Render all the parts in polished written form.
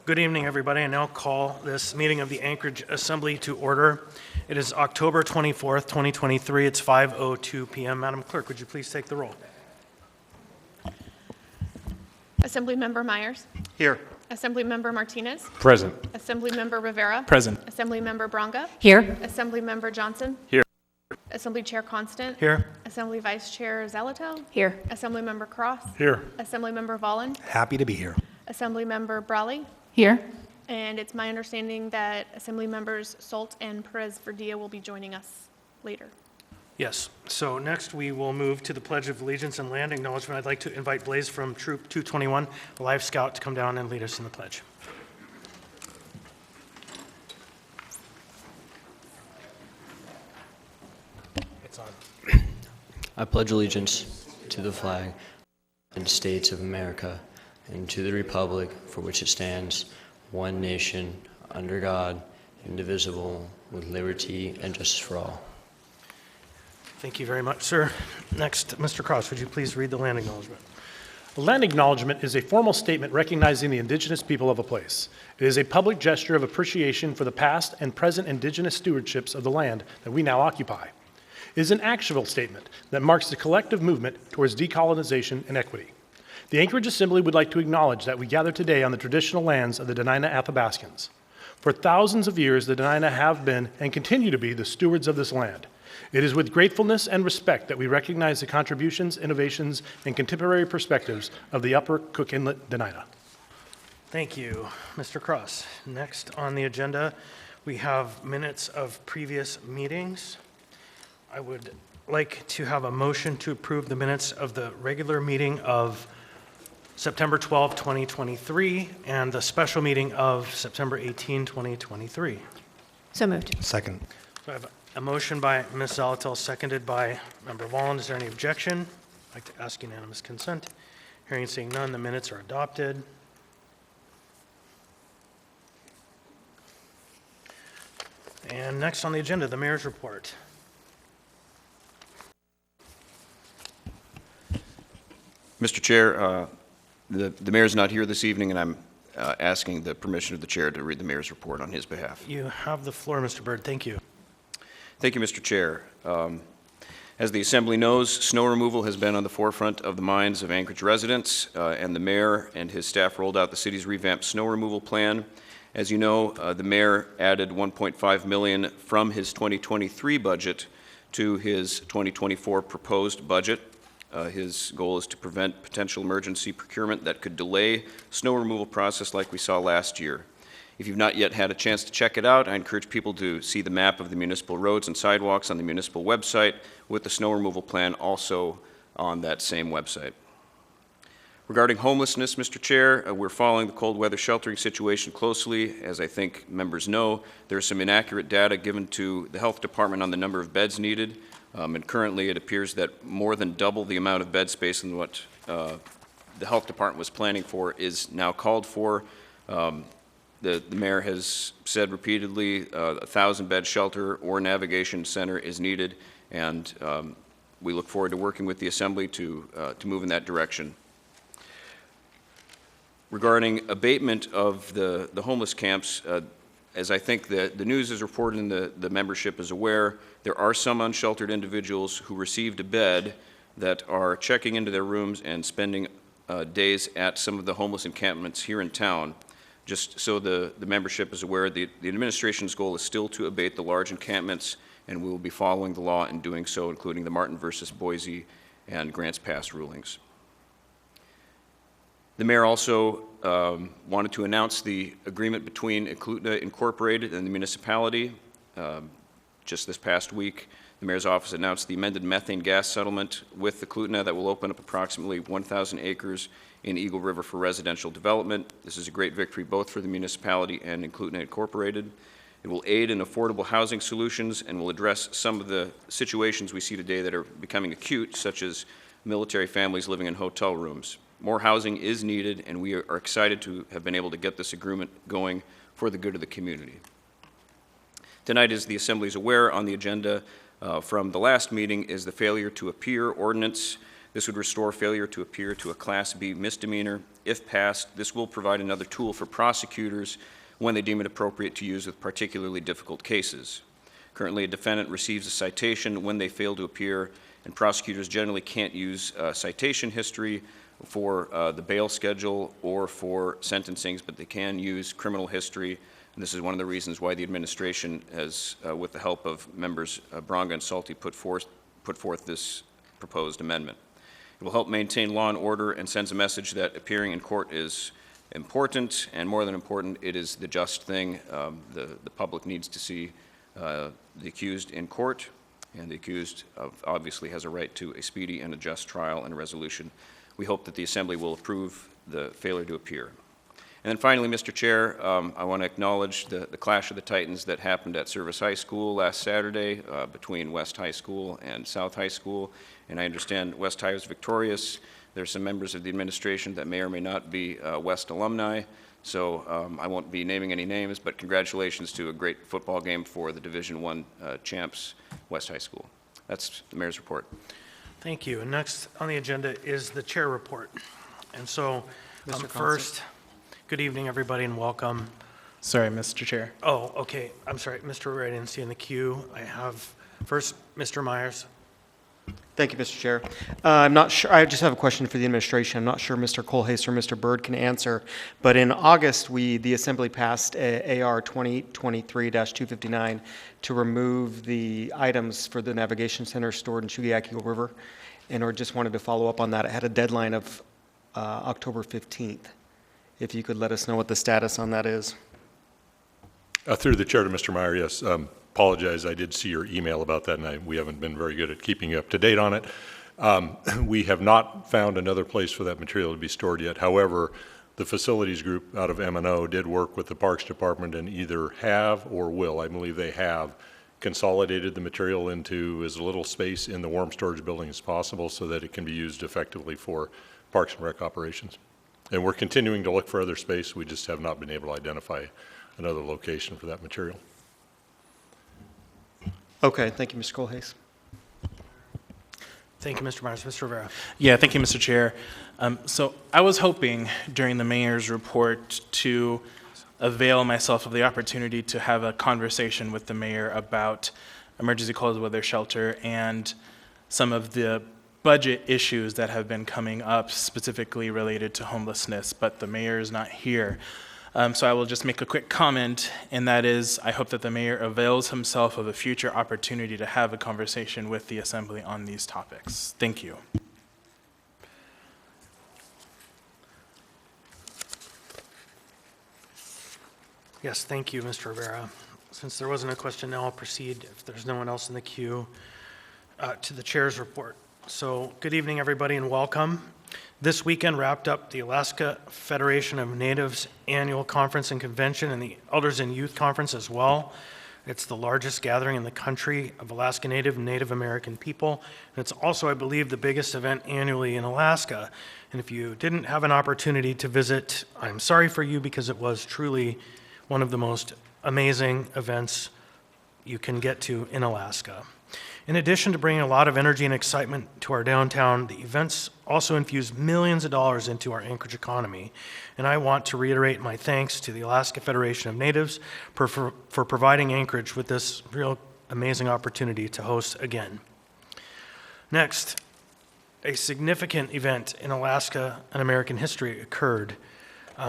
Good evening, everybody. I now call this meeting of the Anchorage Assembly to order. It is October 24th, 2023. It's 5:02 p.m. Madam Clerk, would you please take the roll? Assemblymember Myers. Here. Assemblymember Martinez. Present. Assemblymember Rivera. Present. Assemblymember Bronga. Here. Assemblymember Johnson. Here. Assembly Chair Constant. Here. Assembly Vice Chair Zalato. Here. Assemblymember Cross. Here. Assemblymember Vollen. Happy to be here. Assemblymember Brawley. Here. And it's my understanding that Assembly members Salt and Perez Verdia will be joining us later. Yes. So next we will move to the Pledge of Allegiance and land acknowledgement. I'd like to invite Blaze from Troop 221, a Life Scout, to come down and lead us in the pledge. It's on. I pledge allegiance to the flag of the United States of America and to the republic for which it stands, one nation, under God, indivisible, with liberty and justice for all. Thank you very much, sir. Next, Mr. Cross, would you please read the land acknowledgement? A land acknowledgement is a formal statement recognizing the indigenous people of a place. It is a public gesture of appreciation for the past and present indigenous stewardships of the land that we now occupy. It is an actual statement that marks the collective movement towards decolonization and equity. The Anchorage Assembly would like to acknowledge that we gather today on the traditional lands of the Dena'ina Athabascans. For thousands of years, the Dena'ina have been and continue to be the stewards of this land. It is with gratefulness and respect that we recognize the contributions, innovations, and contemporary perspectives of the Upper Cook Inlet Dena'ina. Thank you, Mr. Cross. Next on the agenda, we have minutes of previous meetings. I would like to have a motion to approve the minutes of the regular meeting of September 12, 2023, and the special meeting of September 18, 2023. So moved. Second. So I have a motion by Ms. Zalatel, seconded by Member Vollen. Is there any objection? I'd like to ask unanimous consent. Hearing and seeing none, the minutes are adopted. And next on the agenda, the mayor's report. Mr. Chair, the mayor's not here this evening, and I'm asking the permission of the chair to read the mayor's report on his behalf. You have the floor, Mr. Byrd. Thank you. Thank you, Mr. Chair. As the Assembly knows, snow removal has been on the forefront of the minds of Anchorage residents, and the mayor and his staff rolled out the city's revamped snow removal plan. As you know, the mayor added $1.5 million from his 2023 budget to his 2024 proposed budget. His goal is to prevent potential emergency procurement that could delay snow removal process like we saw last year. If you've not yet had a chance to check it out, I encourage people to see the map of the municipal roads and sidewalks on the municipal website with the snow removal plan also on that same website. Regarding homelessness, Mr. Chair, we're following the cold weather sheltering situation closely. As I think members know, there's some inaccurate data given to the health department on the number of beds needed. And currently it appears that more than double the amount of bed space than what the health department was planning for is now called for. The mayor has said repeatedly 1,000-bed shelter or navigation center is needed, and we look forward to working with the Assembly to move in that direction. Regarding abatement of the homeless camps, as I think the news is reported and the membership is aware, there are some unsheltered individuals who received a bed that are checking into their rooms and spending days at some of the homeless encampments here in town. Just so the membership is aware, the administration's goal is still to abate the large encampments, and we will be following the law in doing so, including the Martin versus Boise and Grants Pass rulings. The mayor also wanted to announce the agreement between Eklutna Incorporated and the municipality. Just this past week, the mayor's office announced the amended methane gas settlement with Eklutna that will open up approximately 1,000 acres in Eagle River for residential development. This is a great victory both for the municipality and Eklutna Incorporated. It will aid in affordable housing solutions and will address some of the situations we see today that are becoming acute, such as military families living in hotel rooms. More housing is needed, and we are excited to have been able to get this agreement going for the good of the community. Tonight, as the Assembly is aware, on the agenda from the last meeting is the failure to appear ordinance. This would restore failure to appear to a Class B misdemeanor. If passed, this will provide another tool for prosecutors when they deem it appropriate to use with particularly difficult cases. Currently, a defendant receives a citation when they fail to appear, and prosecutors generally can't use citation history for the bail schedule or for sentencings, but they can use criminal history. And this is one of the reasons why the administration has, with the help of members Braga and Salty, put forth this proposed amendment. It will help maintain law and order and sends a message that appearing in court is important, and more than important, it is the just thing. The public needs to see the accused in court, and the accused obviously has a right to a speedy and a just trial and a resolution. We hope that the Assembly will approve the failure to appear. And then finally, Mr. Chair, I want to acknowledge the clash of the titans that happened at Service High School last Saturday between West High School and South High School, and I understand West High was victorious. There's some members of the administration that may or may not be West alumni, so I won't be naming any names, but congratulations to a great football game for the Division I champs, West High School. That's the Mayor's report. Thank you. And next on the agenda is the chair report. And so, first, good evening, everybody, and welcome. Sorry, Mr. Chair. Oh, okay. I'm sorry, Mr. Ray, I didn't see in the queue. I have first, Mr. Myers. Thank you, Mr. Chair. I'm not sure, I just have a question for the administration. I'm not sure Mr. Kohlhase or Mr. Byrd can answer, but in August, the Assembly passed AR 2023-259 to remove the items for the Navigation Center stored in Shugiaki River, and I just wanted to follow up on that. It had a deadline of October 15th. If you could let us know what the status on that is. Through the chair to Mr. Meyer, yes. Apologize, I did see your email about that, and we haven't been very good at keeping you up to date on it. We have not found another place for that material to be stored yet. However, the facilities group out of M&O did work with the Parks Department and either have or will, I believe they have, consolidated the material into as little space in the warm storage building as possible so that it can be used effectively for Parks and Rec operations. And we're continuing to look for other space. We just have not been able to identify another location for that material. Okay, thank you, Mr. Kohlhase. Thank you, Mr. Myers. Mr. Rivera. Yeah, thank you, Mr. Chair. So I was hoping during the mayor's report to avail myself of the opportunity to have a conversation with the mayor about emergency cold weather shelter and some of the budget issues that have been coming up specifically related to homelessness, but the mayor is not here. So I will just make a quick comment, and that is, I hope that the mayor avails himself of a future opportunity to have a conversation with the Assembly on these topics. Thank you. Yes, thank you, Mr. Rivera. Since there wasn't a question, now I'll proceed, if there's no one else in the queue, to the chair's report. So, good evening, everybody, and welcome. This weekend wrapped up the Alaska Federation of Natives Annual Conference and Convention and the Elders and Youth Conference as well. It's the largest gathering in the country of Alaska Native and Native American people. And it's also, I believe, the biggest event annually in Alaska. And if you didn't have an opportunity to visit, I'm sorry for you, because it was truly one of the most amazing events you can get to in Alaska. In addition to bringing a lot of energy and excitement to our downtown, the events also infused millions of dollars into our Anchorage economy. And I want to reiterate my thanks to the Alaska Federation of Natives for providing Anchorage with this real amazing opportunity to host again. Next, a significant event in Alaska and American history occurred.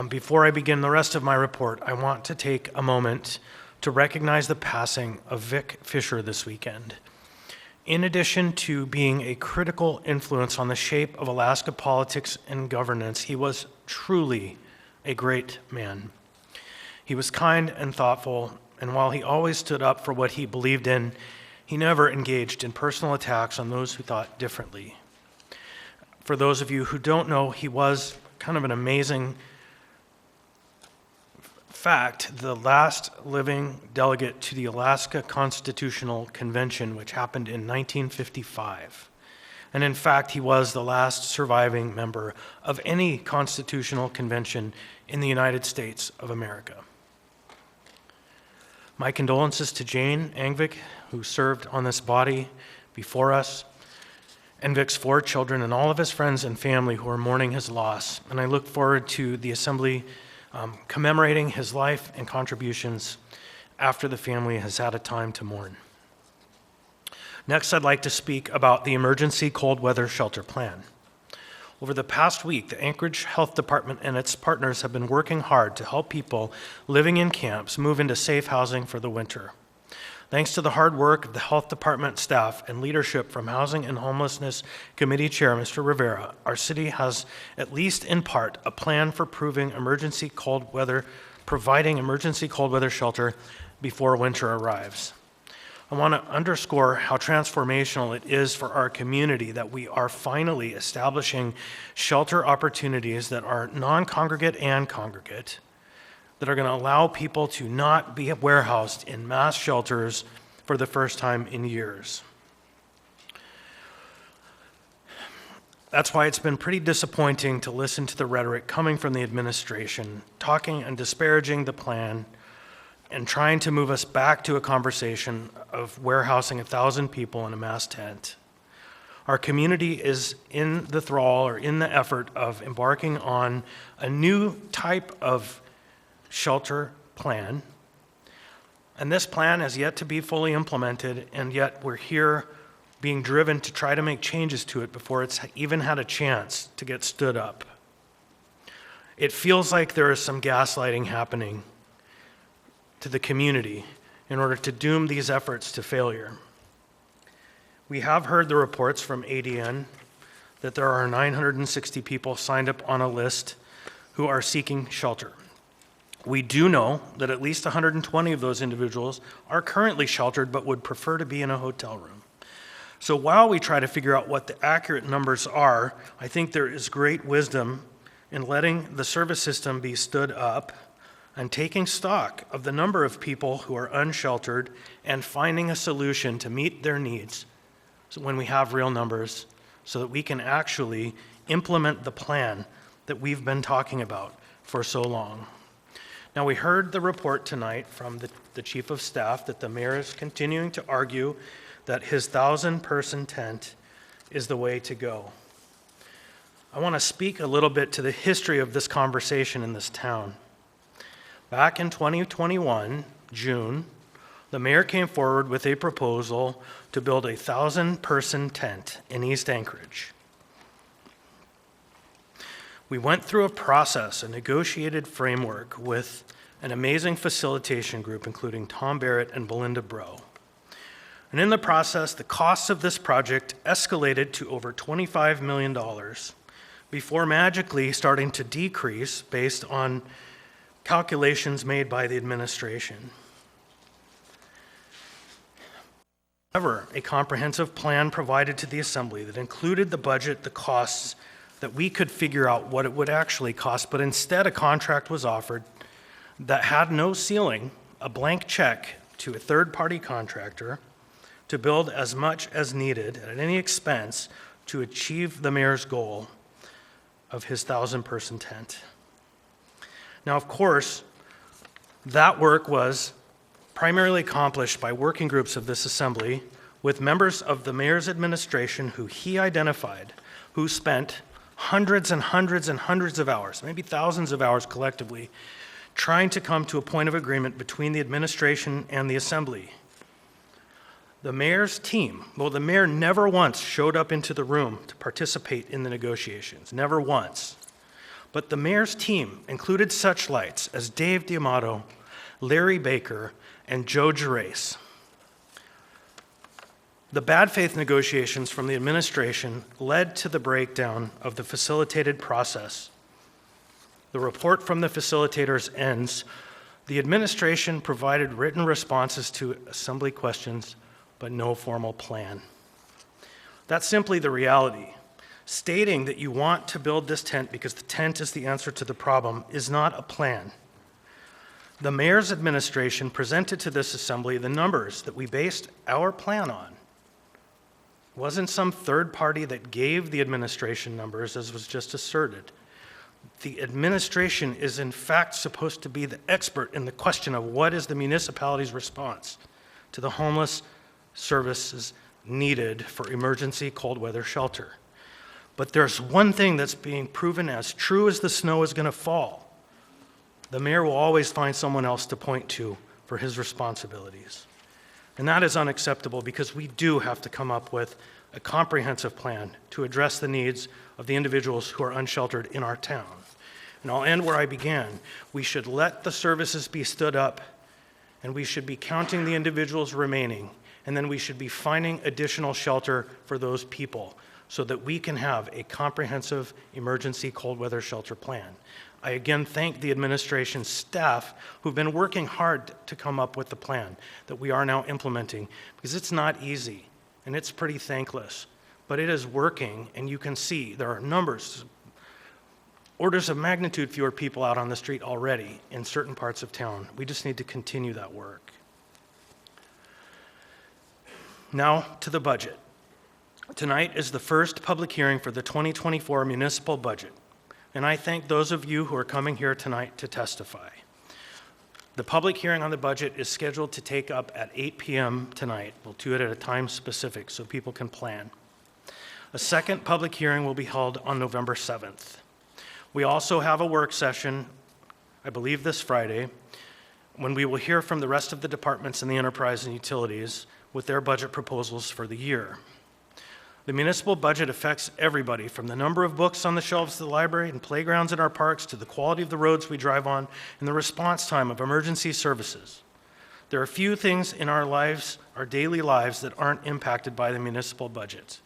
Before I begin the rest of my report, I want to take a moment to recognize the passing of Vic Fisher this weekend. In addition to being a critical influence on the shape of Alaska politics and governance, he was truly a great man. He was kind and thoughtful, and while he always stood up for what he believed in, he never engaged in personal attacks on those who thought differently. For those of you who don't know, he was kind of an amazing fact, the last living delegate to the Alaska Constitutional Convention, which happened in 1955. And in fact, he was the last surviving member of any constitutional convention in the United States of America. My condolences to Jane Angvik, who served on this body before us. and Vic's 4 children and all of his friends and family who are mourning his loss. And I look forward to the Assembly commemorating his life and contributions after the family has had a time to mourn. Next, I'd like to speak about the Emergency Cold Weather Shelter Plan. Over the past week, the Anchorage Health Department and its partners have been working hard to help people living in camps move into safe housing for the winter. Thanks to the hard work of the Health Department staff and leadership from Housing and Homelessness Committee Chair Mr. Rivera, our city has, at least in part, a plan for providing emergency cold weather shelter before winter arrives. I want to underscore how transformational it is for our community that we are finally establishing shelter opportunities that are non-congregate and congregate, that are going to allow people to not be warehoused in mass shelters for the first time in years. That's why it's been pretty disappointing to listen to the rhetoric coming from the administration, talking and disparaging the plan and trying to move us back to a conversation of warehousing 1,000 people in a mass tent. Our community is in the thrall or in the effort of embarking on a new type of shelter plan. And this plan has yet to be fully implemented, and yet we're here being driven to try to make changes to it before it's even had a chance to get stood up. It feels like there is some gaslighting happening to the community in order to doom these efforts to failure. We have heard the reports from ADN that there are 960 people signed up on a list who are seeking shelter. We do know that at least 120 of those individuals are currently sheltered but would prefer to be in a hotel room. So while we try to figure out what the accurate numbers are, I think there is great wisdom in letting the service system be stood up and taking stock of the number of people who are unsheltered and finding a solution to meet their needs when we have real numbers so that we can actually implement the plan that we've been talking about for so long. Now, we heard the report tonight from the Chief of Staff that the mayor is continuing to argue that his 1,000-person tent is the way to go. I want to speak a little bit to the history of this conversation in this town. Back in 2021, June, the mayor came forward with a proposal to build a 1,000-person tent in East Anchorage. We went through a process, a negotiated framework with an amazing facilitation group, including Tom Barrett and Belinda Bro. And in the process, the costs of this project escalated to over $25 million before magically starting to decrease based on calculations made by the administration. However, a comprehensive plan provided to the Assembly that included the budget, the costs, that we could figure out what it would actually cost, but instead a contract was offered that had no ceiling, a blank check to a third-party contractor to build as much as needed at any expense to achieve the mayor's goal of his 1,000-person tent. Now, of course, that work was primarily accomplished by working groups of this Assembly with members of the mayor's administration who he identified, who spent hundreds and hundreds and hundreds of hours, maybe thousands of hours collectively, trying to come to a point of agreement between the administration and the Assembly. The mayor's team, well, the mayor never once showed up into the room to participate in the negotiations, never once. But the mayor's team included such lights as Dave D'Amato, Larry Baker, and Joe Gerace. The bad faith negotiations from the administration led to the breakdown of the facilitated process. The report from the facilitators ends. The administration provided written responses to Assembly questions, but no formal plan. That's simply the reality. Stating that you want to build this tent because the tent is the answer to the problem is not a plan. The mayor's administration presented to this Assembly the numbers that we based our plan on. It wasn't some third party that gave the administration numbers, as was just asserted. The administration is in fact supposed to be the expert in the question of what is the municipality's response to the homeless services needed for emergency cold weather shelter. But there's one thing that's being proven as true as the snow is going to fall. The mayor will always find someone else to point to for his responsibilities. And that is unacceptable because we do have to come up with a comprehensive plan to address the needs of the individuals who are unsheltered in our town. And I'll end where I began. We should let the services be stood up, and we should be counting the individuals remaining, and then we should be finding additional shelter for those people so that we can have a comprehensive emergency cold weather shelter plan. I again thank the administration staff who've been working hard to come up with the plan that we are now implementing, because it's not easy and it's pretty thankless, but it is working, and you can see there are numbers, orders of magnitude fewer people out on the street already in certain parts of town. We just need to continue that work. Now to the budget. Tonight is the first public hearing for the 2024 municipal budget, and I thank those of you who are coming here tonight to testify. The public hearing on the budget is scheduled to take up at 8 p.m. tonight. We'll do it at a time specific so people can plan. A second public hearing will be held on November 7th. We also have a work session, I believe this Friday, when we will hear from the rest of the departments in the enterprise and utilities with their budget proposals for the year. The municipal budget affects everybody, from the number of books on the shelves of the library and playgrounds in our parks to the quality of the roads we drive on and the response time of emergency services. There are few things in our lives, our daily lives, that aren't impacted by the municipal budget.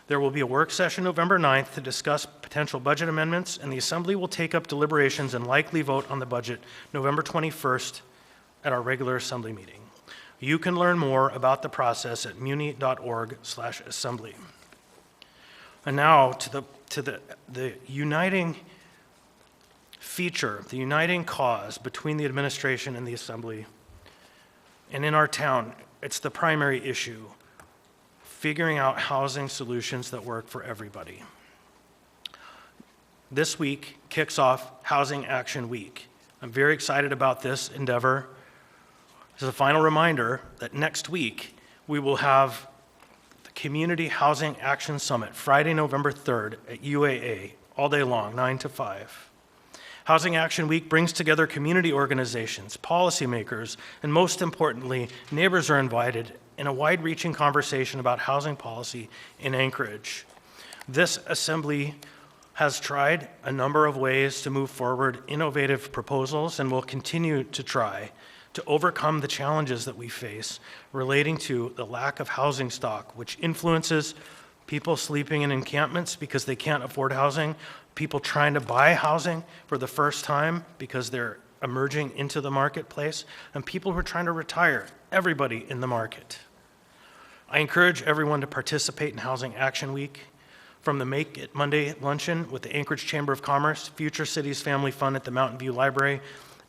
There will be a work session November 9th to discuss potential budget amendments, and the Assembly will take up deliberations and likely vote on the budget November 21st at our regular Assembly meeting. You can learn more about the process at muni.org/assembly. And now to the uniting feature, the uniting cause between the administration and the Assembly. And in our town, it's the primary issue: figuring out housing solutions that work for everybody. This week kicks off Housing Action Week. I'm very excited about this endeavor. As a final reminder that next week we will have the Community Housing Action Summit, Friday, November 3rd at UAA, all day long, 9 to 5. Housing Action Week brings together community organizations, policymakers, and most importantly, neighbors are invited in a wide-reaching conversation about housing policy in Anchorage. This Assembly has tried a number of ways to move forward innovative proposals and will continue to try to overcome the challenges that we face relating to the lack of housing stock, which influences people sleeping in encampments because they can't afford housing, people trying to buy housing for the first time because they're emerging into the marketplace, and people who are trying to retire, everybody in the market. I encourage everyone to participate in Housing Action Week. From the Make It Monday luncheon with the Anchorage Chamber of Commerce, Future Cities Family Fun at the Mountain View Library,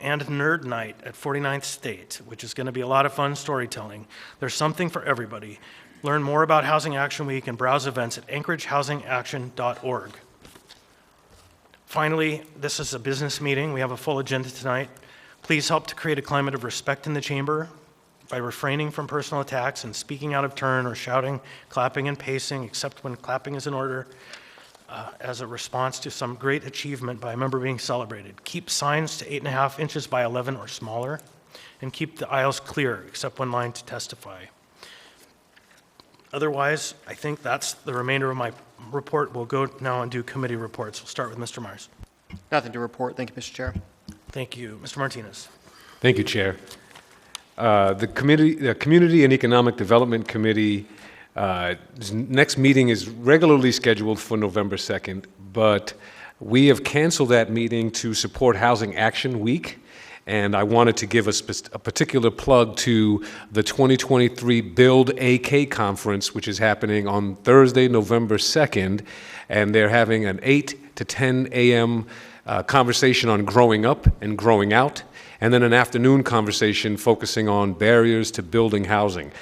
and Nerd Night at 49th State, which is going to be a lot of fun storytelling. There's something for everybody. Learn more about Housing Action Week and browse events at anchoragehousingAction.org. Finally, this is a business meeting. We have a full agenda tonight. Please help to create a climate of respect in the chamber by refraining from personal attacks and speaking out of turn or shouting, clapping, and pacing, except when clapping is in order, as a response to some great achievement by a member being celebrated. Keep signs to 8.5 inches by 11 or smaller, and keep the aisles clear, except when lined to testify. Otherwise, I think that's the remainder of my report. We'll go now and do committee reports. We'll start with Mr. Myers. Nothing to report. Thank you, Mr. Chair. Thank you. Mr. Martinez. Thank you, Chair. The Community and Economic Development Committee next meeting is regularly scheduled for November 2nd, but we have canceled that meeting to support Housing Action Week, and I wanted to give a particular plug to the 2023 Build AK Conference, which is happening on Thursday, November 2nd, and they're having an 8 to 10 a.m. Conversation on growing up and growing out, and then an afternoon conversation focusing on barriers to building housing.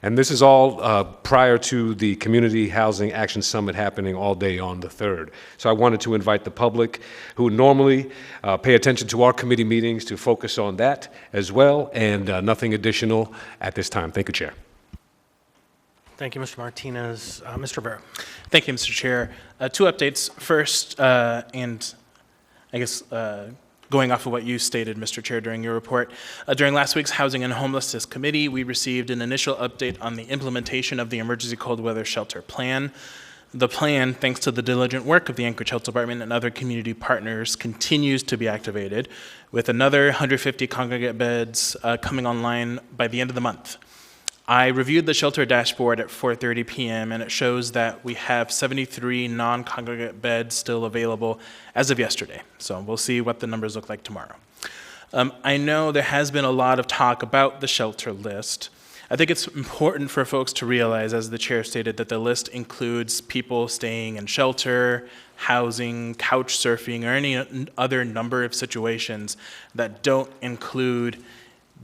And this is all prior to the Community Housing Action Summit happening all day on the 3rd. So I wanted to invite the public who normally pay attention to our committee meetings to focus on that as well, and nothing additional at this time. Thank you, Chair. Thank you, Mr. Martinez. Mr. Rivera. Thank you, Mr. Chair. Two updates. First, and I guess going off of what you stated, Mr. Chair, during your report, during last week's Housing and Homelessness Committee, we received an initial update on the implementation of the Emergency Cold Weather Shelter Plan. The plan, thanks to the diligent work of the Anchorage Health Department and other community partners, continues to be activated, with another 150 congregate beds coming online by the end of the month. I reviewed the shelter dashboard at 4:30 p.m., and it shows that we have 73 non-congregate beds still available as of yesterday. So we'll see what the numbers look like tomorrow. I know there has been a lot of talk about the shelter list. I think it's important for folks to realize, as the chair stated, that the list includes people staying in shelter, housing, couch surfing, or any other number of situations that don't include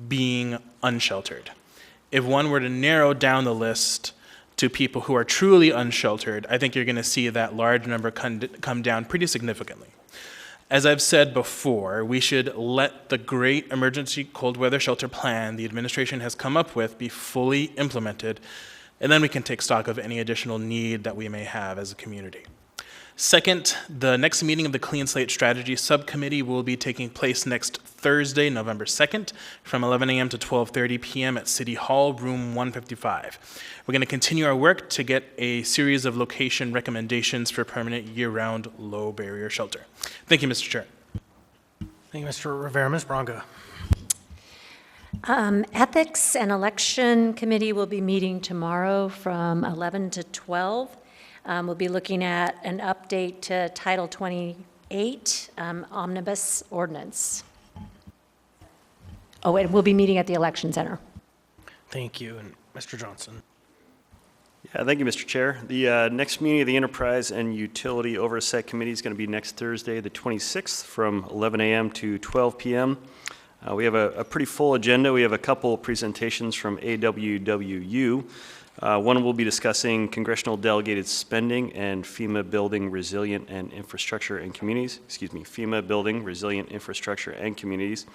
being unsheltered. If one were to narrow down the list to people who are truly unsheltered, I think you're going to see that large number come down pretty significantly. As I've said before, we should let the great emergency cold weather shelter plan the administration has come up with be fully implemented, and then we can take stock of any additional need that we may have as a community. Second, the next meeting of the Clean Slate Strategy Subcommittee will be taking place next Thursday, November 2nd, from 11 a.m. to 12:30 p.m. at City Hall, room 155. We're going to continue our work to get a series of location recommendations for permanent year-round low-barrier shelter. Thank you, Mr. Chair. Thank you, Mr. Rivera. Ms. Braga. Ethics and Election Committee will be meeting tomorrow from 11 to 12. We'll be looking at an update to Title 28 Omnibus Ordinance. Oh, and we'll be meeting at the Election Center. Thank you. And Mr. Johnson. Yeah, thank you, Mr. Chair. The next meeting of the Enterprise and Utility Oversight Committee is going to be next Thursday, the 26th, from 11 a.m. to 12 p.m. We have a pretty full agenda. We have a couple presentations from AWWU. One will be discussing congressional delegated spending and FEMA building resilient and infrastructure and communities. FEMA building resilient infrastructure and communities.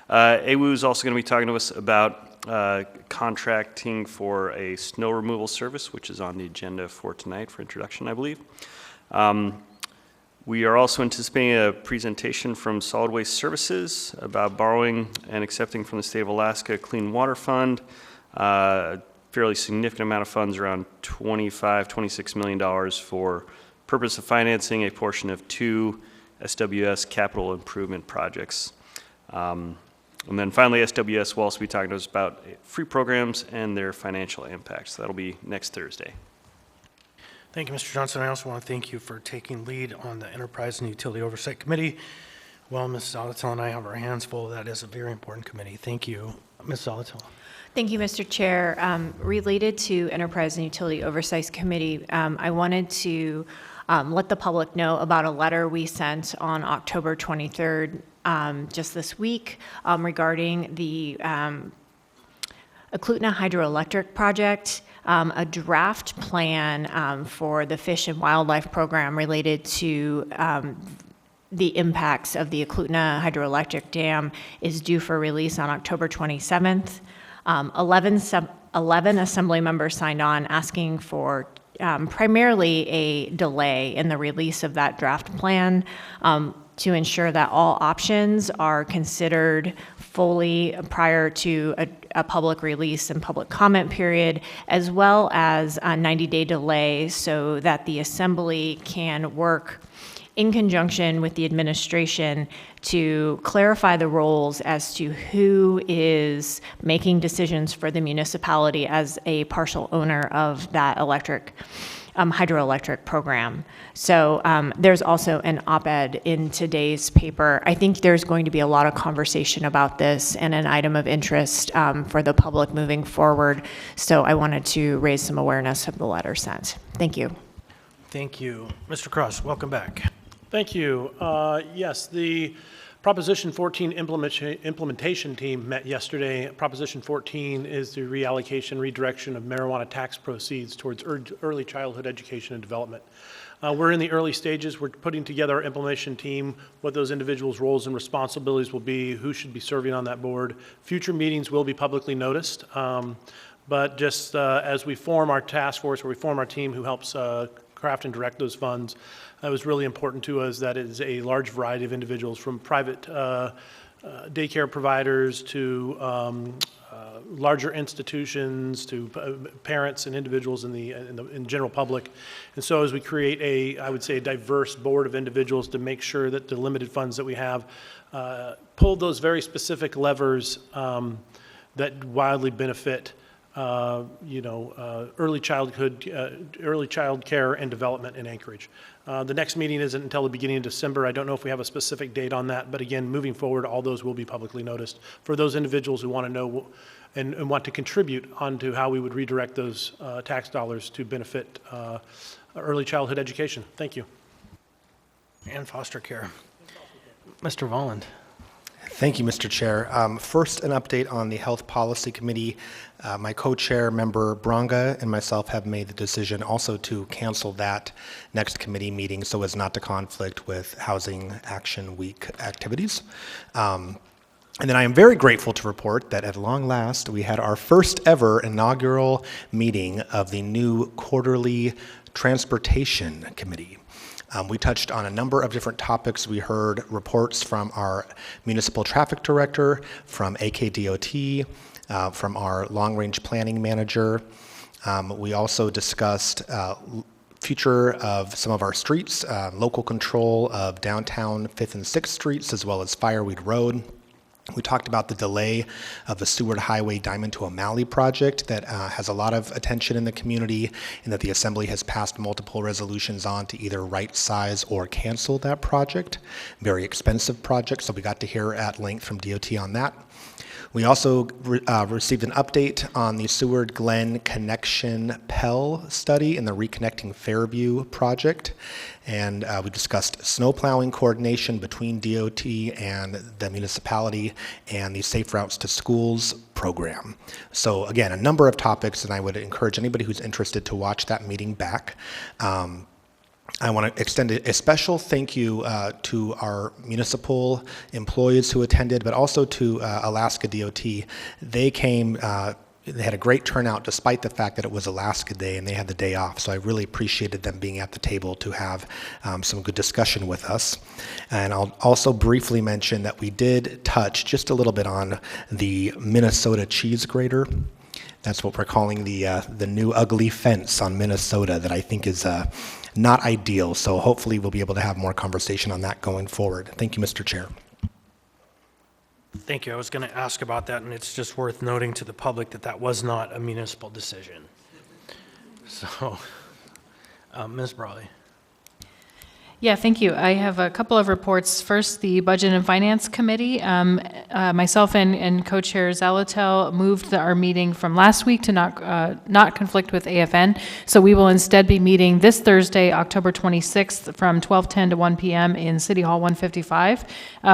AWU is also going to be talking to us about contracting for a snow removal service, which is on the agenda for tonight for introduction, I believe. We are also anticipating a presentation from Solid Waste Services about borrowing and accepting from the State of Alaska Clean Water Fund. Fairly significant amount of funds, around $26 million for purpose of financing a portion of 2 SWS capital improvement projects. And then finally, SWS will also be talking to us about free programs and their financial impacts. That'll be next Thursday. Thank you, Mr. Johnson. I also want to thank you for taking lead on the Enterprise and Utility Oversight Committee. Well, Ms. Zalatil and I have our hands full. That is a very important committee. Thank you. Ms. Zalatil. Thank you, Mr. Chair. Related to Enterprise and Utility Oversight Committee, I wanted to let the public know about a letter we sent on October 23rd, just this week, regarding the Eklutna Hydroelectric Project, a draft plan for the Fish and Wildlife Program related to the impacts of the Eklutna Hydroelectric Dam is due for release on October 27th. 11 assembly members signed on asking for primarily a delay in the release of that draft plan to ensure that all options are considered fully prior to a public release and public comment period, as well as a 90-day delay so that the assembly can work in conjunction with the administration to clarify the roles as to who is making decisions for the municipality as a partial owner of that hydroelectric program. So there's also an op-ed in today's paper. I think there's going to be a lot of conversation about this and an item of interest for the public moving forward. So I wanted to raise some awareness of the letter sent. Thank you. Thank you. Mr. Cross, welcome back. Thank you. Yes, the Proposition 14 implementation team met yesterday. Proposition 14 is the reallocation, redirection of marijuana tax proceeds towards early childhood education and development. We're in the early stages. We're putting together our implementation team, what those individuals' roles and responsibilities will be, who should be serving on that board. Future meetings will be publicly noticed. but just as we form our task force, or we form our team who helps craft and direct those funds, it was really important to us that it is a large variety of individuals, from private daycare providers to larger institutions, to parents and individuals in the general public. And so as we create I would say, a diverse board of individuals to make sure that the limited funds that we have pull those very specific levers that wildly benefit early child care and development in Anchorage. The next meeting isn't until the beginning of December. I don't know if we have a specific date on that, but again, moving forward, all those will be publicly noticed for those individuals who want to know and want to contribute onto how we would redirect those tax dollars to benefit early childhood education. Thank you. And foster care. Mr. Volland. Thank you, Mr. Chair. First, an update on the Health Policy Committee. My co-chair, Member Bronga, and myself have made the decision also to cancel that next committee meeting so as not to conflict with Housing Action Week activities. And then I am very grateful to report that at long last, we had our first ever inaugural meeting of the new quarterly Transportation Committee. We touched on a number of different topics. We heard reports from our municipal traffic director, from AKDOT, from our long-range planning manager. We also discussed future of some of our streets, local control of downtown 5th and 6th Streets, as well as Fireweed Road. We talked about the delay of the Seward Highway Diamond to O'Malley project that has a lot of attention in the community, and that the Assembly has passed multiple resolutions on to either right size or cancel that project. Very expensive project, so we got to hear at length from DOT on that. We also received an update on the Seward Glen Connection Pell study and the Reconnecting Fairview project. And we discussed snow plowing coordination between DOT and the municipality and the Safe Routes to Schools program. So again, a number of topics, and I would encourage anybody who's interested to watch that meeting back. I want to extend a special thank you to our municipal employees who attended, but also to Alaska DOT. They came, they had a great turnout despite the fact that it was Alaska Day and they had the day off. So I really appreciated them being at the table to have some good discussion with us. And I'll also briefly mention that we did touch just a little bit on the Minnesota cheese grater. That's what we're calling the new ugly fence on Minnesota that I think is not ideal. So hopefully we'll be able to have more conversation on that going forward. Thank you, Mr. Chair. Thank you. I was going to ask about that, and it's just worth noting to the public that that was not a municipal decision. So, Ms. Brawley. Yeah, thank you. I have a couple of reports. First, the Budget and Finance Committee. Myself and Co-Chair Zalatel moved our meeting from last week to not conflict with AFN. So we will instead be meeting this Thursday, October 26th, from 12:10 to 1 p.m. in City Hall 155.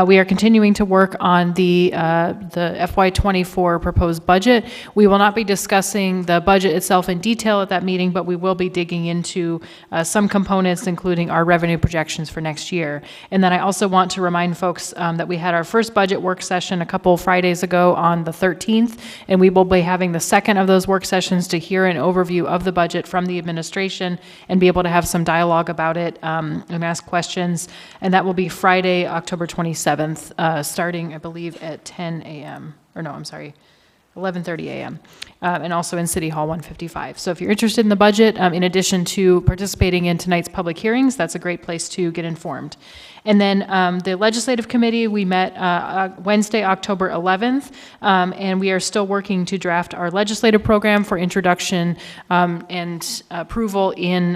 We are continuing to work on the FY24 proposed budget. We will not be discussing the budget itself in detail at that meeting, but we will be digging into some components, including our revenue projections for next year. And then I also want to remind folks that we had our first budget work session a couple Fridays ago on the 13th, and we will be having the second of those work sessions to hear an overview of the budget from the administration and be able to have some dialogue about it and ask questions. And that will be Friday, October 27th, starting, I believe, at 10 a.m. Or no, I'm sorry, 11:30 a.m. And also in City Hall 155. So if you're interested in the budget, in addition to participating in tonight's public hearings, that's a great place to get informed. And then the Legislative Committee, we met Wednesday, October 11th, and we are still working to draft our legislative program for introduction and approval in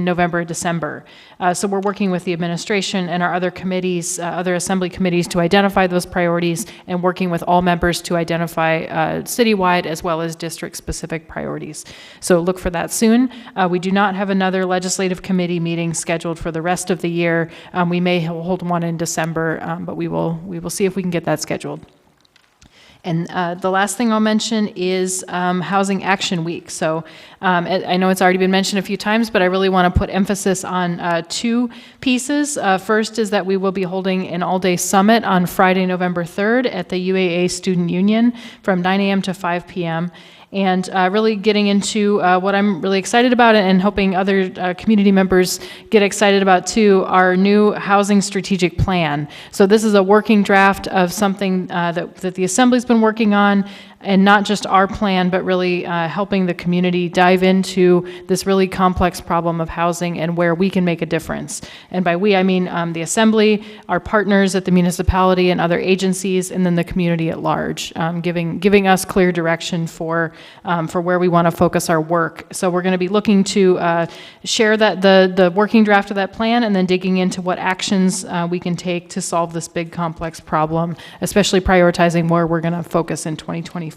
November, December. So we're working with the administration and our other committees, other assembly committees, to identify those priorities, and working with all members to identify citywide as well as district-specific priorities. So look for that soon. We do not have another legislative committee meeting scheduled for the rest of the year. We may hold one in December, but we will see if we can get that scheduled. And the last thing I'll mention is Housing Action Week. So I know it's already been mentioned a few times, but I really want to put emphasis on two pieces. First is that we will be holding an all-day summit on Friday, November 3rd at the UAA Student Union from 9 a.m. to 5 p.m. and really getting into what I'm really excited about and hoping other community members get excited about too, our new housing strategic plan. So this is a working draft of something that the Assembly's been working on, and not just our plan, but really helping the community dive into this really complex problem of housing and where we can make a difference. And by we, I mean the Assembly, our partners at the municipality and other agencies, and then the community at large, giving us clear direction for where we want to focus our work. So we're going to be looking to share that the working draft of that plan, and then digging into what actions we can take to solve this big complex problem, especially prioritizing where we're going to focus in 2024.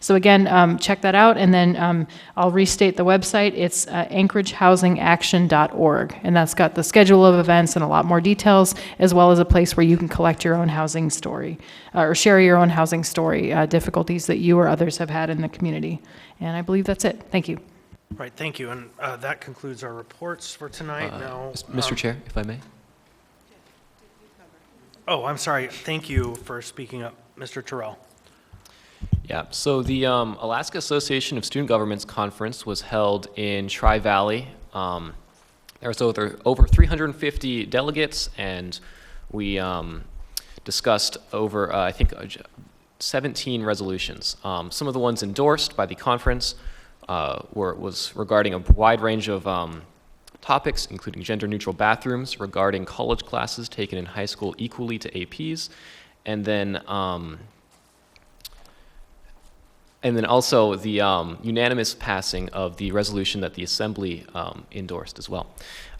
So again, check that out, and then I'll restate the website. It's anchoragehousingAction.org, and that's got the schedule of events and a lot more details, as well as a place where you can collect your own housing story, or share your own housing story, difficulties that you or others have had in the community. And I believe that's it. Thank you. Right, thank you. And that concludes our reports for tonight. Now, Mr. Chair, if I may. Oh, I'm sorry. Thank you for speaking up, Mr. Terrell. Yeah, so the Alaska Association of Student Governments Conference was held in Tri-Valley. There was over 350 delegates, and we discussed over, I think, 17 resolutions. Some of the ones endorsed by the conference was regarding a wide range of topics, including gender-neutral bathrooms, regarding college classes taken in high school equally to APs, and then also the unanimous passing of the resolution that the Assembly endorsed as well.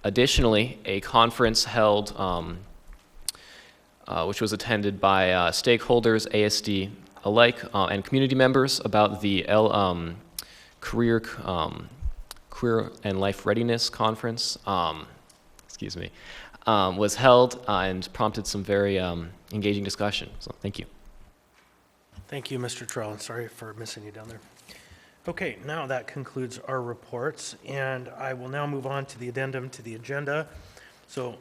Additionally, a conference held, which was attended by stakeholders, ASD alike, and community members about the Career and Life Readiness Conference, was held and prompted some very engaging discussion. So thank you. Thank you, Mr. Terrell, and sorry for missing you down there. Okay, now that concludes our reports, and I will now move on to the addendum to the agenda. So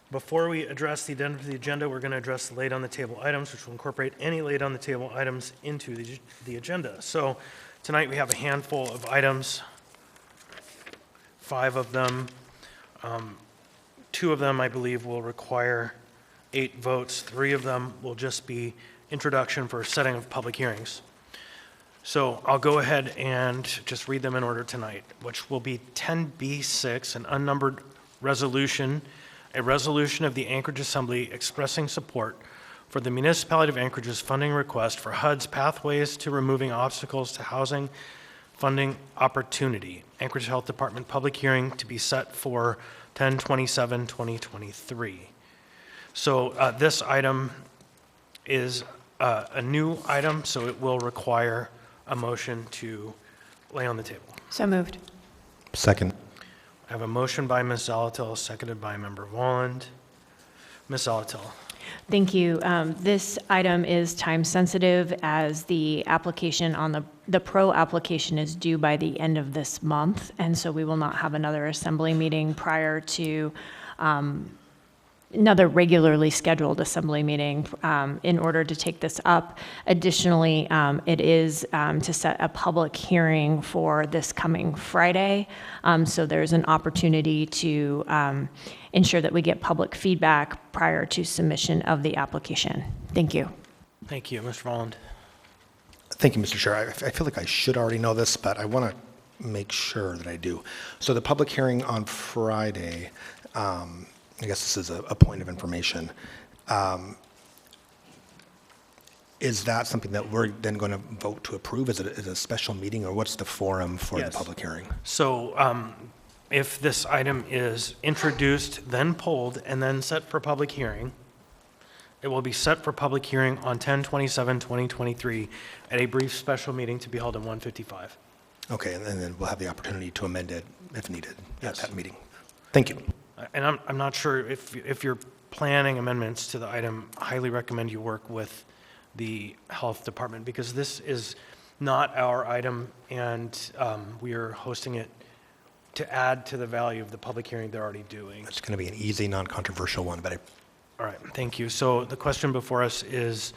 before we address the addendum to the agenda, we're going to address the laid on the table items, which will incorporate any laid on the table items into the agenda. So tonight we have a handful of items, 5 of them. 2 of them, I believe, will require 8 votes. 3 of them will just be introduction for setting of public hearings. So I'll go ahead and just read them in order tonight, which will be 10B6, an unnumbered resolution, a resolution of the Anchorage Assembly expressing support for the Municipality of Anchorage's funding request for HUD's Pathways to Removing Obstacles to Housing Funding Opportunity. Anchorage Health Department public hearing to be set for 10/27/2023. So this item is a new item, so it will require a motion to lay on the table. So moved. Second. I have a motion by Ms. Zalatil, seconded by Member Walland. Ms. Zalatil. Thank you. This item is time sensitive as the application on the PRO application is due by the end of this month, and so we will not have another assembly meeting prior to another regularly scheduled assembly meeting in order to take this up. Additionally, it is to set a public hearing for this coming Friday. So there's an opportunity to ensure that we get public feedback prior to submission of the application. Thank you. Thank you. Mr. Volland. Thank you, Mr. Chair. I feel like I should already know this, but I want to make sure that I do. So the public hearing on Friday, I guess this is a point of information. Is that something that we're then going to vote to approve? Is it a special meeting, or what's the forum for the public hearing? So if this item is introduced, then pulled, and then set for public hearing, it will be set for public hearing on 10/27/2023 at a brief special meeting to be held in 155. Okay, and then we'll have the opportunity to amend it if needed at that meeting. Thank you. And I'm not sure if you're planning amendments to the item, I highly recommend you work with the health department, because this is not our item, and we are hosting it to add to the value of the public hearing they're already doing. It's going to be an easy, non-controversial one, but All right, thank you. So the question before us is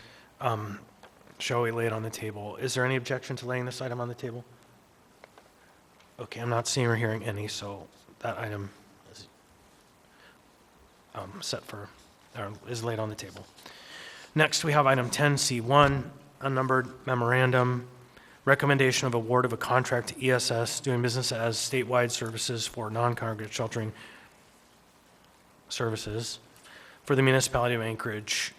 Shall we lay it on the table? Is there any objection to laying this item on the table? Okay, I'm not seeing or hearing any, so that item is is laid on the table. Next, we have item 10C1, unnumbered memorandum, recommendation of award of a contract to ESS doing business as statewide services for non-congregate sheltering services for the municipality of Anchorage.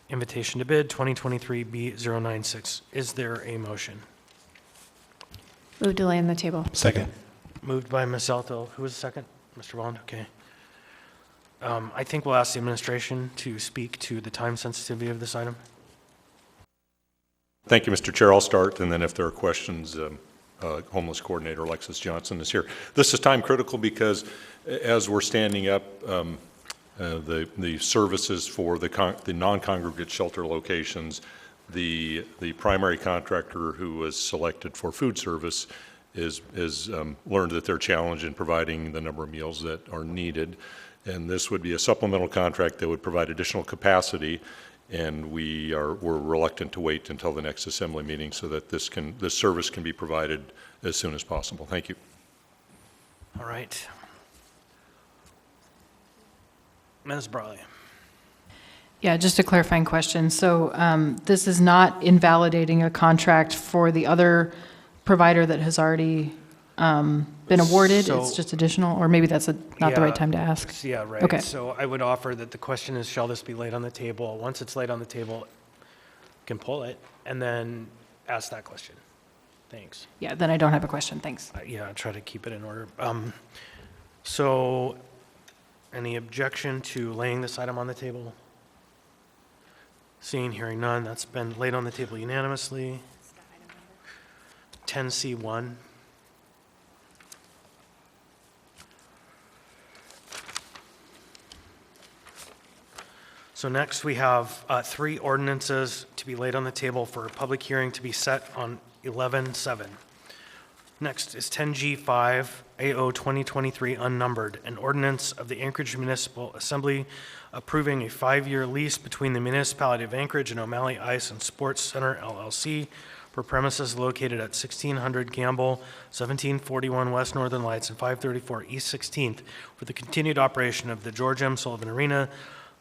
Invitation to bid 2023-B096. Is there a motion? Move delay on the table. Second. Moved by Ms. Zalto. Who was the second? Mr. Bond? Okay. I think we'll ask the administration to speak to the time sensitivity of this item. Thank you, Mr. Chair. I'll start, and then if there are questions, Homeless Coordinator Alexis Johnson is here. This is time critical because as we're standing up the services for the non-congregate shelter locations, the primary contractor who was selected for food service is learned that they're challenged in providing the number of meals that are needed. And this would be a supplemental contract that would provide additional capacity, and we're reluctant to wait until the next assembly meeting so that this service can be provided as soon as possible. Thank you. All right. Ms. Brawley. Yeah, just a clarifying question. So this is not invalidating a contract for the other provider that has already been awarded? It's just additional, or maybe that's not the right time to ask? Yeah, right. Okay. So I would offer that the question is, shall this be laid on the table? Once it's laid on the table, you can pull it and then ask that question. Thanks. Yeah, then I don't have a question. Thanks. Yeah, try to keep it in order. So any objection to laying this item on the table? Seeing, hearing none, that's been laid on the table unanimously. 10C1. So next, we have 3 ordinances to be laid on the table for a public hearing to be set on 11/7. Next is 10G5, AO 2023 unnumbered, an ordinance of the Anchorage Municipal Assembly approving a 5-year lease between the municipality of Anchorage and O'Malley Ice and Sports Center LLC for premises located at 1600 Gamble, 1741 West Northern Lights, and 534 East 16th for the continued operation of the George M. Sullivan Arena,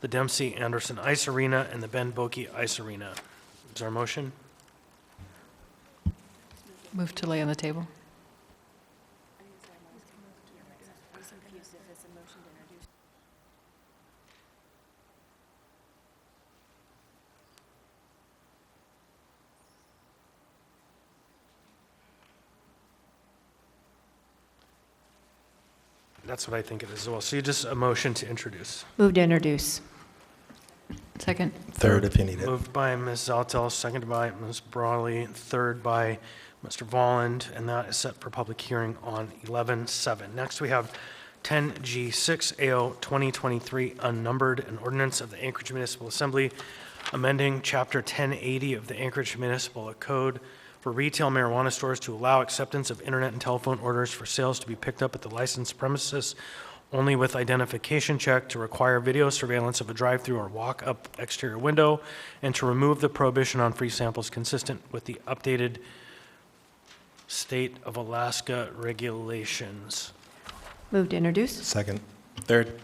the Dempsey Anderson Ice Arena, and the Ben Boeke Ice Arena. Is there a motion? Move to lay on the table. That's what I think it is as well. So you just a motion to introduce. Move to introduce. Second. Third, if you need it. Moved by Ms. Zaltel, seconded by Ms. Brawley, third by Mr. Volland, and that is set for public hearing on 11/7. Next, we have 10G6 AO 2023 unnumbered, an ordinance of the Anchorage Municipal Assembly amending Chapter 1080 of the Anchorage Municipal Code for retail marijuana stores to allow acceptance of internet and telephone orders for sales to be picked up at the licensed premises only with identification check, to require video surveillance of a drive-through or walk-up exterior window, and to remove the prohibition on free samples consistent with the updated State of Alaska regulations. Move to introduce. Second. Third.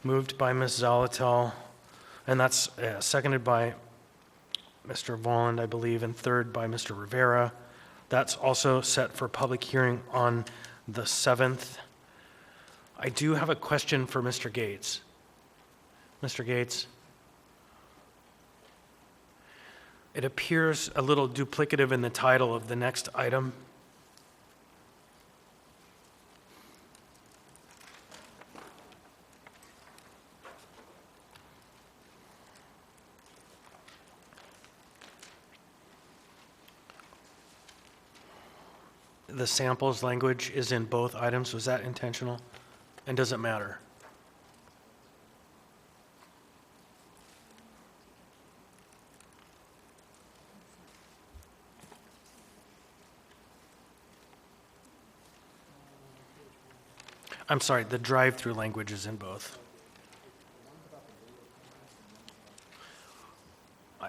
Moved by Ms. Zalatel, and that's seconded by Mr. Volland, I believe, and third by Mr. Rivera. That's also set for public hearing on the 7th. I do have a question for Mr. Gates. Mr. Gates, it appears a little duplicative in the title of the next item. The samples language is in both items. Was that intentional? And does it matter? I'm sorry, the drive-through language is in both.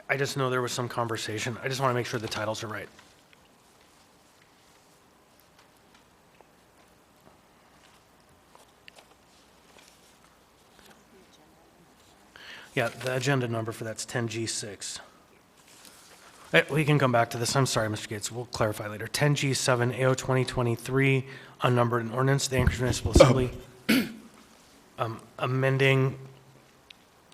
I just know there was some conversation. I just want to make sure the titles are right. Yeah, the agenda number for that's 10G6. We can come back to this. I'm sorry, Mr. Gates. We'll clarify later. 10G7 AO 2023, unnumbered, an ordinance, the Anchorage Municipal Assembly amending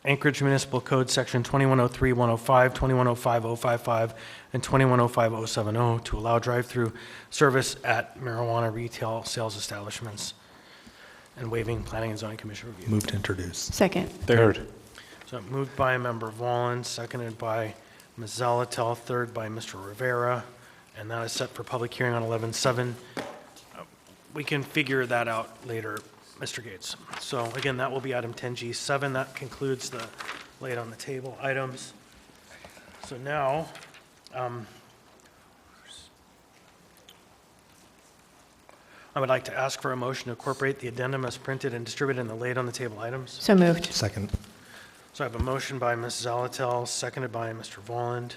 Anchorage Municipal Code Section 2103-105, 2105-055, and 2105-070 to allow drive-through service at marijuana retail sales establishments and waiving Planning and Zoning Commission review. Move to introduce. Second. Third. So moved by Member Volin, seconded by Ms. Zalatel, third by Mr. Rivera, and that is set for public hearing on 11/7. We can figure that out later, Mr. Gates. So again, that will be item 10G7. That concludes the laid on the table items. So now, I would like to ask for a motion to incorporate the addendum as printed and distributed in the laid on the table items. So moved. Second. So I have a motion by Ms. Zalatel, seconded by Mr. Volland.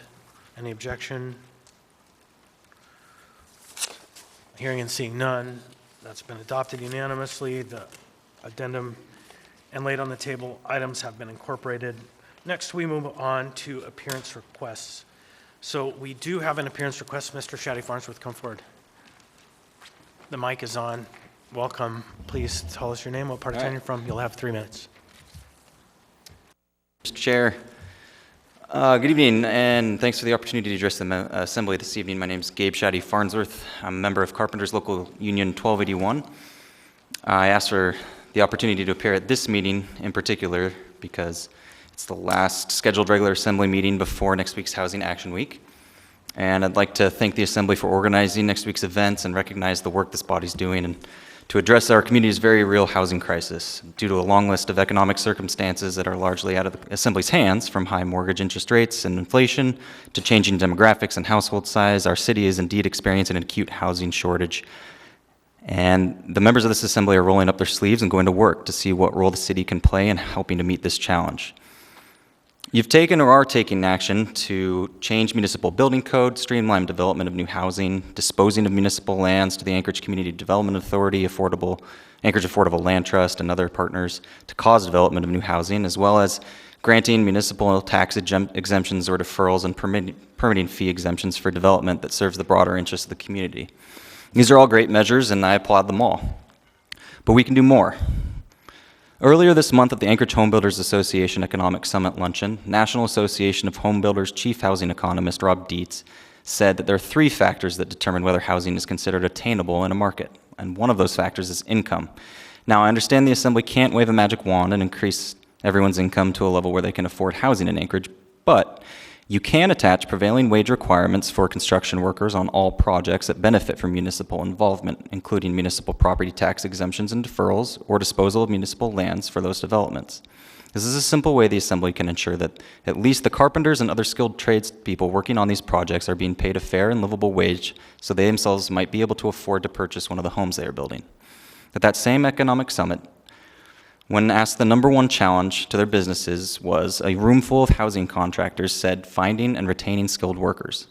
Any objection? Hearing and seeing none, that's been adopted unanimously. The addendum and laid on the table items have been incorporated. Next, we move on to appearance requests. So we do have an appearance request. Mr. Shaddy Farnsworth, come forward. The mic is on. Welcome. Please tell us your name, what part of town you're from. You'll have 3 minutes. Mr. Chair, good evening, and thanks for the opportunity to address the Assembly this evening. My name is Gabe Shaddy Farnsworth. I'm a member of Carpenters Local Union 1281. I asked for the opportunity to appear at this meeting in particular because it's the last scheduled regular Assembly meeting before next week's Housing Action Week. And I'd like to thank the Assembly for organizing next week's events and recognize the work this body's doing and to address our community's very real housing crisis. Due to a long list of economic circumstances that are largely out of the Assembly's hands, from high mortgage interest rates and inflation to changing demographics and household size, our city is indeed experiencing an acute housing shortage. And the members of this Assembly are rolling up their sleeves and going to work to see what role the city can play in helping to meet this challenge. You've taken or are taking action to change municipal building code, streamline development of new housing, disposing of municipal lands to the Anchorage Community Development Authority, Anchorage Affordable Land Trust, and other partners to cause development of new housing, as well as granting municipal tax exemptions or deferrals and permitting fee exemptions for development that serves the broader interests of the community. These are all great measures, and I applaud them all. But we can do more. Earlier this month at the Anchorage Home Builders Association Economic Summit Luncheon, National Association of Home Builders Chief Housing Economist Rob Dietz said that there are 3 factors that determine whether housing is considered attainable in a market, and one of those factors is income. Now, I understand the Assembly can't wave a magic wand and increase everyone's income to a level where they can afford housing in Anchorage, but you can attach prevailing wage requirements for construction workers on all projects that benefit from municipal involvement, including municipal property tax exemptions and deferrals or disposal of municipal lands for those developments. This is a simple way the Assembly can ensure that at least the carpenters and other skilled tradespeople working on these projects are being paid a fair and livable wage so they themselves might be able to afford to purchase one of the homes they are building. At that same economic summit, when asked, the number 1 challenge to their businesses was a room full of housing contractors said finding and retaining skilled workers.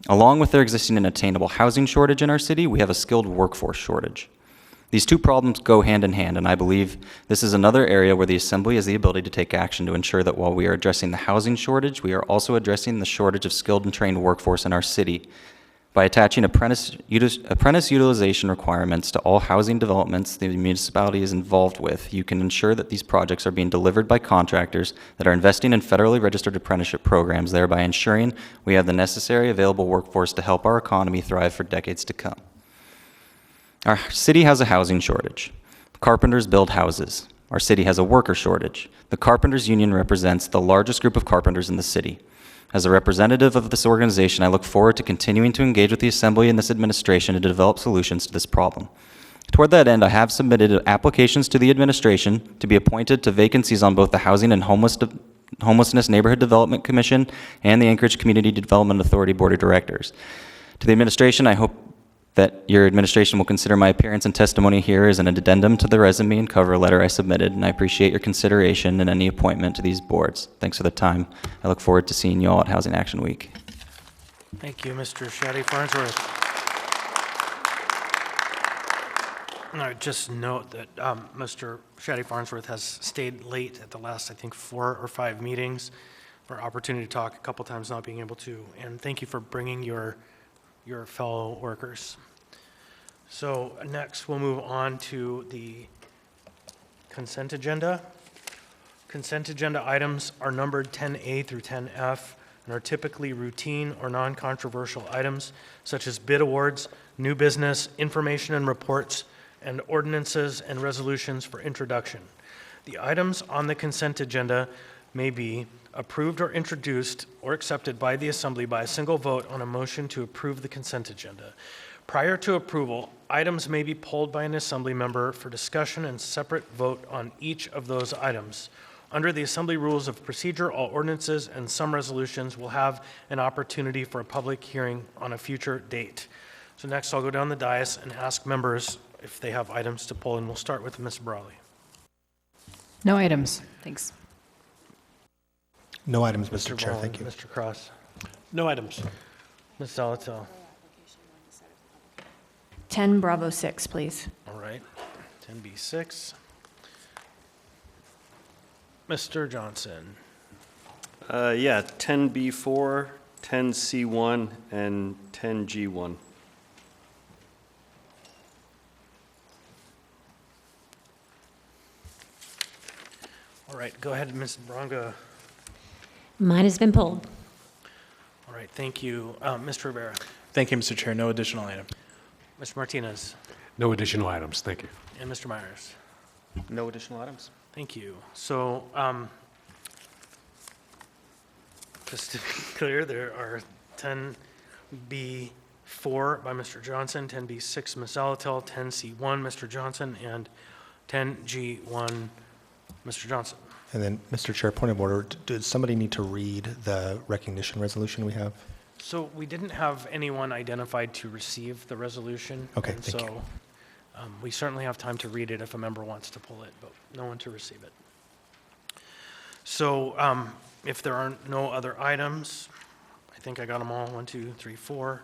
Along with there existing an attainable housing shortage in our city, we have a skilled workforce shortage. These 2 problems go hand in hand, and I believe this is another area where the Assembly has the ability to take action to ensure that while we are addressing the housing shortage, we are also addressing the shortage of skilled and trained workforce in our city. By attaching apprentice utilization requirements to all housing developments the municipality is involved with, you can ensure that these projects are being delivered by contractors that are investing in federally registered apprenticeship programs, thereby ensuring we have the necessary available workforce to help our economy thrive for decades to come. Our city has a housing shortage. Carpenters build houses. Our city has a worker shortage. The Carpenters Union represents the largest group of carpenters in the city. As a representative of this organization, I look forward to continuing to engage with the Assembly and this administration to develop solutions to this problem. Toward that end, I have submitted applications to the administration to be appointed to vacancies on both the Housing and Homelessness Neighborhood Development Commission and the Anchorage Community Development Authority Board of Directors. To the administration, I hope that your administration will consider my appearance and testimony here as an addendum to the resume and cover letter I submitted, and I appreciate your consideration in any appointment to these boards. Thanks for the time. I look forward to seeing you all at Housing Action Week. Thank you, Mr. Shaddy Farnsworth. And I would just note that Mr. Shaddy Farnsworth has stayed late at the last, I think, 4 or 5 meetings for opportunity to talk, a couple times not being able to. And thank you for bringing your fellow workers. So next, we'll move on to the consent agenda. Consent agenda items are numbered 10A through 10F and are typically routine or non-controversial items such as bid awards, new business, information and reports, and ordinances and resolutions for introduction. The items on the consent agenda may be approved or introduced or accepted by the Assembly by a single vote on a motion to approve the consent agenda. Prior to approval, items may be pulled by an Assembly member for discussion and separate vote on each of those items. Under the Assembly Rules of Procedure, all ordinances and some resolutions will have an opportunity for a public hearing on a future date. So next, I'll go down the dais and ask members if they have items to pull, and we'll start with Ms. Brawley. No items. Thanks. No items, Mr. Chair. Vaughan, Thank you. Mr. Cross. No items. Ms. Zalatel. 10 Bravo 6, please. All right. 10B6. Mr. Johnson. Yeah, 10B4, 10C1, and 10G1. All right, go ahead, Ms. Bronga. Mine has been pulled. All right, thank you. Mr. Rivera. Thank you, Mr. Chair. No additional item. Mr. Martinez. No additional items. Thank you. And Mr. Myers. No additional items. Thank you. So, just to be clear, there are 10B4 by Mr. Johnson, 10B6 Ms. Zalatel, 10C1 Mr. Johnson, and 10G1 Mr. Johnson. And then, Mr. Chair, point of order, does somebody need to read the recognition resolution we have? So we didn't have anyone identified to receive the resolution. Okay, and thank you. So we certainly have time to read it if a member wants to pull it, but no one to receive it. So if there are no other items, I think I got them all, 1, 2, 3, 4.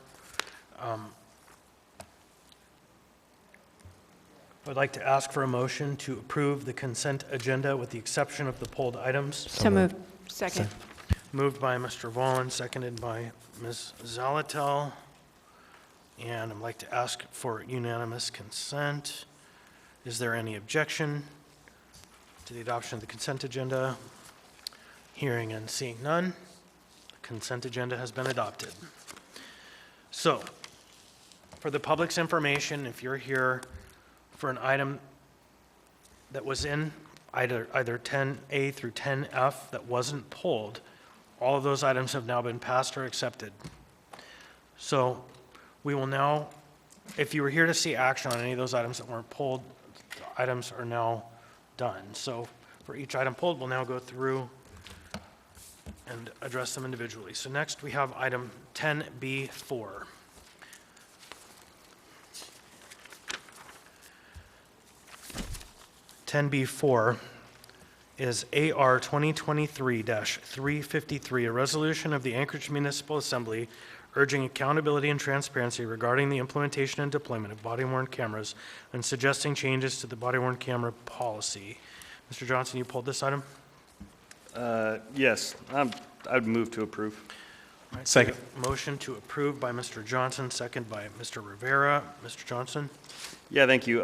I'd like to ask for a motion to approve the consent agenda with the exception of the pulled items. So moved. Second. Moved by Mr. Vaughn, seconded by Ms. Zalatel. And I'd like to ask for unanimous consent. Is there any objection to the adoption of the consent agenda? Hearing and seeing none, the consent agenda has been adopted. So, for the public's information, if you're here for an item that was in either 10A through 10F that wasn't pulled, all of those items have now been passed or accepted. So we will now, if you were here to see action on any of those items that weren't pulled, the items are now done. So for each item pulled, we'll now go through and address them individually. So next we have item 10B4. (10B4) is AR 2023-353, a resolution of the Anchorage Municipal Assembly urging accountability and transparency regarding the implementation and deployment of body-worn cameras and suggesting changes to the body-worn camera policy. Mr. Johnson, you pulled this item? Yes, I would move to approve. All right, Second. Motion to approve by Mr. Johnson, second by Mr. Rivera. Mr. Johnson? Yeah, thank you.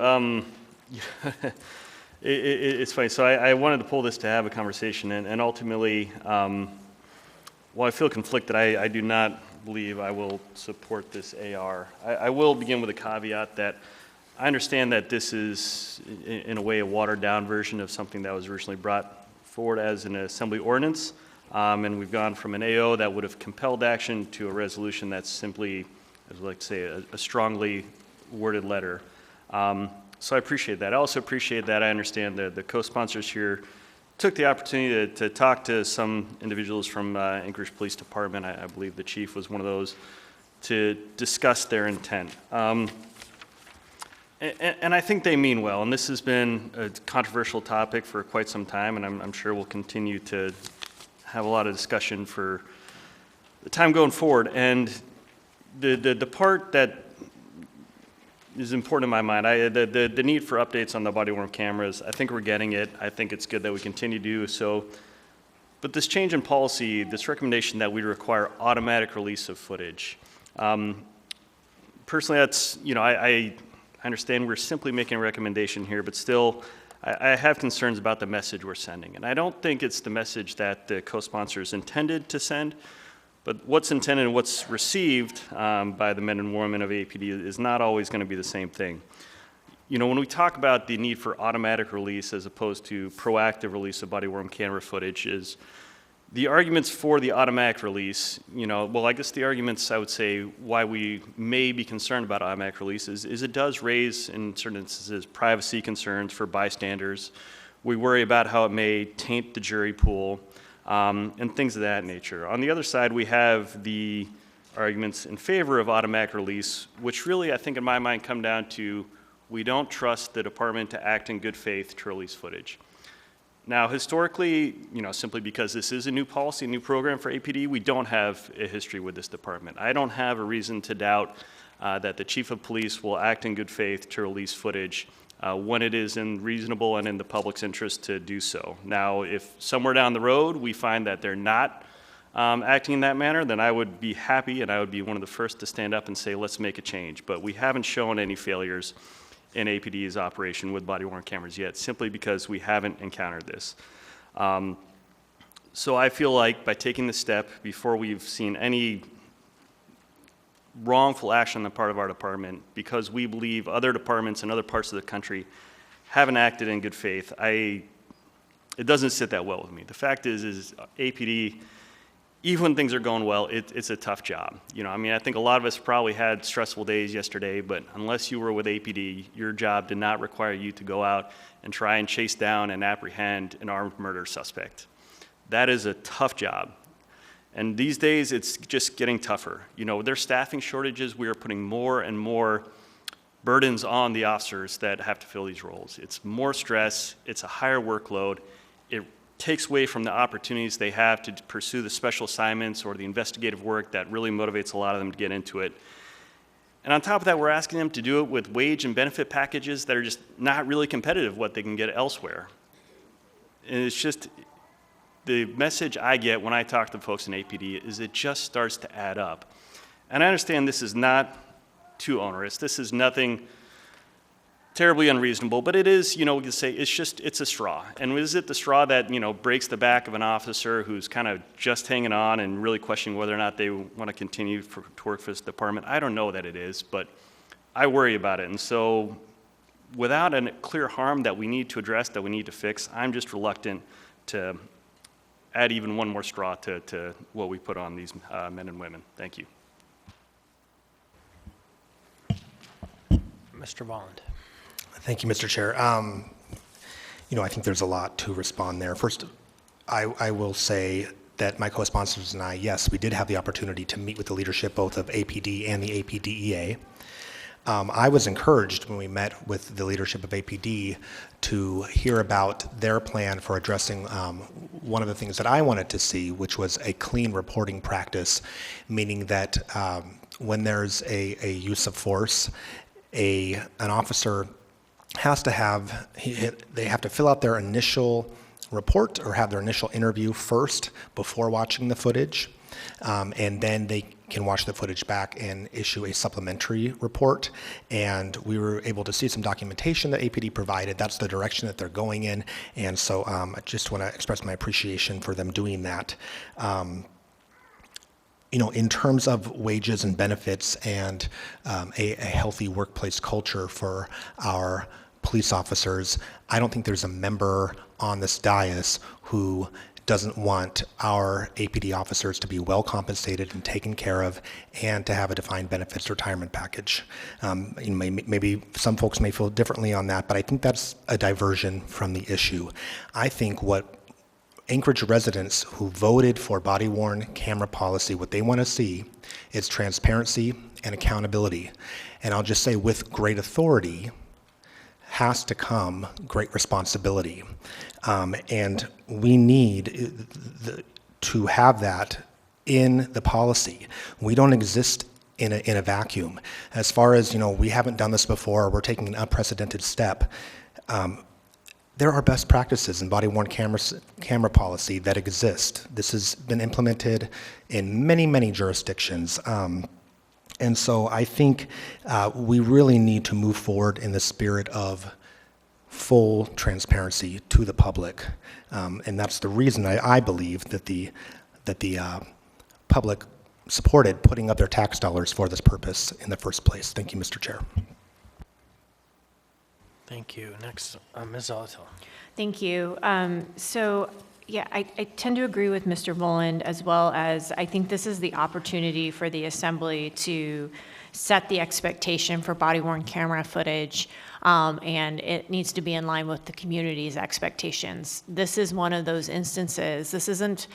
It's funny. So I wanted to pull this to have a conversation, and ultimately, while I feel conflicted, I do not believe I will support this AR. I will begin with a caveat that I understand that this is, in a way, a watered-down version of something that was originally brought forward as an assembly ordinance, and we've gone from an AO that would have compelled action to a resolution that's simply, as we like to say, a strongly worded letter. So I appreciate that. I also appreciate that I understand that the co-sponsors here took the opportunity to talk to some individuals from Anchorage Police Department. I believe the chief was one of those, to discuss their intent. And I think they mean well, and this has been a controversial topic for quite some time, and I'm sure we'll continue to have a lot of discussion for the time going forward. And the part that is important in my mind, the need for updates on the body-worn cameras, I think we're getting it. I think it's good that we continue to do so. But this change in policy, this recommendation that we require automatic release of footage, personally, that's, I understand we're simply making a recommendation here, but still, I have concerns about the message we're sending. And I don't think it's the message that the co-sponsors intended to send, but what's intended and what's received by the men and women of APD is not always going to be the same thing. When we talk about the need for automatic release as opposed to proactive release of body-worn camera footage, is the arguments for the automatic release, I guess the arguments I would say why we may be concerned about automatic release is it does raise, in certain instances, privacy concerns for bystanders. We worry about how it may taint the jury pool, and things of that nature. On the other side, we have the arguments in favor of automatic release, which really, I think in my mind, come down to we don't trust the department to act in good faith to release footage. Now, historically, simply because this is a new policy, a new program for APD, we don't have a history with this department. I don't have a reason to doubt that the chief of police will act in good faith to release footage when it is in reasonable and in the public's interest to do so. Now, if somewhere down the road we find that they're not acting in that manner, then I would be happy and I would be one of the first to stand up and say, let's make a change. But we haven't shown any failures in APD's operation with body-worn cameras yet, simply because we haven't encountered this. So I feel like by taking this step, before we've seen any wrongful action on the part of our department, because we believe other departments in other parts of the country haven't acted in good faith, it doesn't sit that well with me. The fact is APD, even when things are going well, it's a tough job. I think a lot of us probably had stressful days yesterday, but unless you were with APD, your job did not require you to go out and try and chase down and apprehend an armed murder suspect. That is a tough job. And these days, it's just getting tougher. There's staffing shortages. We are putting more and more burdens on the officers that have to fill these roles. It's more stress. It's a higher workload. It takes away from the opportunities they have to pursue the special assignments or the investigative work that really motivates a lot of them to get into it. And on top of that, we're asking them to do it with wage and benefit packages that are just not really competitive what they can get elsewhere. And it's just, the message I get when I talk to folks in APD is it just starts to add up. And I understand this is not too onerous. This is nothing terribly unreasonable, but it is, we can say it's a straw. And is it the straw that, breaks the back of an officer who's kind of just hanging on and really questioning whether or not they want to continue to work for this department? I don't know that it is, but I worry about it. And so without a clear harm that we need to address, that we need to fix, I'm just reluctant to add even one more straw to what we put on these men and women. Thank you. Mr. Volland. Thank you, Mr. Chair. I think there's a lot to respond there. First, I will say that my co-sponsors and I, yes, we did have the opportunity to meet with the leadership both of APD and the APDEA. I was encouraged when we met with the leadership of APD to hear about their plan for addressing one of the things that I wanted to see, which was a clean reporting practice, meaning that when there's a use of force, an officer has to have, they have to fill out their initial report or have their initial interview first before watching the footage, and then they can watch the footage back and issue a supplementary report. And we were able to see some documentation that APD provided. That's the direction that they're going in, and so I just want to express my appreciation for them doing that. In terms of wages and benefits and a healthy workplace culture for our police officers, I don't think there's a member on this dais who doesn't want our APD officers to be well compensated and taken care of and to have a defined benefits retirement package. Maybe some folks may feel differently on that, but I think that's a diversion from the issue. I think what Anchorage residents who voted for body-worn camera policy, what they want to see is transparency and accountability. And I'll just say, with great authority has to come great responsibility. And we need to have that in the policy. We don't exist in a vacuum. As far as, we haven't done this before, we're taking an unprecedented step. There are best practices in body-worn camera policy that exist. This has been implemented in many, many jurisdictions. And so I think we really need to move forward in the spirit of full transparency to the public. And that's the reason I believe that the public supported putting up their tax dollars for this purpose in the first place. Thank you, Mr. Chair. Thank you. Next, Ms. Zalatel. Thank you. I tend to agree with Mr. Voland, as well as I think this is the opportunity for the Assembly to set the expectation for body-worn camera footage, and it needs to be in line with the community's expectations. This is one of those instances. This isn't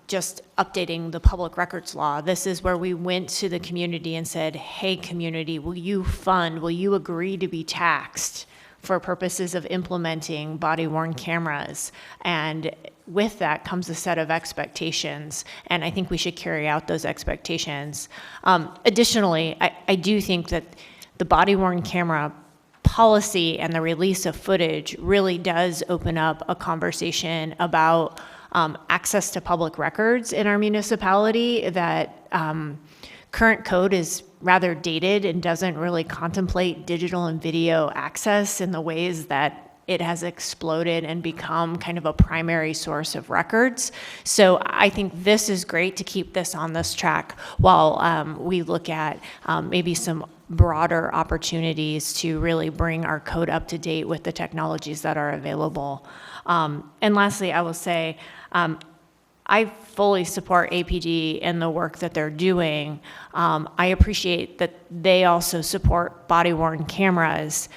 just updating the public records law. This is where we went to the community and said, hey, community, will you agree to be taxed for purposes of implementing body-worn cameras? And with that comes a set of expectations, and I think we should carry out those expectations. Additionally, I do think that the body-worn camera policy and the release of footage really does open up a conversation about access to public records in our municipality. That current code is rather dated and doesn't really contemplate digital and video access in the ways that it has exploded and become kind of a primary source of records. So I think this is great to keep this on this track while we look at maybe some broader opportunities to really bring our code up to date with the technologies that are available. And lastly, I will say, I fully support APD and the work that they're doing. I appreciate that they also support body-worn cameras.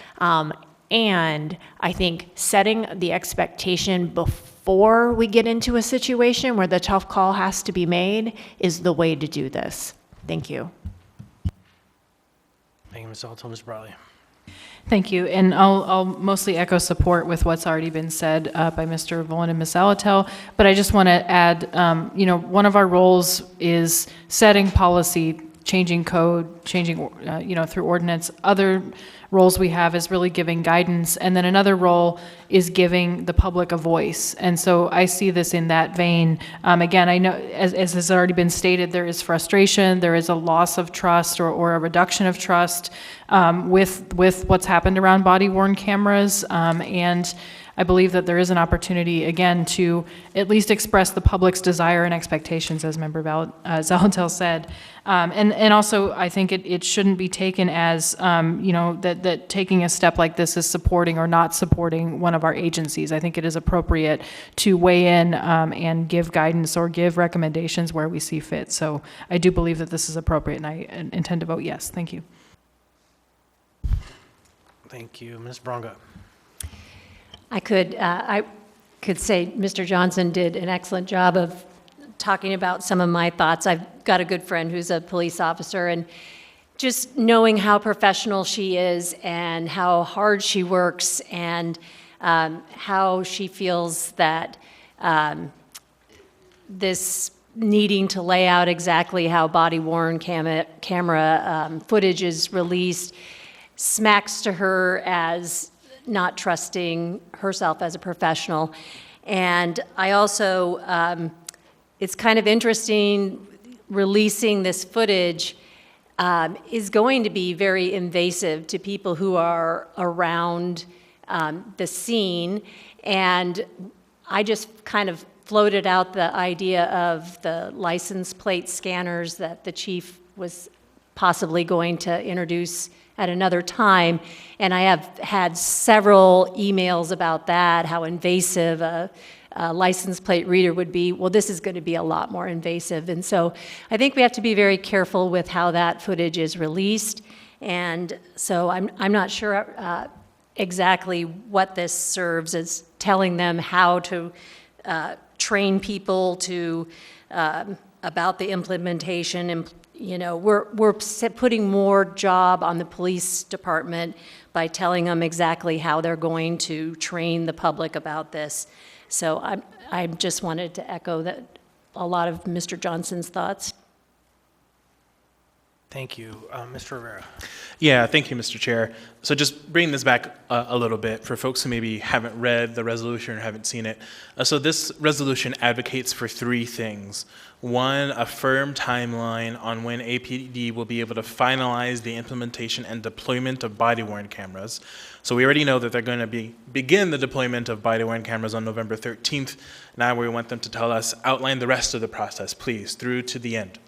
And I think setting the expectation before we get into a situation where the tough call has to be made is the way to do this. Thank you. Thank you, Ms. Zalatel. Ms. Bradley. Thank you, and I'll mostly echo support with what's already been said by Mr. Voland and Ms. Zalatel, but I just want to add, one of our roles is setting policy, changing code, changing, through ordinance. Other roles we have is really giving guidance, and then another role is giving the public a voice. And so I see this in that vein. Again, I know, as has already been stated, there is frustration, there is a loss of trust or a reduction of trust with what's happened around body-worn cameras, and I believe that there is an opportunity, again, to at least express the public's desire and expectations, as Member Zalatel said. And also, I think it shouldn't be taken as, that taking a step like this is supporting or not supporting one of our agencies. I think it is appropriate to weigh in and give guidance or give recommendations where we see fit. So I do believe that this is appropriate, and I intend to vote yes. Thank you. Thank you. Ms. Bronga. I could say Mr. Johnson did an excellent job of talking about some of my thoughts. I've got a good friend who's a police officer, and just knowing how professional she is and how hard she works and how she feels that this needing to lay out exactly how body-worn camera footage is released smacks to her as not trusting herself as a professional. And I also, it's kind of interesting, releasing this footage is going to be very invasive to people who are around the scene. And I just kind of floated out the idea of the license plate scanners that the chief was possibly going to introduce at another time, and I have had several emails about that, how invasive a license plate reader would be. Well, this is going to be a lot more invasive, and so I think we have to be very careful with how that footage is released, and so I'm not sure exactly what this serves as telling them how to train people to, about the implementation, and, you know, we're putting more job on the police department by telling them exactly how they're going to train the public about this. So I just wanted to echo that, a lot of Mr. Johnson's thoughts. Thank you. Mr. Rivera. Yeah, thank you, Mr. Chair. So just bringing this back a little bit for folks who maybe haven't read the resolution or haven't seen it. So this resolution advocates for three things. One, a firm timeline on when APD will be able to finalize the implementation and deployment of body-worn cameras. So we already know that they're going to begin the deployment of body-worn cameras on November 13th. Now we want them to tell us, outline the rest of the process, please, through to the end.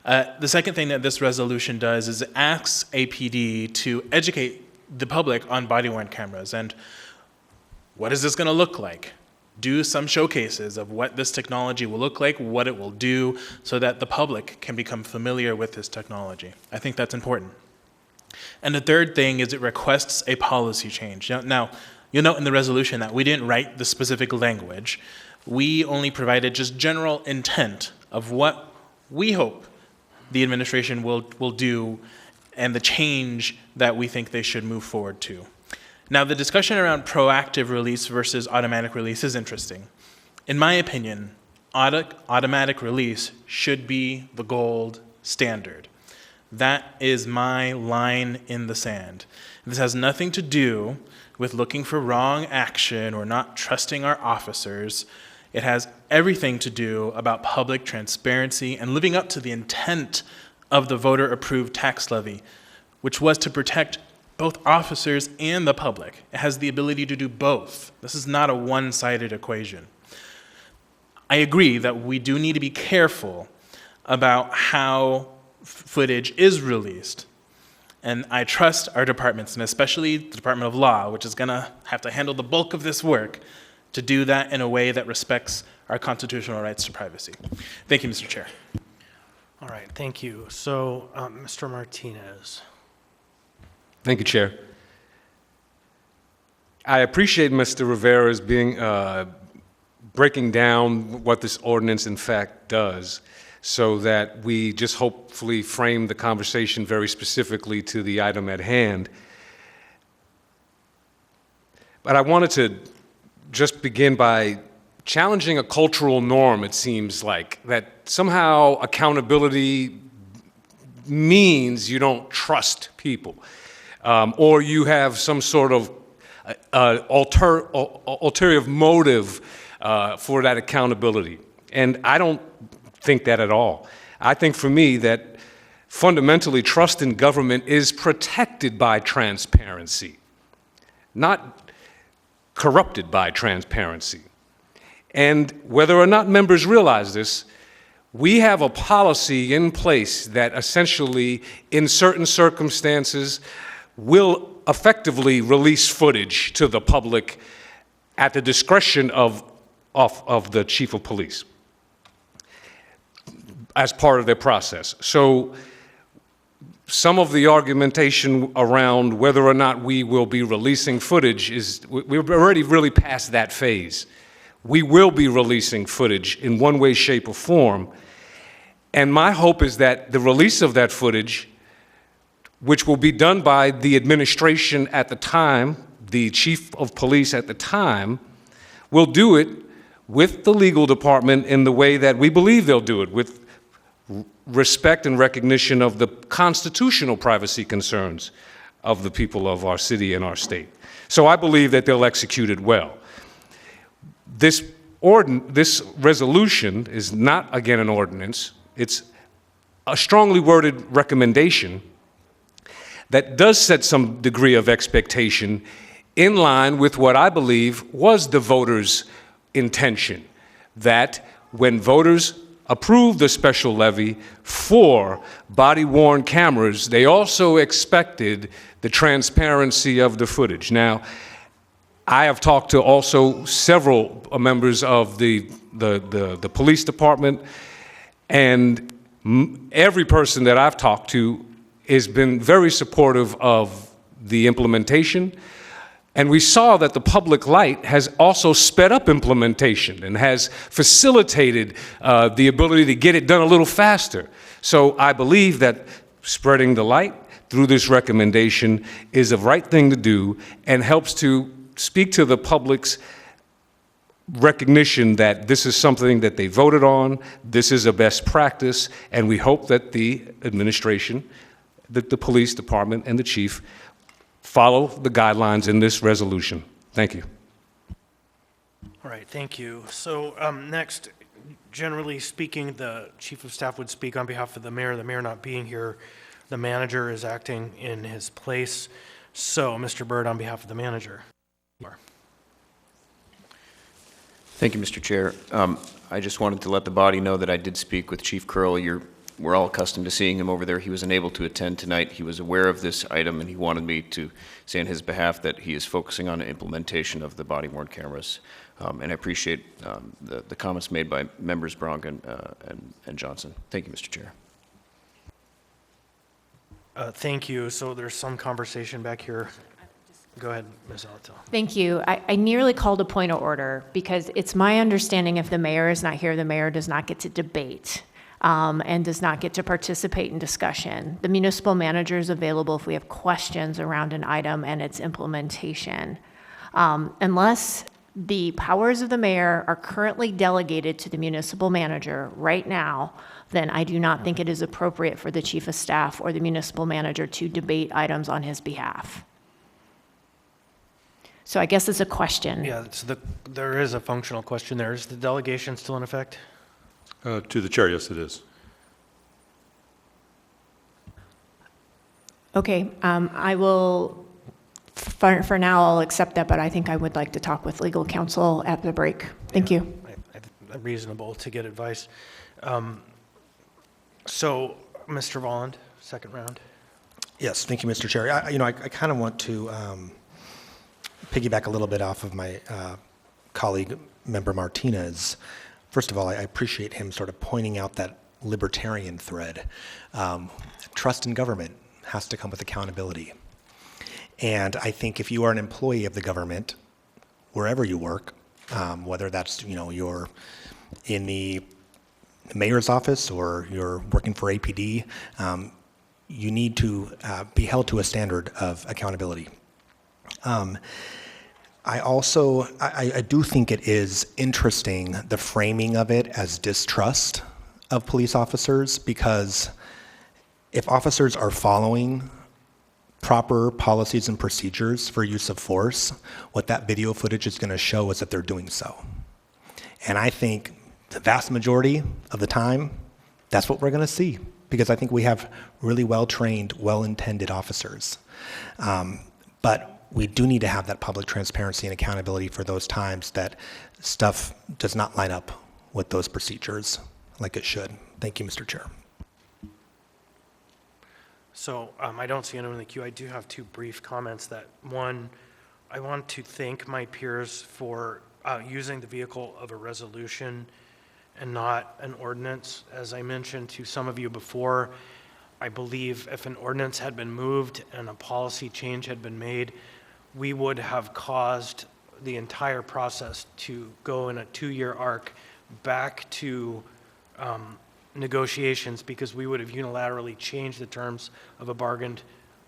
The second thing that this resolution does is it asks APD to educate the public on body-worn cameras and what is this going to look like? Do some showcases of what this technology will look like, what it will do, so that the public can become familiar with this technology. I think that's important. And the third thing is it requests a policy change. Now, you'll note in the resolution that we didn't write the specific language. We only provided just general intent of what we hope the administration will do and the change that we think they should move forward to. Now, the discussion around proactive release versus automatic release is interesting. In my opinion, automatic release should be the gold standard. That is my line in the sand. This has nothing to do with looking for wrong action or not trusting our officers. It has everything to do about public transparency and living up to the intent of the voter-approved tax levy, which was to protect both officers and the public. It has the ability to do both. This is not a one-sided equation. I agree that we do need to be careful about how footage is released. And I trust our departments, and especially the Department of Law, which is going to have to handle the bulk of this work, to do that in a way that respects our constitutional rights to privacy. Thank you, Mr. Chair. All right, thank you. So, Mr. Martinez. Thank you, Chair. I appreciate Mr. Rivera's breaking down what this ordinance in fact does, so that we just hopefully frame the conversation very specifically to the item at hand. But I wanted to just begin by challenging a cultural norm, it seems like, that somehow accountability means you don't trust people, or you have some sort of ulterior motive for that accountability. And I don't think that at all. I think for me that fundamentally trust in government is protected by transparency, not corrupted by transparency. And whether or not members realize this, we have a policy in place that essentially, in certain circumstances, will effectively release footage to the public at the discretion of the chief of police as part of their process. So some of the argumentation around whether or not we will be releasing footage is, we're already really past that phase. We will be releasing footage in one way, shape, or form. And my hope is that the release of that footage, which will be done by the administration at the time, the chief of police at the time, will do it with the legal department in the way that we believe they'll do it, with respect and recognition of the constitutional privacy concerns of the people of our city and our state. So I believe that they'll execute it well. This resolution is not, again, an ordinance. It's a strongly worded recommendation that does set some degree of expectation in line with what I believe was the voters' intention, that when voters approved the special levy for body-worn cameras, they also expected the transparency of the footage. Now, I have talked to also several members of the police department, and every person that I've talked to has been very supportive of the implementation And we saw that the public light has also sped up implementation and has facilitated the ability to get it done a little faster. So I believe that spreading the light through this recommendation is the right thing to do and helps to speak to the public's recognition that this is something that they voted on, this is a best practice, and we hope that the administration, the police department, and the chief follow the guidelines in this resolution. Thank you. All right, thank you. So next, generally speaking, the chief of staff would speak on behalf of the mayor not being here. The manager is acting in his place. So, Mr. Byrd, on behalf of the manager. Thank you, Mr. Chair. I just wanted to let the body know that I did speak with Chief Curl. We're all accustomed to seeing him over there. He was unable to attend tonight. He was aware of this item, and he wanted me to say on his behalf that he is focusing on the implementation of the body-worn cameras. And I appreciate the comments made by members Bronk and Johnson. Thank you, Mr. Chair. Thank you. So there's some conversation back here. Go ahead, Ms. Alatel. Thank you. I nearly called a point of order because it's my understanding if the mayor is not here, the mayor does not get to debate and does not get to participate in discussion. The municipal manager is available if we have questions around an item and its implementation. Unless the powers of the mayor are currently delegated to the municipal manager right now, then I do not think it is appropriate for the chief of staff or the municipal manager to debate items on his behalf. So I guess it's a question. Yeah, there is a functional question there. Is the delegation still in effect? To the chair, yes, it is. Okay, I will, for now, I'll accept that, but I think I would like to talk with legal counsel at the break. Thank you. Reasonable to get advice. So, Mr. Volland, second round. Yes, thank you, Mr. Chair. I kind of want to piggyback a little bit off of my colleague, Member Martinez. First of all, I appreciate him sort of pointing out that libertarian thread. Trust in government has to come with accountability. And I think if you are an employee of the government, wherever you work, whether that's, you're in the mayor's office or you're working for APD, you need to be held to a standard of accountability. I do think it is interesting, the framing of it as distrust of police officers, because if officers are following proper policies and procedures for use of force, what that video footage is going to show is that they're doing so. And I think the vast majority of the time, that's what we're going to see, because I think we have really well-trained, well-intended officers. But we do need to have that public transparency and accountability for those times that stuff does not line up with those procedures like it should. Thank you, Mr. Chair. So I don't see anyone in the queue. I do have two brief comments. That one, I want to thank my peers for using the vehicle of a resolution and not an ordinance. As I mentioned to some of you before, I believe if an ordinance had been moved and a policy change had been made, we would have caused the entire process to go in a 2-year arc back to negotiations, because we would have unilaterally changed the terms of a bargained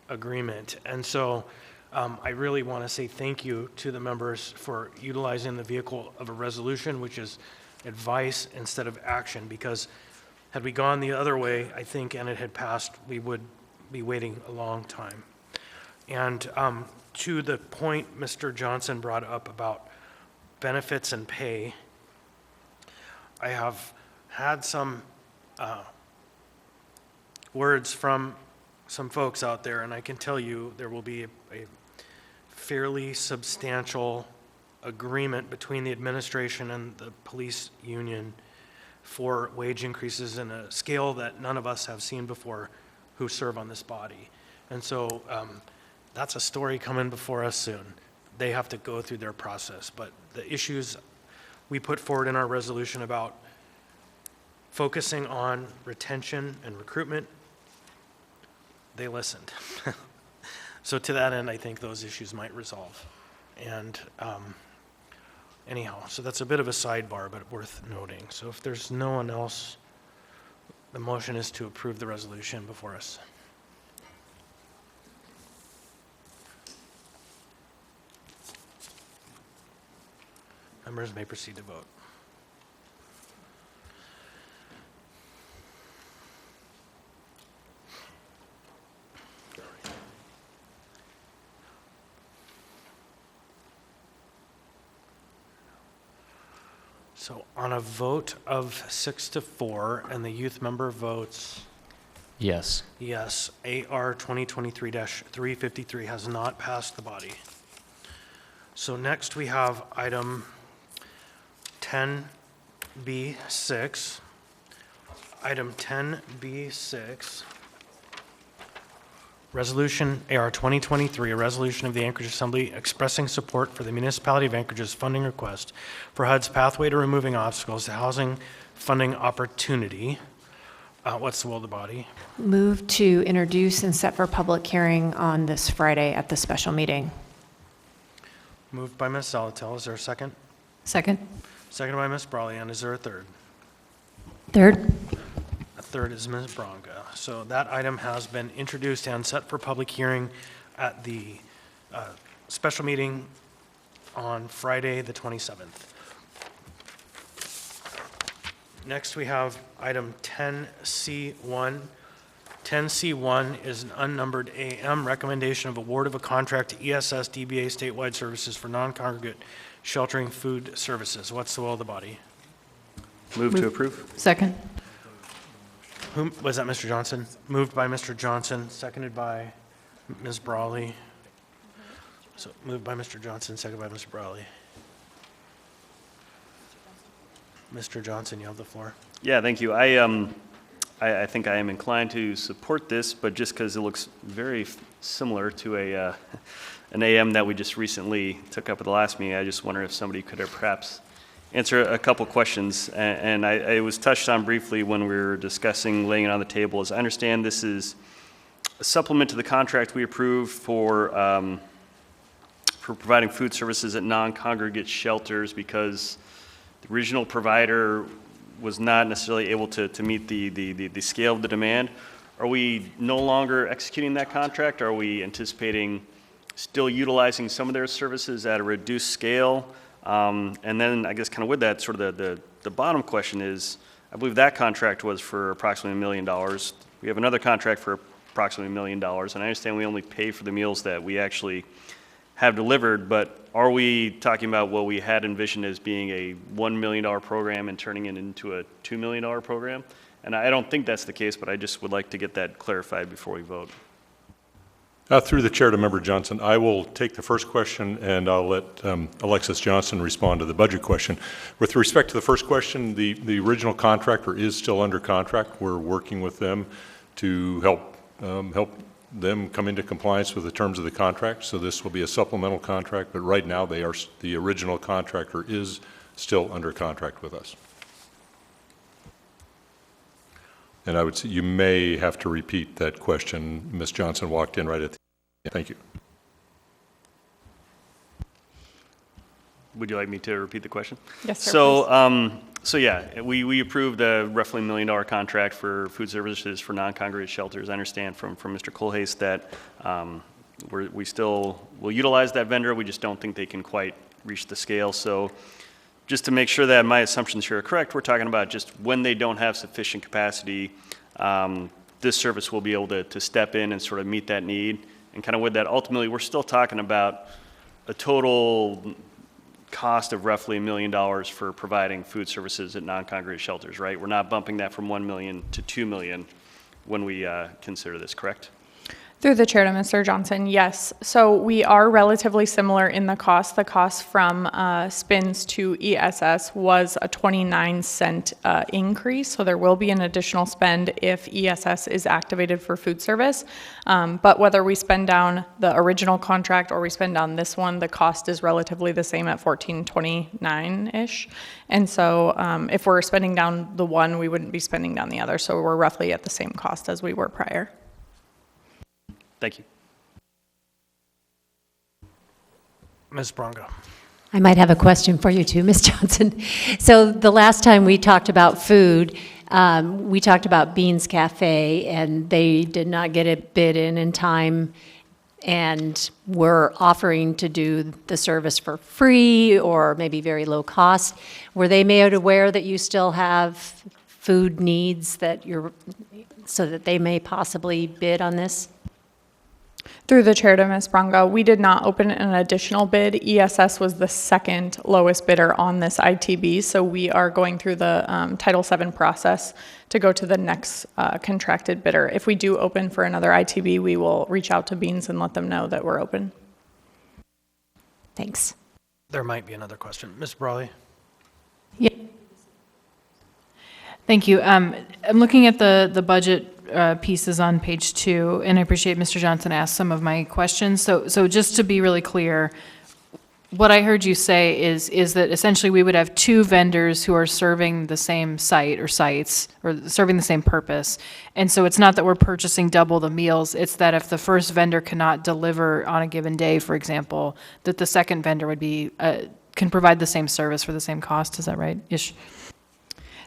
agreement. And so I really want to say thank you to the members for utilizing the vehicle of a resolution, which is advice instead of action, because had we gone the other way, I think, and it had passed, we would be waiting a long time. And to the point Mr. Johnson brought up about benefits and pay, I have had some words from some folks out there, and I can tell you there will be a fairly substantial agreement between the administration and the police union for wage increases in a scale that none of us have seen before who serve on this body. And so that's a story coming before us soon. They have to go through their process. But the issues we put forward in our resolution about focusing on retention and recruitment, they listened. So to that end, I think those issues might resolve. And anyhow, so that's a bit of a sidebar, but worth noting. So if there's no one else, the motion is to approve the resolution before us. Members may proceed to vote. So on a vote of 6-4, and the youth member votes Yes. yes, AR 2023-353 has not passed the body. So next we have item 10B6. Item 10B6. Resolution AR 2023, a resolution of the Anchorage Assembly expressing support for the Municipality of Anchorage's funding request for HUD's Pathway to Removing Obstacles to Housing Funding Opportunity. What's the will of the body? Move to introduce and set for public hearing on this Friday at the special meeting. Moved by Ms. Zalatel. Is there a second? Second. Seconded by Ms. Brawley. And is there a third? Third. A third is Ms. Bronca. So that item has been introduced and set for public hearing at the special meeting on Friday, the 27th. Next, we have item 10C1. 10C1 is an unnumbered AM, recommendation of award of a contract to ESS DBA statewide services for non-congregate sheltering food services. What's the will of the body? Move to approve. Second. Whom, was that Mr. Johnson? Moved by Mr. Johnson, seconded by Ms. Brawley. So moved by Mr. Johnson, seconded by Mr. Brawley. Mr. Johnson, you have the floor. Yeah, thank you. I think I am inclined to support this, but just because it looks very similar to an AM that we just recently took up at the last meeting, I just wonder if somebody could perhaps answer a couple questions. And it was touched on briefly when we were discussing laying it on the table. As I understand, this is a supplement to the contract we approved for providing food services at non-congregate shelters because the original provider was not necessarily able to meet the scale of the demand. Are we no longer executing that contract? Are we anticipating still utilizing some of their services at a reduced scale? And then I guess kind of with that, sort of the bottom question is, I believe that contract was for approximately $1 million. We have another contract for approximately $1 million, and I understand we only pay for the meals that we actually have delivered, but are we talking about what we had envisioned as being a $1 million program and turning it into a $2 million program? And I don't think that's the case, but I just would like to get that clarified before we vote. Through the chair to Member Johnson, I will take the first question and I'll let Alexis Johnson respond to the budget question. With respect to the first question, the original contractor is still under contract. We're working with them to help them come into compliance with the terms of the contract. So this will be a supplemental contract, but right now the original contractor is still under contract with us. And I would say you may have to repeat that question. Ms. Johnson walked in right at the end. Thank you. Would you like me to repeat the question? Yes, sir. So yeah, we approved a roughly $1 million contract for food services for non-congregate shelters. I understand from Mr. Kohlhase that we still will utilize that vendor. We just don't think they can quite reach the scale. So just to make sure that my assumptions here are correct, we're talking about just when they don't have sufficient capacity, this service will be able to step in and sort of meet that need. And kind of with that, ultimately, we're still talking about a total cost of roughly $1 million for providing food services at non-congregate shelters, right? We're not bumping that from $1 million to $2 million when we consider this, correct? Through the chair to Mr. Johnson, yes. So we are relatively similar in the cost. The cost from SPINS to ESS was a 29-cent increase. So there will be an additional spend if ESS is activated for food service. But whether we spend down the original contract or we spend down this one, the cost is relatively the same at $14.29-ish. And so if we're spending down the one, we wouldn't be spending down the other. So we're roughly at the same cost as we were prior. Thank you. Ms. Bronga. I might have a question for you too, Ms. Johnson. So the last time we talked about food, we talked about Beans Cafe, and they did not get a bid in time, and were offering to do the service for free or maybe very low cost. Were they made aware that you still have food needs so that they may possibly bid on this? Through the chair to Ms. Bronga, we did not open an additional bid. ESS was the second lowest bidder on this ITB, so we are going through the Title VII process to go to the next contracted bidder. If we do open for another ITB, we will reach out to Beans and let them know that we're open. Thanks. There might be another question. Ms. Brawley? Yeah. Thank you. I'm looking at the budget pieces on page 2, and I appreciate Mr. Johnson asked some of my questions. So just to be really clear, what I heard you say is that essentially we would have 2 vendors who are serving the same site or sites, or serving the same purpose. And so it's not that we're purchasing double the meals, it's that if the first vendor cannot deliver on a given day, for example, that the second vendor would be, can provide the same service for the same cost. Is that right? Ish.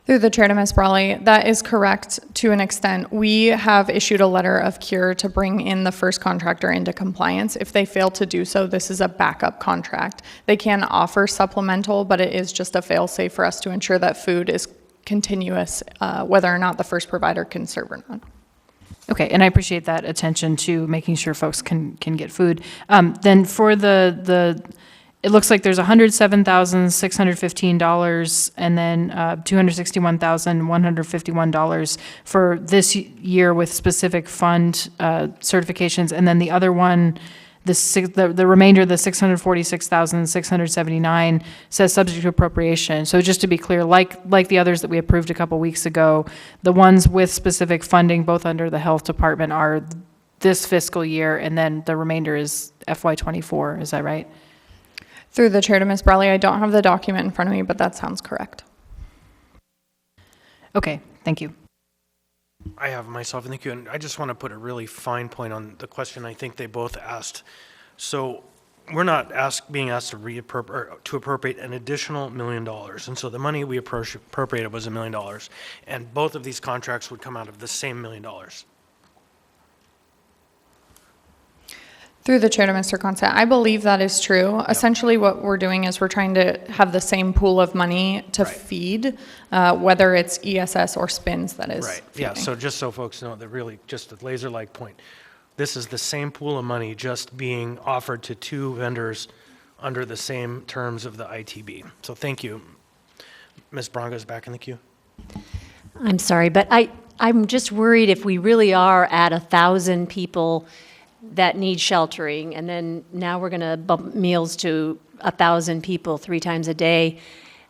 Through the chair to Ms. Brawley, that is correct to an extent. We have issued a letter of cure to bring in the first contractor into compliance. If they fail to do so, this is a backup contract. They can offer supplemental, but it is just a fail-safe for us to ensure that food is continuous, whether or not the first provider can serve or not. Okay, and I appreciate that attention to making sure folks can get food. Then for the it looks like there's $107,615 and then $261,151 for this year with specific fund certifications, and then the other one, the remainder, the $646,679 says subject to appropriation. So just to be clear, like the others that we approved a couple weeks ago, the ones with specific funding, both under the health department, are this fiscal year, and then the remainder is FY24. Is that right? Through the chair to Ms. Brawley, I don't have the document in front of me, but that sounds correct. Okay, thank you. I have myself, and thank you. And I just want to put a really fine point on the question I think they both asked. So we're not being asked to appropriate an additional $1 million. And so the money we appropriated was $1 million. And both of these contracts would come out of the same $1 million. Through the chair to Mr. Constant, I believe that is true. Yep. Essentially what we're doing is we're trying to have the same pool of money to feed, whether it's ESS or SPINS that is feeding. Yeah, so just so folks know, that really just a laser-like point. This is the same pool of money just being offered to 2 vendors under the same terms of the ITB. So thank you. Ms. Bronga's back in the queue. I'm sorry, but I'm just worried if we really are at 1,000 people that need sheltering, and then now we're going to bump meals to 1,000 people 3 times a day.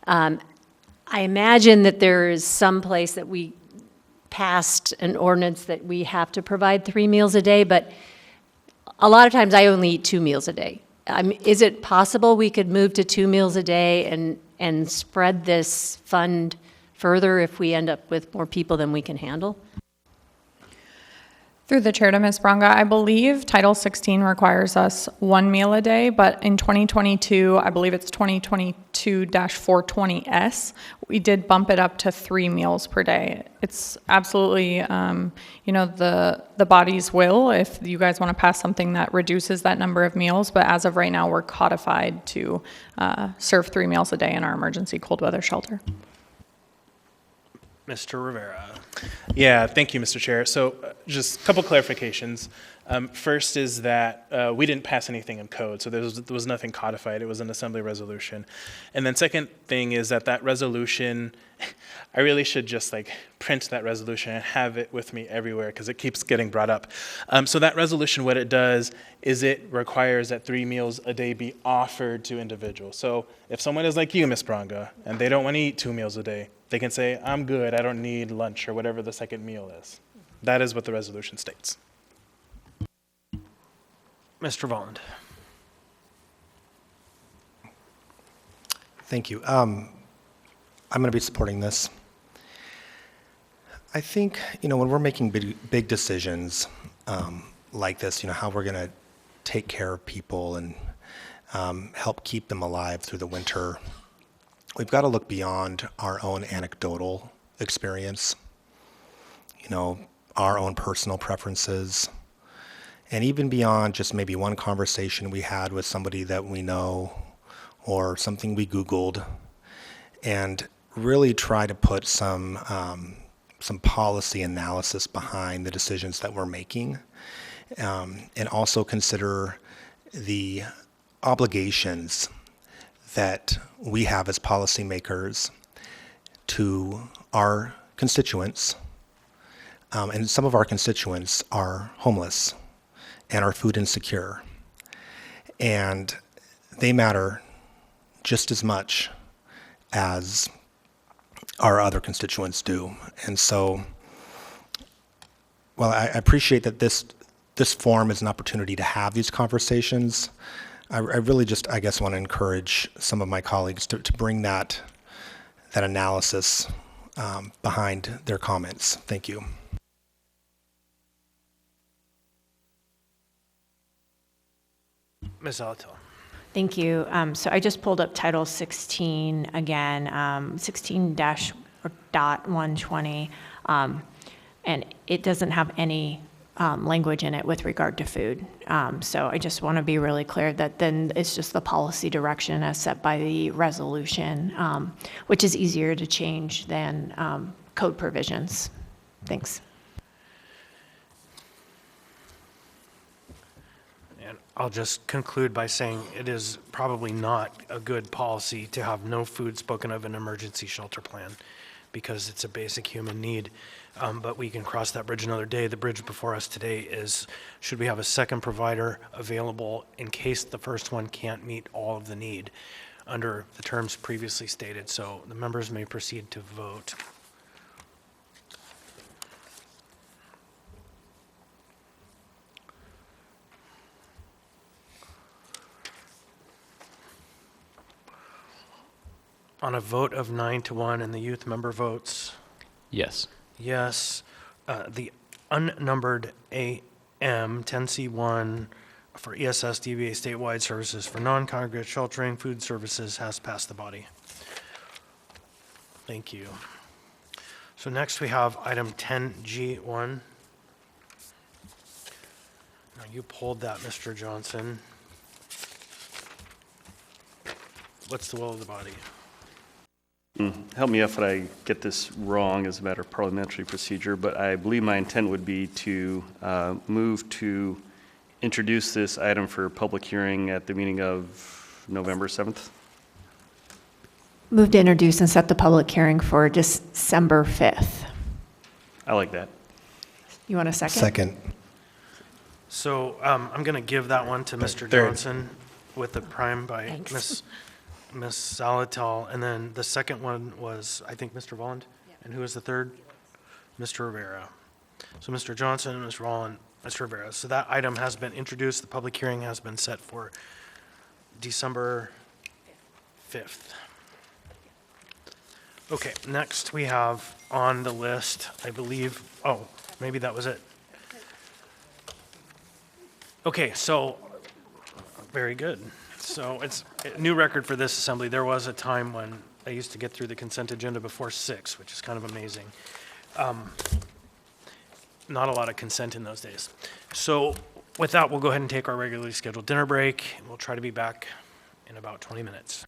I imagine that there is some place that we passed an ordinance that we have to provide 3 meals a day, but a lot of times I only eat 2 meals a day. Is it possible we could move to 2 meals a day and spread this fund further if we end up with more people than we can handle? Through the chair to Ms. Bronga, I believe Title 16 requires us 1 meal a day, but in 2022, I believe it's 2022-420S, we did bump it up to 3 meals per day. It's absolutely, the body's will if you guys want to pass something that reduces that number of meals, but as of right now, we're codified to serve 3 meals a day in our emergency cold weather shelter. Mr. Rivera. Yeah, thank you, Mr. Chair. So just a couple clarifications. First is that we didn't pass anything in code, so there was nothing codified. It was an assembly resolution. And then second thing is that resolution, I really should just print that resolution and have it with me everywhere because it keeps getting brought up. So that resolution, what it does is it requires that 3 meals a day be offered to individuals. So if someone is like you, Ms. Bronga, and they don't want to eat 2 meals a day, they can say, I'm good, I don't need lunch or whatever the second meal is. That is what the resolution states. Mr. Volland. Thank you. I'm going to be supporting this. I think, when we're making big decisions like this, how we're going to take care of people and help keep them alive through the winter. We've got to look beyond our own anecdotal experience, our own personal preferences, and even beyond just maybe one conversation we had with somebody that we know or something we Googled, and really try to put some policy analysis behind the decisions that we're making, and also consider the obligations that we have as policymakers to our constituents. And some of our constituents are homeless and are food insecure. And they matter just as much as our other constituents do. And so, while I appreciate that this forum is an opportunity to have these conversations, I really just, I guess, want to encourage some of my colleagues to bring that analysis behind their comments. Thank you. Ms. Zalatil. Thank you. So I just pulled up Title 16 again, 16-120, and it doesn't have any language in it with regard to food. So I just want to be really clear that then it's just the policy direction as set by the resolution, which is easier to change than code provisions. Thanks. And I'll just conclude by saying it is probably not a good policy to have no food spoken of in an emergency shelter plan, because it's a basic human need. But we can cross that bridge another day. The bridge before us today is, should we have a second provider available in case the first one can't meet all of the need under the terms previously stated? So the members may proceed to vote. On a vote of 9-1 and the youth member votes Yes. yes, the unnumbered AM 10C1 for ESS DBA statewide services for non-congregate sheltering food services has passed the body. Thank you. So next we have item 10G1. Now you pulled that, Mr. Johnson. What's the will of the body? Help me if I get this wrong as a matter of parliamentary procedure, but I believe my intent would be to move to introduce this item for public hearing at the meeting of November 7th. Move to introduce and set the public hearing for December 5th. I like that. You want a second? Second. So I'm going to give that one to Mr. Third. Johnson with the prime by Thanks. Ms. Zalatil. And then the second one was, I think, Mr. Volland. And who was the third? Mr. Rivera. So Mr. Johnson, Mr. Volland, Mr. Rivera. So that item has been introduced. The public hearing has been set for December 5th. Okay, next we have on the list, I believe, oh, maybe that was it. Okay, so, very good. So it's a new record for this assembly. There was a time when I used to get through the consent agenda before 6, which is kind of amazing. Not a lot of consent in those days. So with that, we'll go ahead and take our regularly scheduled dinner break. We'll try to be back in about 20 minutes.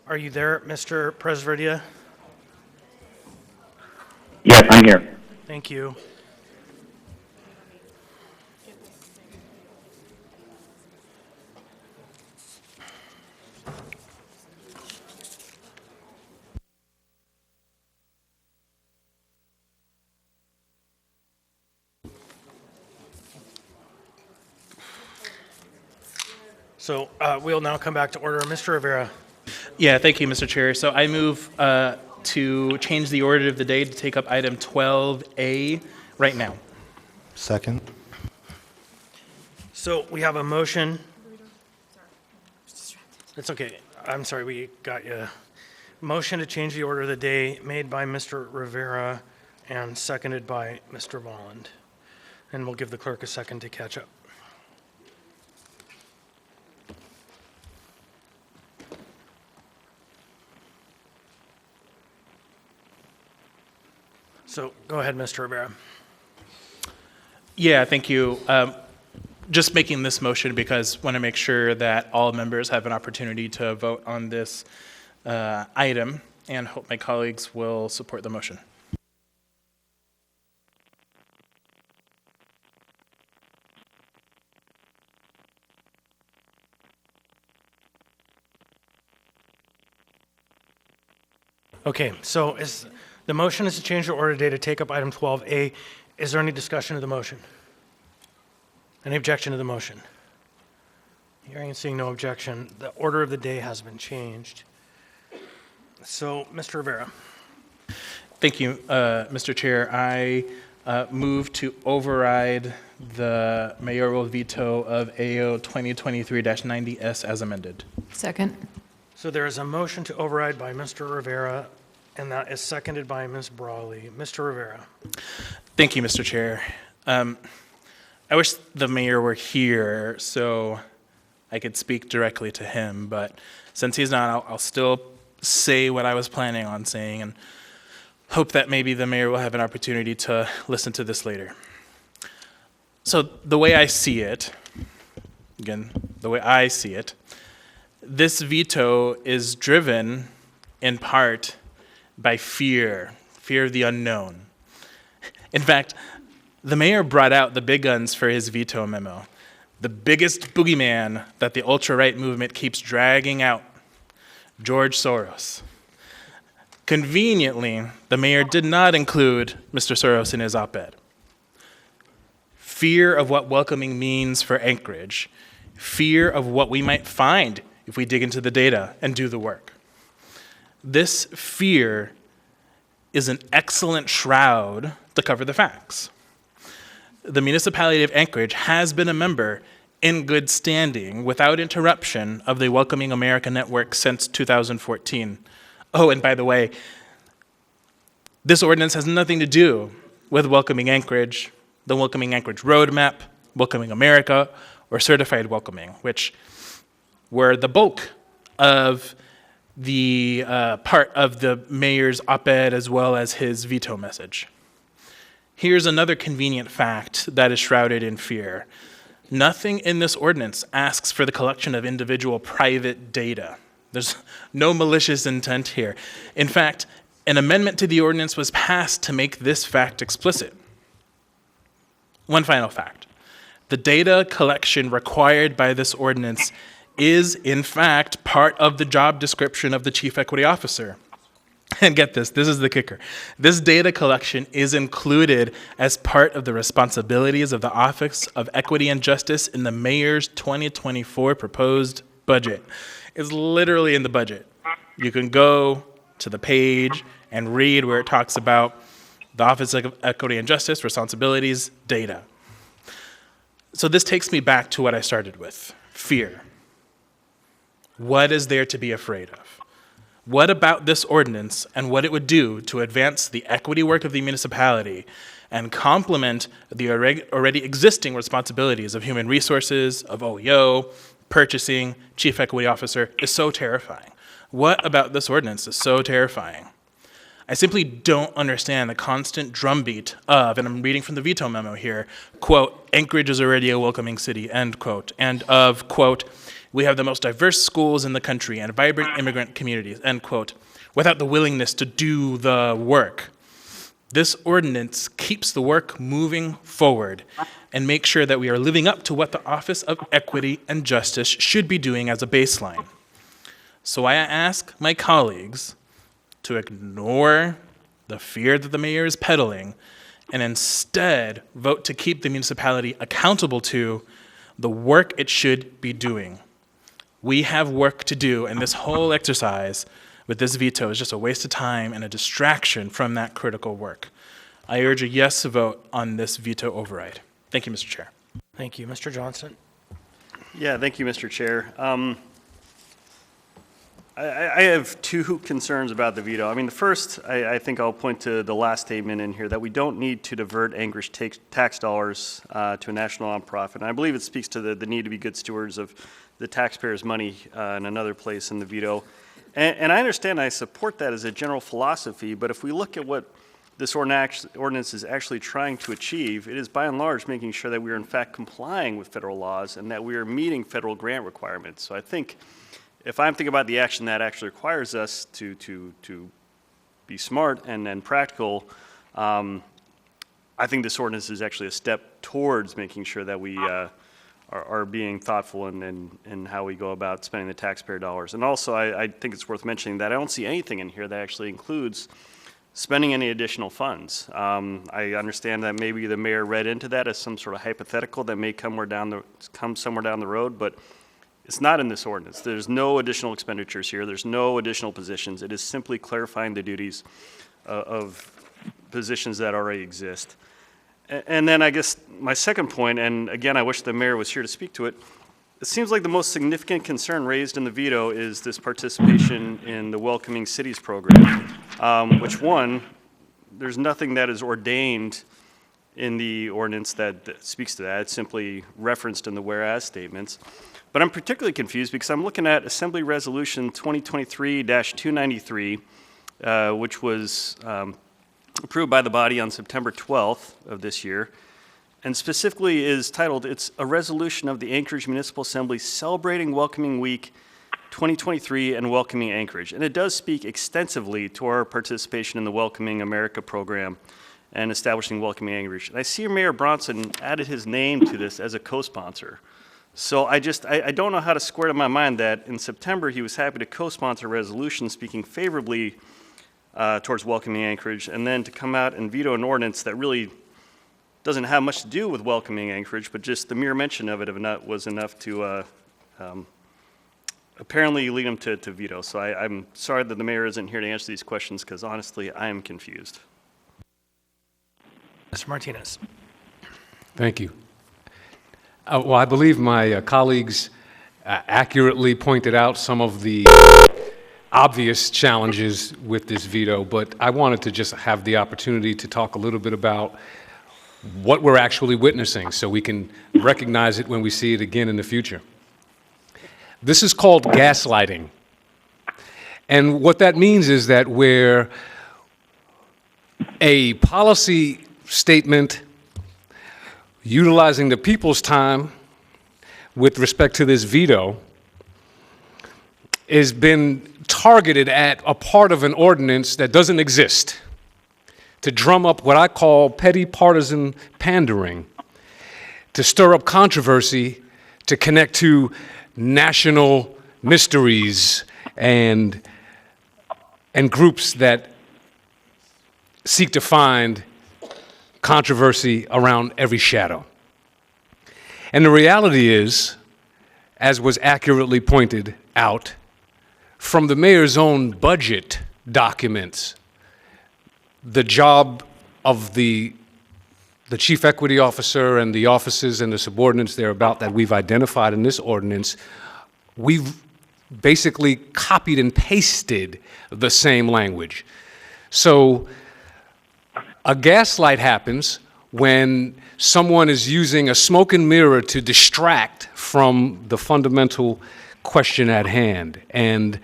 Are you there, Mr. Presverdia? Yes, I'm here. Thank you. So we'll now come back to order. Mr. Rivera. Yeah, thank you, Mr. Chair. So I move to change the order of the day to take up item 12A right now. Second. So we have a motion. It's okay. I'm sorry, we got you. Motion to change the order of the day made by Mr. Rivera and seconded by Mr. Volland. And we'll give the clerk a second to catch up. So go ahead, Mr. Rivera. Yeah, thank you. Just making this motion because I want to make sure that all members have an opportunity to vote on this item, and hope my colleagues will support the motion. Okay, so the motion is to change the order today to take up item 12A. Is there any discussion of the motion? Any objection to the motion? Hearing and seeing no objection, the order of the day has been changed. So, Mr. Rivera. Thank you, Mr. Chair. I move to override the mayoral veto of AO 2023-90S as amended. Second. So there is a motion to override by Mr. Rivera, and that is seconded by Ms. Brawley. Mr. Rivera. Thank you, Mr. Chair. I wish the mayor were here so I could speak directly to him, but since he's not, I'll still say what I was planning on saying and hope that maybe the mayor will have an opportunity to listen to this later. So the way I see it, this veto is driven in part by fear of the unknown. In fact, the mayor brought out the big guns for his veto memo, the biggest boogeyman that the ultra-right movement keeps dragging out, George Soros. Conveniently, the mayor did not include Mr. Soros in his op-ed. Fear of what welcoming means for Anchorage, fear of what we might find if we dig into the data and do the work. This fear is an excellent shroud to cover the facts. The municipality of Anchorage has been a member in good standing without interruption of the Welcoming America Network since 2014. Oh, and by the way, this ordinance has nothing to do with Welcoming Anchorage, the Welcoming Anchorage Roadmap, Welcoming America, or Certified Welcoming, which were the bulk of the part of the mayor's op-ed as well as his veto message. Here's another convenient fact that is shrouded in fear. Nothing in this ordinance asks for the collection of individual private data. There's no malicious intent here. In fact, an amendment to the ordinance was passed to make this fact explicit. One final fact. The data collection required by this ordinance is, in fact, part of the job description of the Chief Equity Officer. And get this is the kicker. This data collection is included as part of the responsibilities of the Office of Equity and Justice in the mayor's 2024 proposed budget. It's literally in the budget. You can go to the page and read where it talks about the Office of Equity and Justice, responsibilities, data. So this takes me back to what I started with, fear. What is there to be afraid of? What about this ordinance and what it would do to advance the equity work of the municipality and complement the already existing responsibilities of human resources, of OEO, purchasing, chief equity officer is so terrifying? What about this ordinance is so terrifying? I simply don't understand the constant drumbeat of, and I'm reading from the veto memo here, quote, Anchorage is already a welcoming city, end quote, and of, quote, We have the most diverse schools in the country and vibrant immigrant communities, end quote, without the willingness to do the work. This ordinance keeps the work moving forward and makes sure that we are living up to what the Office of Equity and Justice should be doing as a baseline. So I ask my colleagues to ignore the fear that the mayor is peddling and instead vote to keep the municipality accountable to the work it should be doing. We have work to do, and this whole exercise with this veto is just a waste of time and a distraction from that critical work. I urge a yes vote on this veto override. Thank you, Mr. Chair. Thank you. Mr. Johnson? Yeah, thank you, Mr. Chair. I have two concerns about the veto. I mean, the first, I think I'll point to the last statement in here, that we don't need to divert Anchorage tax dollars to a national nonprofit. And I believe it speaks to the need to be good stewards of the taxpayers' money in another place in the veto. And I understand, I support that as a general philosophy, but if we look at what this ordinance is actually trying to achieve, it is by and large making sure that we are in fact complying with federal laws and that we are meeting federal grant requirements. So I think if I'm thinking about the action that actually requires us to be smart and practical, I think this ordinance is actually a step towards making sure that we are being thoughtful in how we go about spending the taxpayer dollars. And also, I think it's worth mentioning that I don't see anything in here that actually includes spending any additional funds. I understand that maybe the mayor read into that as some sort of hypothetical that may come somewhere down the road, but it's not in this ordinance. There's no additional expenditures here. There's no additional positions. It is simply clarifying the duties of positions that already exist. And then I guess my second point, and again, I wish the mayor was here to speak to it, it seems like the most significant concern raised in the veto is this participation in the Welcoming Cities program, which one, there's nothing that is ordained in the ordinance that speaks to that. It's simply referenced in the whereas statements. But I'm particularly confused because I'm looking at Assembly Resolution 2023-293, which was approved by the body on September 12th of this year, and specifically is titled, it's a resolution of the Anchorage Municipal Assembly celebrating Welcoming Week 2023 and Welcoming Anchorage. And it does speak extensively to our participation in the Welcoming America program and establishing Welcoming Anchorage. And I see Mayor Bronson added his name to this as a co-sponsor. So I don't know how to square in my mind that in September he was happy to co-sponsor a resolution speaking favorably towards Welcoming Anchorage, and then to come out and veto an ordinance that really doesn't have much to do with Welcoming Anchorage, but just the mere mention of it was enough to apparently lead him to veto. So I'm sorry that the mayor isn't here to answer these questions, because honestly, I am confused. Mr. Martinez. Thank you. Well, I believe my colleagues accurately pointed out some of the obvious challenges with this veto, but I wanted to just have the opportunity to talk a little bit about what we're actually witnessing so we can recognize it when we see it again in the future. This is called gaslighting. And what that means is that where a policy statement utilizing the people's time with respect to this veto has been targeted at a part of an ordinance that doesn't exist to drum up what I call petty partisan pandering, to stir up controversy, to connect to national mysteries and groups that seek to find controversy around every shadow. And the reality is, as was accurately pointed out, from the mayor's own budget documents, the job of the chief equity officer and the offices and the subordinates thereabout that we've identified in this ordinance, we've basically copied and pasted the same language. So a gaslight happens when someone is using a smoke and mirror to distract from the fundamental question at hand. And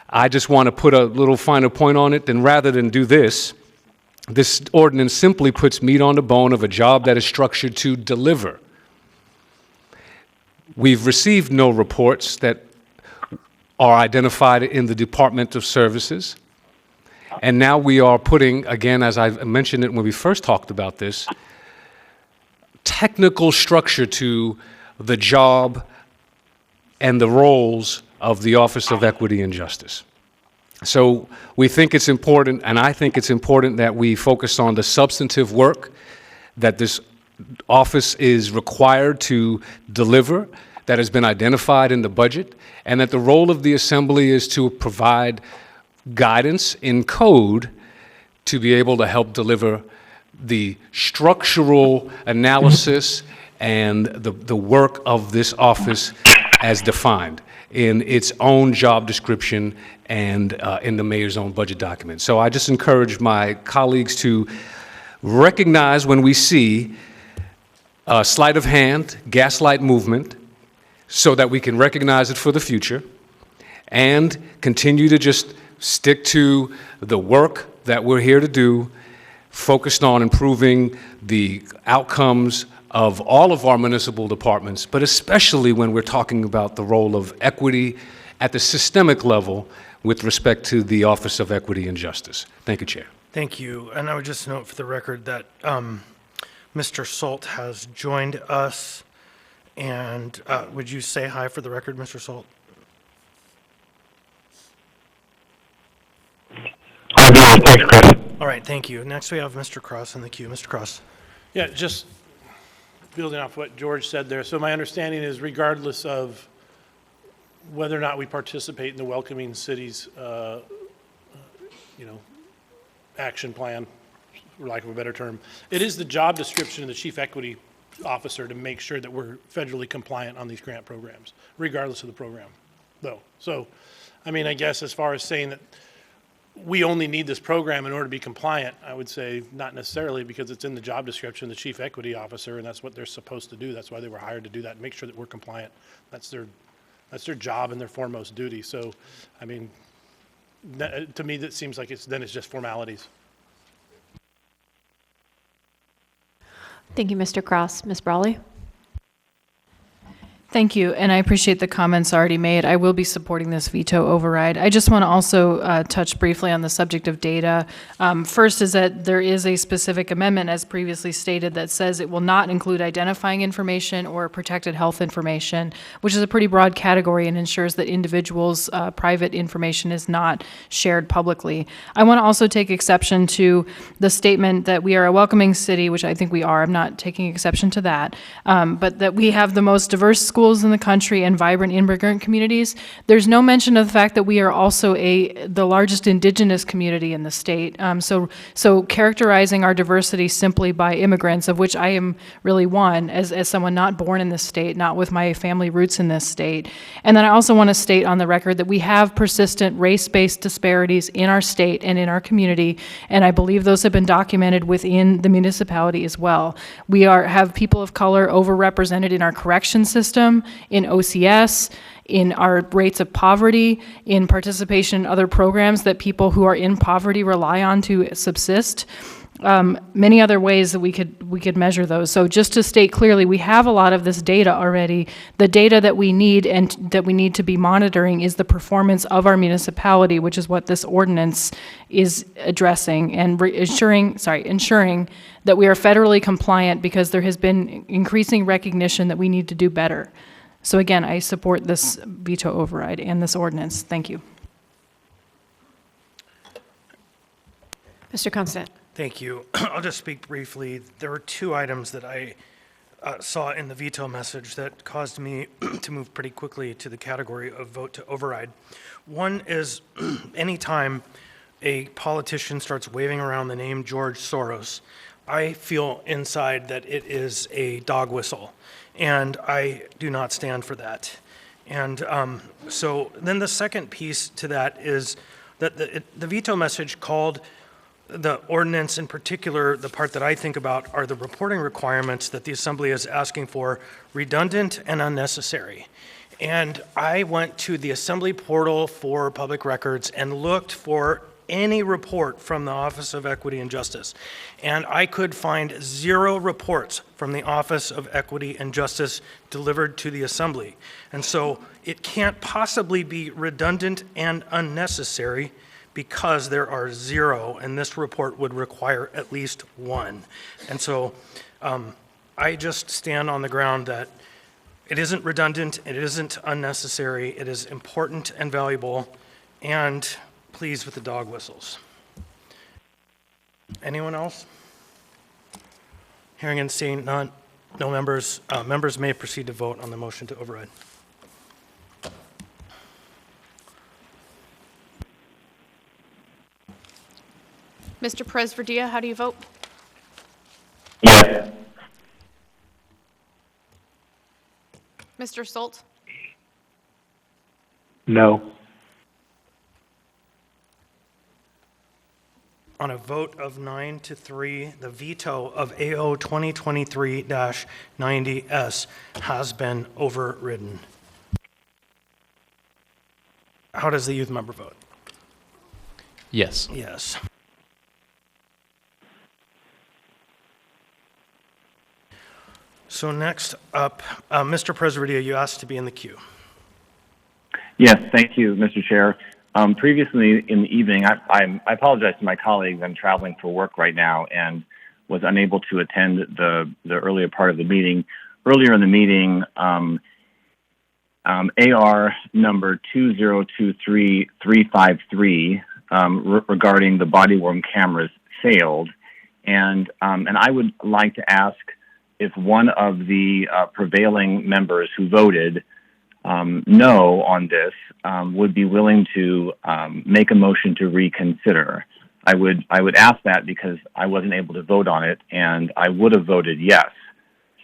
I just want to put a little finer point on it, then rather than do this ordinance simply puts meat on the bone of a job that is structured to deliver. We've received no reports that are identified in the Department of Services. And now we are putting, again, as I mentioned it when we first talked about this, technical structure to the job and the roles of the Office of Equity and Justice. So we think it's important, and I think it's important that we focus on the substantive work that this office is required to deliver, that has been identified in the budget, and that the role of the Assembly is to provide guidance in code to be able to help deliver the structural analysis and the work of this office as defined in its own job description and in the mayor's own budget document. So I just encourage my colleagues to recognize when we see a sleight of hand, gaslight movement, so that we can recognize it for the future and continue to just stick to the work that we're here to do, focused on improving the outcomes of all of our municipal departments, but especially when we're talking about the role of equity at the systemic level with respect to the Office of Equity and Justice. Thank you, Chair. Thank you. And I would just note for the record that Mr. Salt has joined us. And would you say hi for the record, Mr. Salt? Thanks, Chris. All right, thank you. Next we have Mr. Cross in the queue. Mr. Cross. Yeah, just building off what George said there. So my understanding is regardless of whether or not we participate in the Welcoming Cities, action plan, for lack of a better term, it is the job description of the chief equity officer to make sure that we're federally compliant on these grant programs, regardless of the program, though. So, I mean, I guess as far as saying that we only need this program in order to be compliant, I would say not necessarily, because it's in the job description of the chief equity officer, and that's what they're supposed to do. That's why they were hired to do that, and make sure that we're compliant. That's their job and their foremost duty. So, I mean, to me, that seems like it's just formalities. Thank you, Mr. Cross. Ms. Brawley? Thank you, and I appreciate the comments already made. I will be supporting this veto override. I just want to also touch briefly on the subject of data. First is that there is a specific amendment, as previously stated, that says it will not include identifying information or protected health information, which is a pretty broad category and ensures that individuals' private information is not shared publicly. I want to also take exception to the statement that we are a welcoming city, which I think we are. I'm not taking exception to that, but that we have the most diverse schools in the country and vibrant immigrant communities. There's no mention of the fact that we are also the largest indigenous community in the state. So characterizing our diversity simply by immigrants, of which I am really one, as someone not born in this state, not with my family roots in this state. And then I also want to state on the record that we have persistent race-based disparities in our state and in our community, and I believe those have been documented within the municipality as well. We have people of color overrepresented in our correction system, in OCS, in our rates of poverty, in participation in other programs that people who are in poverty rely on to subsist. Many other ways that we could measure those. So just to state clearly, we have a lot of this data already. The data that we need and that we need to be monitoring is the performance of our municipality, which is what this ordinance is addressing, and ensuring that we are federally compliant, because there has been increasing recognition that we need to do better. So again, I support this veto override and this ordinance. Thank you. Mr. Constant. Thank you. I'll just speak briefly. There were two items that I saw in the veto message that caused me to move pretty quickly to the category of vote to override. One is anytime a politician starts waving around the name George Soros, I feel inside that it is a dog whistle, and I do not stand for that. And so then the second piece to that is that the veto message called the ordinance, in particular, the part that I think about are the reporting requirements that the Assembly is asking for, redundant and unnecessary. And I went to the Assembly portal for public records and looked for any report from the Office of Equity and Justice. And I could find 0 reports from the Office of Equity and Justice delivered to the Assembly. And so it can't possibly be redundant and unnecessary because there are 0, and this report would require at least 1. And so I just stand on the ground that it isn't redundant, it isn't unnecessary, it is important and valuable, and pleased with the dog whistles. Anyone else? Hearing and seeing none, no members, members may proceed to vote on the motion to override. Mr. Perez-Verdia, how do you vote? Yes. Mr. Stolt? No. On a vote of 9-3, the veto of AO 2023-90S has been overridden. How does the youth member vote? Yes. Yes. So next up, Mr. Perez-Verdia, you asked to be in the queue. Yes, thank you, Mr. Chair. Previously in the evening, I apologize to my colleagues. I'm traveling for work right now and was unable to attend the earlier part of the meeting. Earlier in the meeting, AR number 2023353 regarding the body-worn cameras failed, and I would like to ask if one of the prevailing members who voted no on this would be willing to make a motion to reconsider. I would ask that because I wasn't able to vote on it, and I would have voted yes.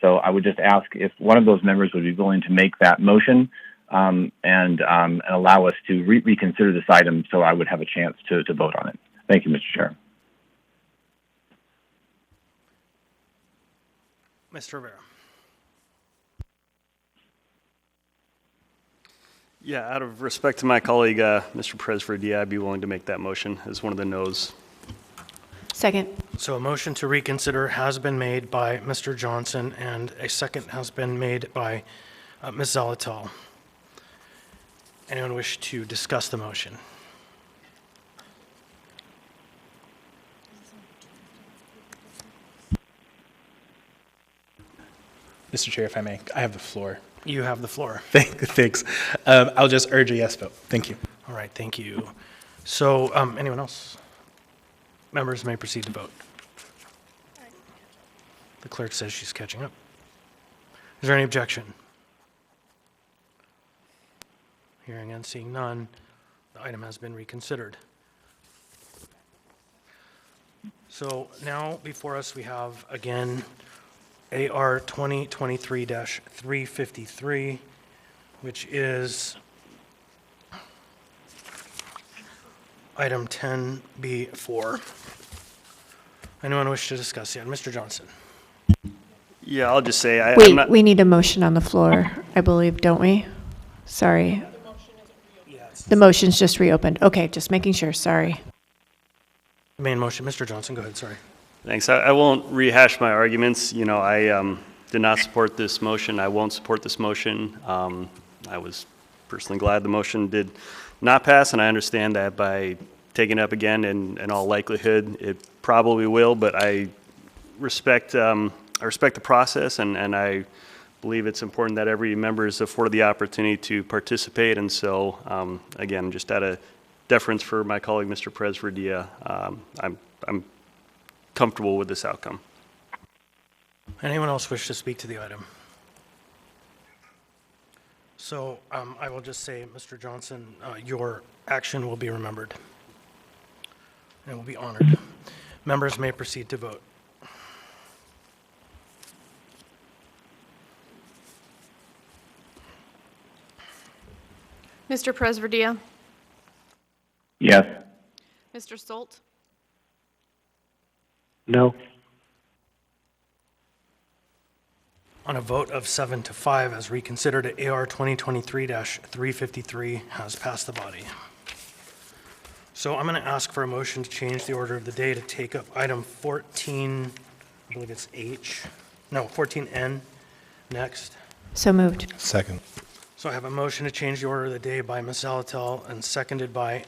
So I would just ask if one of those members would be willing to make that motion and allow us to reconsider this item, so I would have a chance to vote on it. Thank you, Mr. Chair. Mr. Rivera. Yeah, out of respect to my colleague, Mr. Perez-Verdia, I'd be willing to make that motion as one of the no's. Second. So a motion to reconsider has been made by Mr. Johnson, and a second has been made by Ms. Zalatal. Anyone wish to discuss the motion? Mr. Chair, if I may, I have the floor. You have the floor. Thanks. I'll just urge a yes vote. Thank you. All right, thank you. So anyone else? Members may proceed to vote. The clerk says she's catching up. Is there any objection? Hearing and seeing none, the item has been reconsidered. So now before us we have again AR 2023-353, which is item 10B4. Anyone wish to discuss yet? Mr. Johnson. Yeah, I'll just say, I'm Wait, not... we need a motion on the floor, I believe, don't we? Sorry. The motion's just reopened. Okay, just making sure, sorry. Main motion, Mr. Johnson, go ahead, sorry. Thanks. I won't rehash my arguments. You know, I did not support this motion. I won't support this motion. I was personally glad the motion did not pass, and I understand that by taking it up again, in all likelihood, it probably will, but I respect the process, and I believe it's important that every member is afforded the opportunity to participate, and so, again, just out of deference for my colleague, Mr. Perez-Verdia, I'm comfortable with this outcome. Anyone else wish to speak to the item? So I will just say, Mr. Johnson, your action will be remembered and will be honored. Members may proceed to vote. Mr. Perez-Verdia? Yes. Mr. Stolt? No. On a vote of 7-5, as reconsidered, AR 2023-353 has passed the body. So I'm going to ask for a motion to change the order of the day to take up item 14, I believe it's 14N next. So moved. Second. So I have a motion to change the order of the day by Ms. Zalatel and seconded by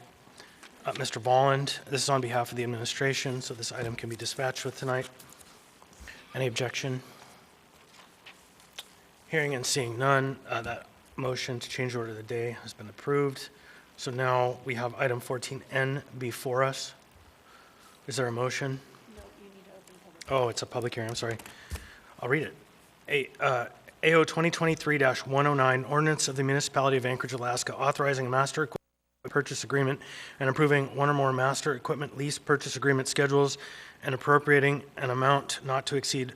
Mr. Volland. This is on behalf of the administration, so this item can be dispatched with tonight. Any objection? Hearing and seeing none, that motion to change the order of the day has been approved. So now we have item 14N before us. Is there a motion? No, you need to open public. Oh, it's a public hearing, I'm sorry. I'll read it. AO 2023-109, ordinance of the Municipality of Anchorage, Alaska, authorizing a master equipment purchase agreement and approving one or more master equipment lease purchase agreement schedules and appropriating an amount not to exceed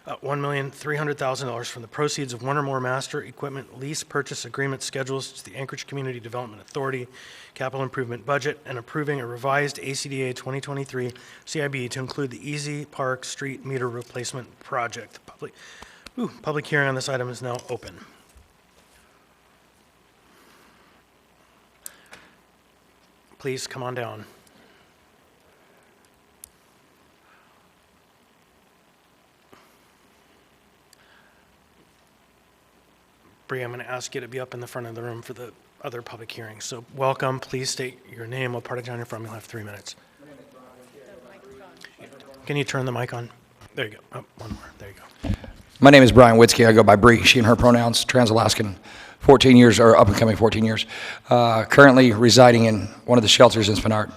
$1,300,000 from the proceeds of one or more master equipment lease purchase agreement schedules to the Anchorage Community Development Authority capital improvement budget and approving a revised ACDA 2023 CIB to include the Easy Park Street meter replacement project. Public hearing on this item is now open. Please come on down. Bree, I'm going to ask you to be up in the front of the room for the other public hearing. So welcome. Please state your name, what part of town you're from. You'll have 3 minutes. Can you turn the mic on? There you go. Oh, one more. There you go. My name is Brian Witzke. I go by Bree, she and her pronouns, Trans-Alaskan, 14 years, or up and coming 14 years. Currently residing in one of the shelters in Spinard.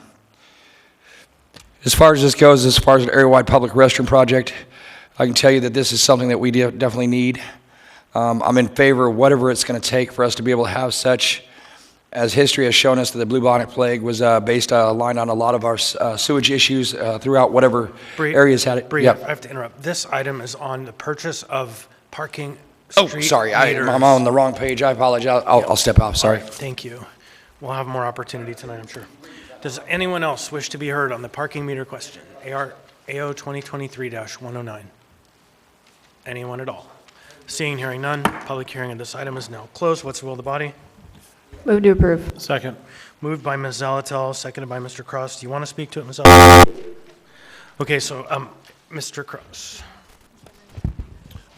As far as this goes, as far as an area-wide public restroom project, I can tell you that this is something that we definitely need. I'm in favor of whatever it's going to take for us to be able to have such, as history has shown us that the bubonic plague was based aligned on a lot of our sewage issues throughout whatever areas had it. Bree, Yep. I have to interrupt. This item is on the purchase of parking Oh, street sorry, meters. I'm on the wrong page. I apologize. I'll step off. Sorry. All right, thank you. We'll have more opportunity tonight, I'm sure. Does anyone else wish to be heard on the parking meter question? AO 2023-109. Anyone at all? Seeing and hearing none, public hearing on this item is now closed. What's the will of the body? Move to approve. Second. Moved by Ms. Zalatel, seconded by Mr. Cross. Do you want to speak to it, Ms. Zalatel? Okay, so Mr. Cross.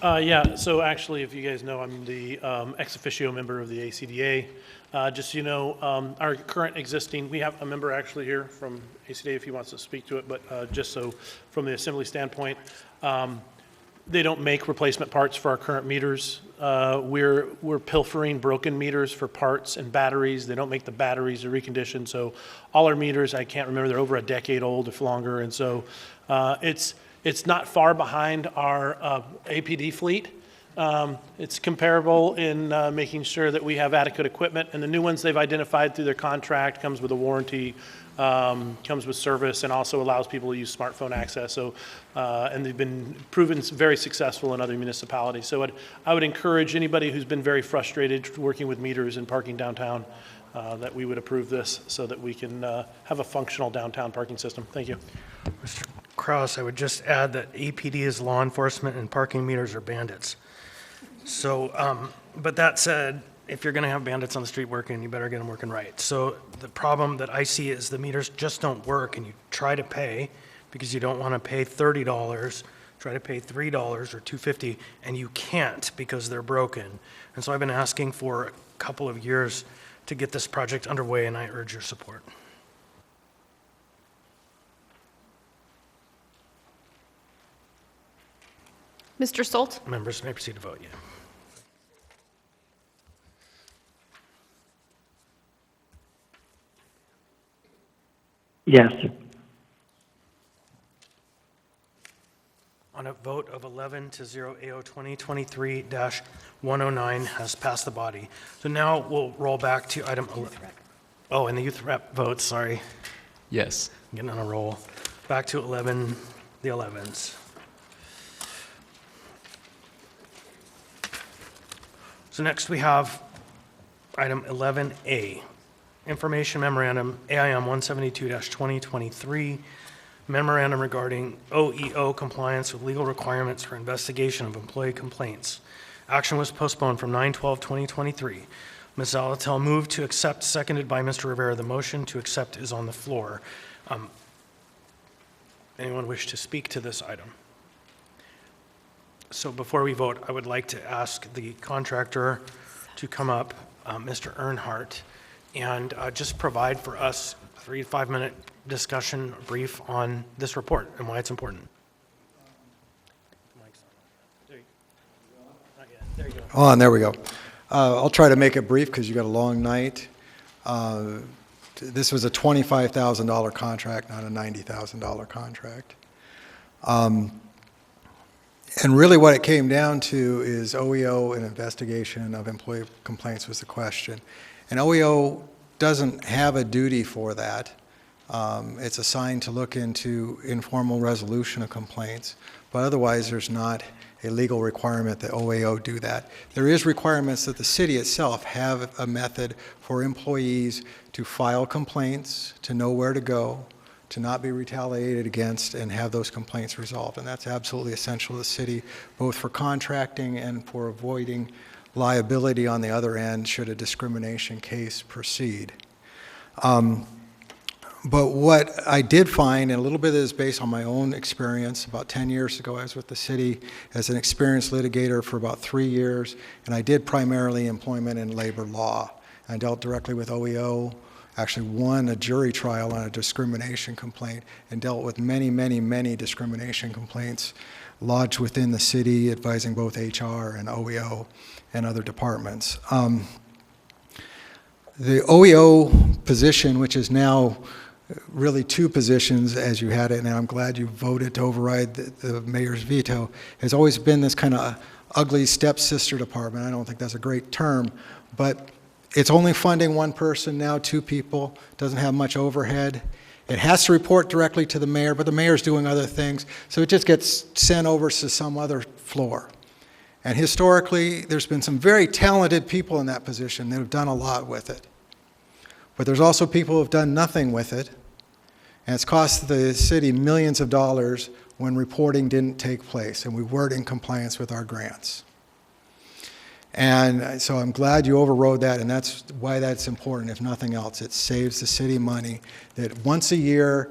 Yeah, so actually, if you guys know, I'm the ex officio member of the ACDA. Just so you know, our current existing, we have a member actually here from ACDA if he wants to speak to it, but just so from the assembly standpoint, they don't make replacement parts for our current meters. We're pilfering broken meters for parts and batteries. They don't make the batteries or reconditioned, so all our meters, I can't remember, they're over a decade old, if longer, and so it's not far behind our APD fleet. It's comparable in making sure that we have adequate equipment, and the new ones they've identified through their contract comes with a warranty, comes with service, and also allows people to use smartphone access. So, and they've been proven very successful in other municipalities. So I would encourage anybody who's been very frustrated working with meters and parking downtown that we would approve this so that we can have a functional downtown parking system. Thank you. Mr. Cross, I would just add that APD is law enforcement and parking meters are bandits. So, but that said, if you're going to have bandits on the street working, you better get them working right. So the problem that I see is the meters just don't work, and you try to pay because you don't want to pay $30, try to pay $3 or $2.50, and you can't because they're broken. And so I've been asking for a couple of years to get this project underway, and I urge your support. Mr. Stolt? Members may proceed to vote, yeah. Yes. On a vote of 11-0, AO 2023-109 has passed the body. So now we'll roll back to item 11. Oh, and the youth rep votes, sorry. Yes. Getting on a roll. Back to 11, the 11s. So next we have item 11A, Information Memorandum, AIM 172-2023, memorandum regarding OEO compliance with legal requirements for investigation of employee complaints. Action was postponed from 9/12/2023. Ms. Zalatel moved to accept, seconded by Mr. Rivera. The motion to accept is on the floor. Anyone wish to speak to this item? So before we vote, I would like to ask the contractor to come up, Mr. Earnhardt, and just provide for us a 3 to 5 minute discussion brief on this report and why it's important. Oh, and there we go. I'll try to make it brief because you got a long night. This was a $25,000 contract, not a $90,000 contract. And really what it came down to is OEO and investigation of employee complaints was the question. And OEO doesn't have a duty for that. It's assigned to look into informal resolution of complaints, but otherwise there's not a legal requirement that OAO do that. There is requirements that the city itself have a method for employees to file complaints, to know where to go, to not be retaliated against, and have those complaints resolved. And that's absolutely essential to the city, both for contracting and for avoiding liability on the other end should a discrimination case proceed. But what I did find, and a little bit of this is based on my own experience, about 10 years ago I was with the city as an experienced litigator for about 3 years, and I did primarily employment and labor law. I dealt directly with OEO, actually won a jury trial on a discrimination complaint, and dealt with many, many, many discrimination complaints lodged within the city, advising both HR and OEO and other departments. The OEO position, which is now really 2 positions as you had it, and I'm glad you voted to override the mayor's veto, has always been this kind of ugly stepsister department. I don't think that's a great term, but it's only funding 1 person now, 2 people, doesn't have much overhead. It has to report directly to the mayor, but the mayor's doing other things, so it just gets sent over to some other floor. And historically, there's been some very talented people in that position that have done a lot with it. But there's also people who have done nothing with it, and it's cost the city millions of dollars when reporting didn't take place, and we weren't in compliance with our grants. And so I'm glad you overrode that, and that's why that's important, if nothing else. It saves the city money that once a year,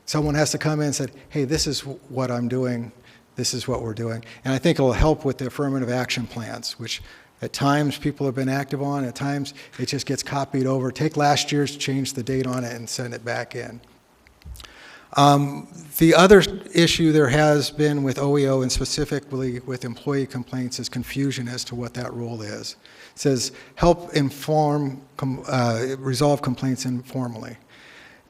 someone has to come in and say, hey, this is what I'm doing, this is what we're doing. And I think it'll help with the affirmative action plans, which at times people have been active on, at times it just gets copied over. Take last year's, change the date on it, and send it back in. The other issue there has been with OEO and specifically with employee complaints is confusion as to what that role is. It says help resolve complaints informally.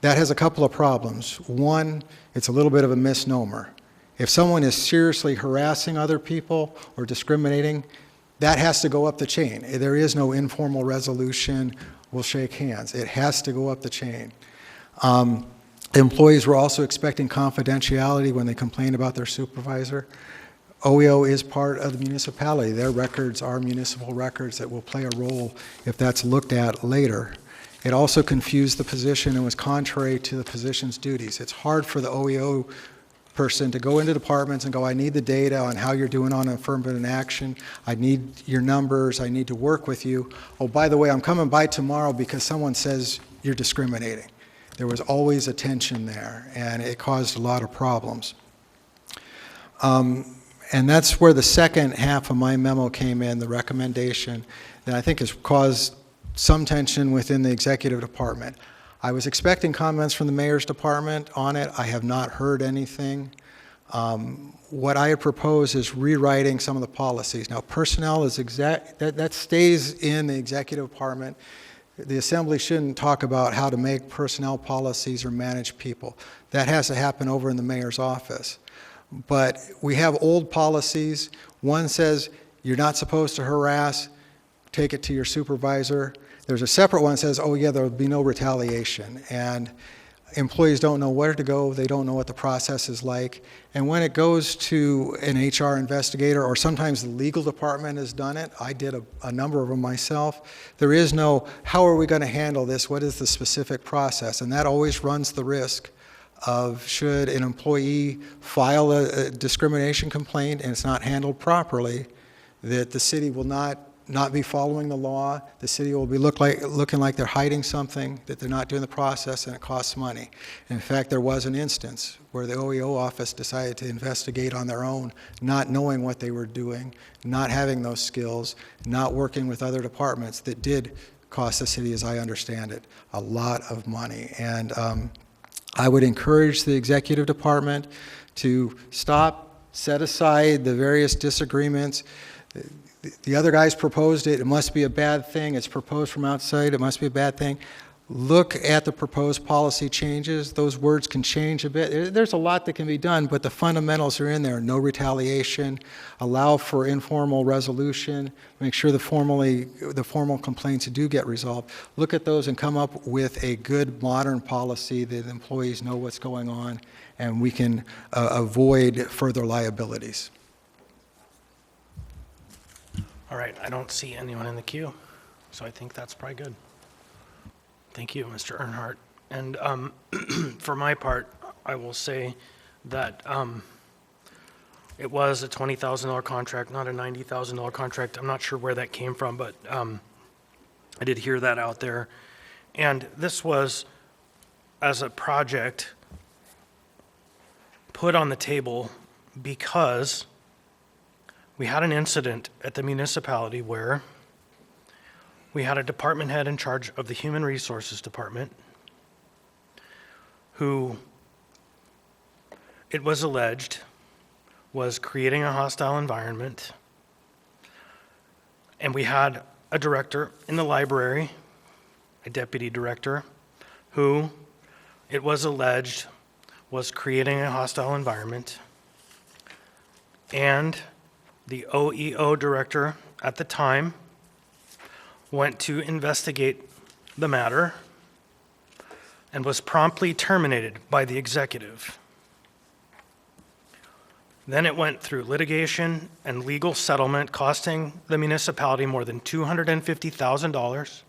That has a couple of problems. One, it's a little bit of a misnomer. If someone is seriously harassing other people or discriminating, that has to go up the chain. There is no informal resolution, we'll shake hands. It has to go up the chain. Employees were also expecting confidentiality when they complained about their supervisor. OEO is part of the municipality. Their records are municipal records that will play a role if that's looked at later. It also confused the position and was contrary to the position's duties. It's hard for the OEO person to go into departments and go, I need the data on how you're doing on affirmative action. I need your numbers. I need to work with you. Oh, by the way, I'm coming by tomorrow because someone says you're discriminating. There was always a tension there, and it caused a lot of problems. And that's where the second half of my memo came in, the recommendation that I think has caused some tension within the executive department. I was expecting comments from the mayor's department on it. I have not heard anything. What I had proposed is rewriting some of the policies. Now, personnel is that stays in the executive department. The assembly shouldn't talk about how to make personnel policies or manage people. That has to happen over in the mayor's office. But we have old policies. One says you're not supposed to harass, take it to your supervisor. There's a separate one that says, oh yeah, there will be no retaliation. And employees don't know where to go, they don't know what the process is like. And when it goes to an HR investigator, or sometimes the legal department has done it, I did a number of them myself, there is no, how are we going to handle this, what is the specific process? And that always runs the risk of, should an employee file a discrimination complaint and it's not handled properly, that the city will not not be following the law. The city will be looking like they're hiding something, that they're not doing the process, and it costs money. In fact, there was an instance where the OEO office decided to investigate on their own, not knowing what they were doing, not having those skills, not working with other departments, that did cost the city, as I understand it, a lot of money. And I would encourage the executive department to stop, set aside the various disagreements. The other guys proposed it. It must be a bad thing. It's proposed from outside. It must be a bad thing. Look at the proposed policy changes. Those words can change a bit. There's a lot that can be done, but the fundamentals are in there. No retaliation. Allow for informal resolution. Make sure the formal complaints do get resolved. Look at those and come up with a good modern policy that employees know what's going on, and we can avoid further liabilities. All right, I don't see anyone in the queue, so I think that's probably good. Thank you, Mr. Earnhardt. And for my part, I will say that it was a $20,000 contract, not a $90,000 contract. I'm not sure where that came from, but I did hear that out there. And this was, as a project, put on the table because we had an incident at the municipality where we had a department head in charge of the Human Resources Department who, it was alleged, was creating a hostile environment. And we had a director in the library, a deputy director, who, it was alleged, was creating a hostile environment. And the OEO director at the time went to investigate the matter and was promptly terminated by the executive. Then it went through litigation and legal settlement, costing the municipality more than $250,000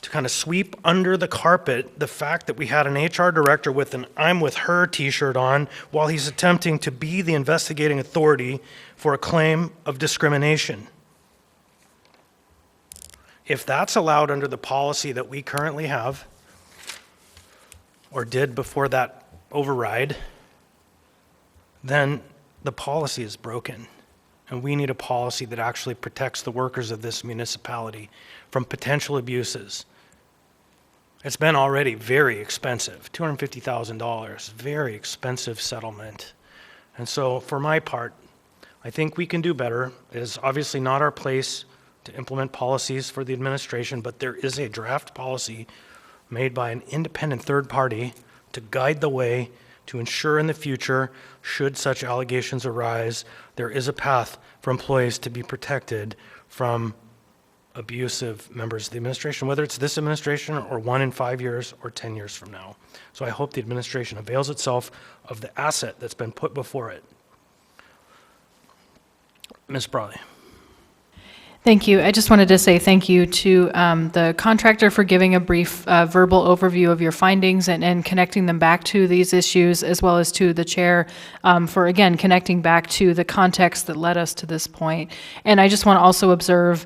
to kind of sweep under the carpet the fact that we had an HR director with an "I'm with her" t-shirt on while he's attempting to be the investigating authority for a claim of discrimination. If that's allowed under the policy that we currently have, or did before that override, then the policy is broken. And we need a policy that actually protects the workers of this municipality from potential abuses. It's been already very expensive, $250,000, very expensive settlement. And so for my part, I think we can do better. It is obviously not our place to implement policies for the administration, but there is a draft policy made by an independent third party to guide the way to ensure in the future, should such allegations arise, there is a path for employees to be protected from abusive members of the administration, whether it's this administration or 1 in 5 years or 10 years from now. So I hope the administration avails itself of the asset that's been put before it. Ms. Brawley. Thank you. I just wanted to say thank you to the contractor for giving a brief verbal overview of your findings and connecting them back to these issues, as well as to the chair for, again, connecting back to the context that led us to this point. And I just want to also observe,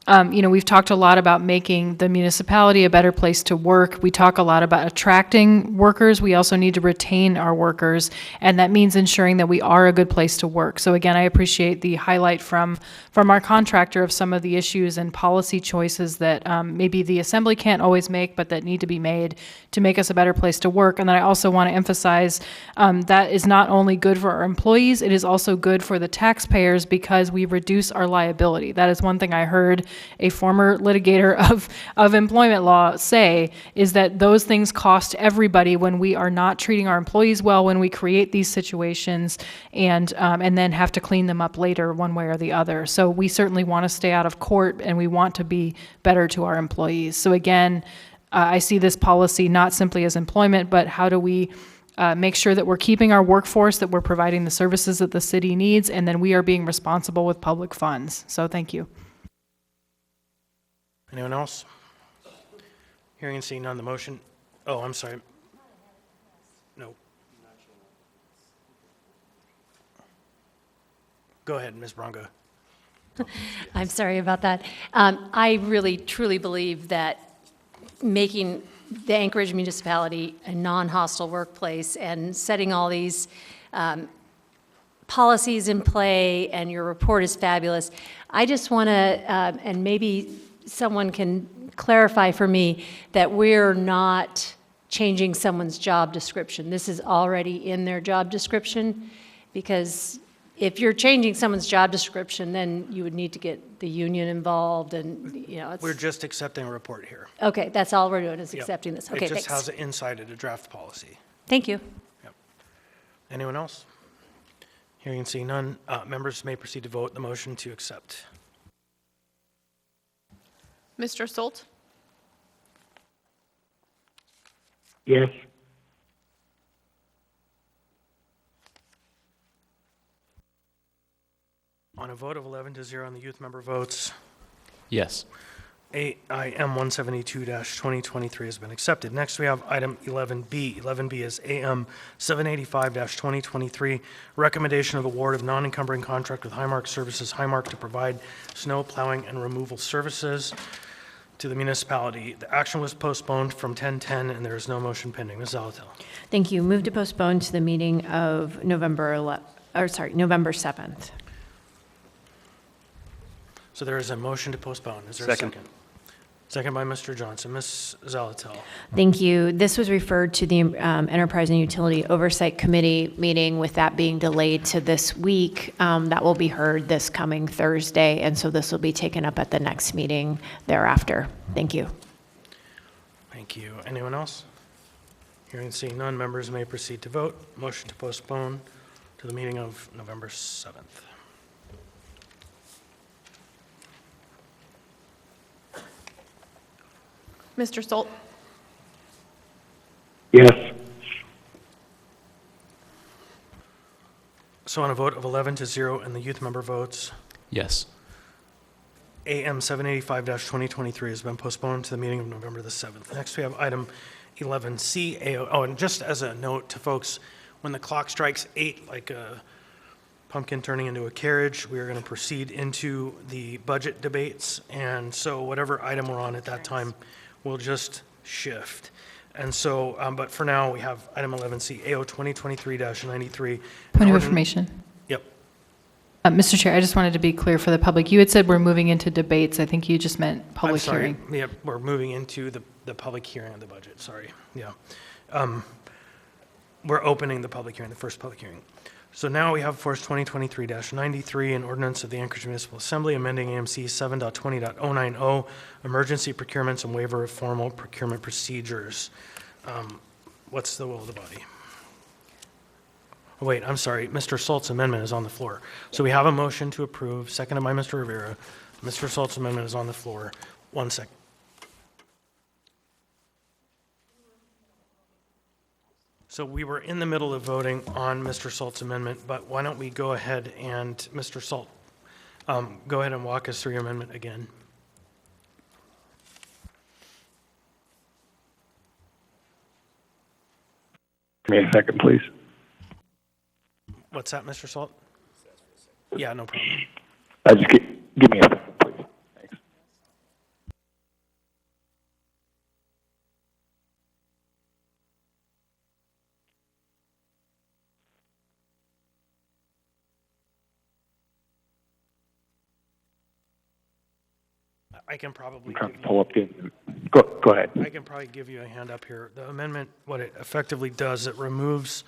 we've talked a lot about making the municipality a better place to work. We talk a lot about attracting workers. We also need to retain our workers, and that means ensuring that we are a good place to work. So again, I appreciate the highlight from our contractor of some of the issues and policy choices that maybe the assembly can't always make, but that need to be made to make us a better place to work. And then I also want to emphasize that is not only good for our employees, it is also good for the taxpayers because we reduce our liability. That is one thing I heard a former litigator of employment law say, is that those things cost everybody when we are not treating our employees well, when we create these situations and then have to clean them up later one way or the other. So we certainly want to stay out of court and we want to be better to our employees. So again, I see this policy not simply as employment, but how do we make sure that we're keeping our workforce, that we're providing the services that the city needs, and then we are being responsible with public funds. So thank you. Anyone else? Hearing and seeing none, the motion. Oh, I'm sorry. No. Go ahead, Ms. Bronga. I'm sorry about that. I really, truly believe that making the Anchorage municipality a non-hostile workplace and setting all these policies in play, and your report is fabulous. I just want to, and maybe someone can clarify for me, that we're not changing someone's job description. This is already in their job description, because if you're changing someone's job description, then you would need to get the union involved, and, you know, it's... We're just accepting a report here. Okay, that's all we're doing, is Yep. accepting this. Okay, It just thanks. has it inside of the draft policy. Thank you. Anyone else? Hearing and seeing none, members may proceed to vote the motion to accept. Mr. Solt? Yes. On a vote of 11-0 and the youth member votes, Yes. IM 172-2023 has been accepted. Next, we have item 11B. 11B is AM 785-2023, recommendation of award of non-encumbering contract with Highmark Services, Highmark, to provide snow plowing and removal services to the municipality. The action was postponed from 10/10, and there is no motion pending. Ms. Zalatel. Thank you. Move to postpone to the meeting of November 7th. So there is a motion to postpone. Is there Second. a second? Second by Mr. Johnson. Ms. Zalatel. Thank you. This was referred to the Enterprise and Utility Oversight Committee meeting, with that being delayed to this week. That will be heard this coming Thursday, and so this will be taken up at the next meeting thereafter. Thank you. Thank you. Anyone else? Hearing and seeing none, members may proceed to vote. Motion to postpone to the meeting of November 7th. Mr. Solt? Yes. So on a vote of 11-0 and the youth member votes, Yes. AM 785-2023 has been postponed to the meeting of November the 7th. Next, we have item 11C. Oh, and just as a note to folks, when the clock strikes 8, like a pumpkin turning into a carriage, we are going to proceed into the budget debates. And so whatever item we're on at that time will just shift. And so, but for now, we have item 11C, AO 2023-93. Point of information. Yep. Mr. Chair, I just wanted to be clear for the public. You had said we're moving into debates. I think you just meant public I'm sorry. hearing. Yep, we're moving into the public hearing of the budget, sorry. Yeah. We're opening the public hearing, the first public hearing. So now we have for us 2023-93, an ordinance of the Anchorage Municipal Assembly amending AMC 7.20.090, emergency procurements and waiver of formal procurement procedures. What's the will of the body? Oh, wait, I'm sorry. Mr. Salt's amendment is on the floor. So we have a motion to approve, seconded by Mr. Rivera. Mr. Salt's amendment is on the floor. 1 second. So we were in the middle of voting on Mr. Salt's amendment, but why don't we go ahead and, Mr. Salt, go ahead and walk us through your amendment again. Give me a second, please. What's that, Mr. Salt? Yeah, no problem. Just give me a second, please. Thanks. I can probably I'm trying give to pull up the. Go ahead. I can probably give you a hand up here. The amendment, what it effectively does, it removes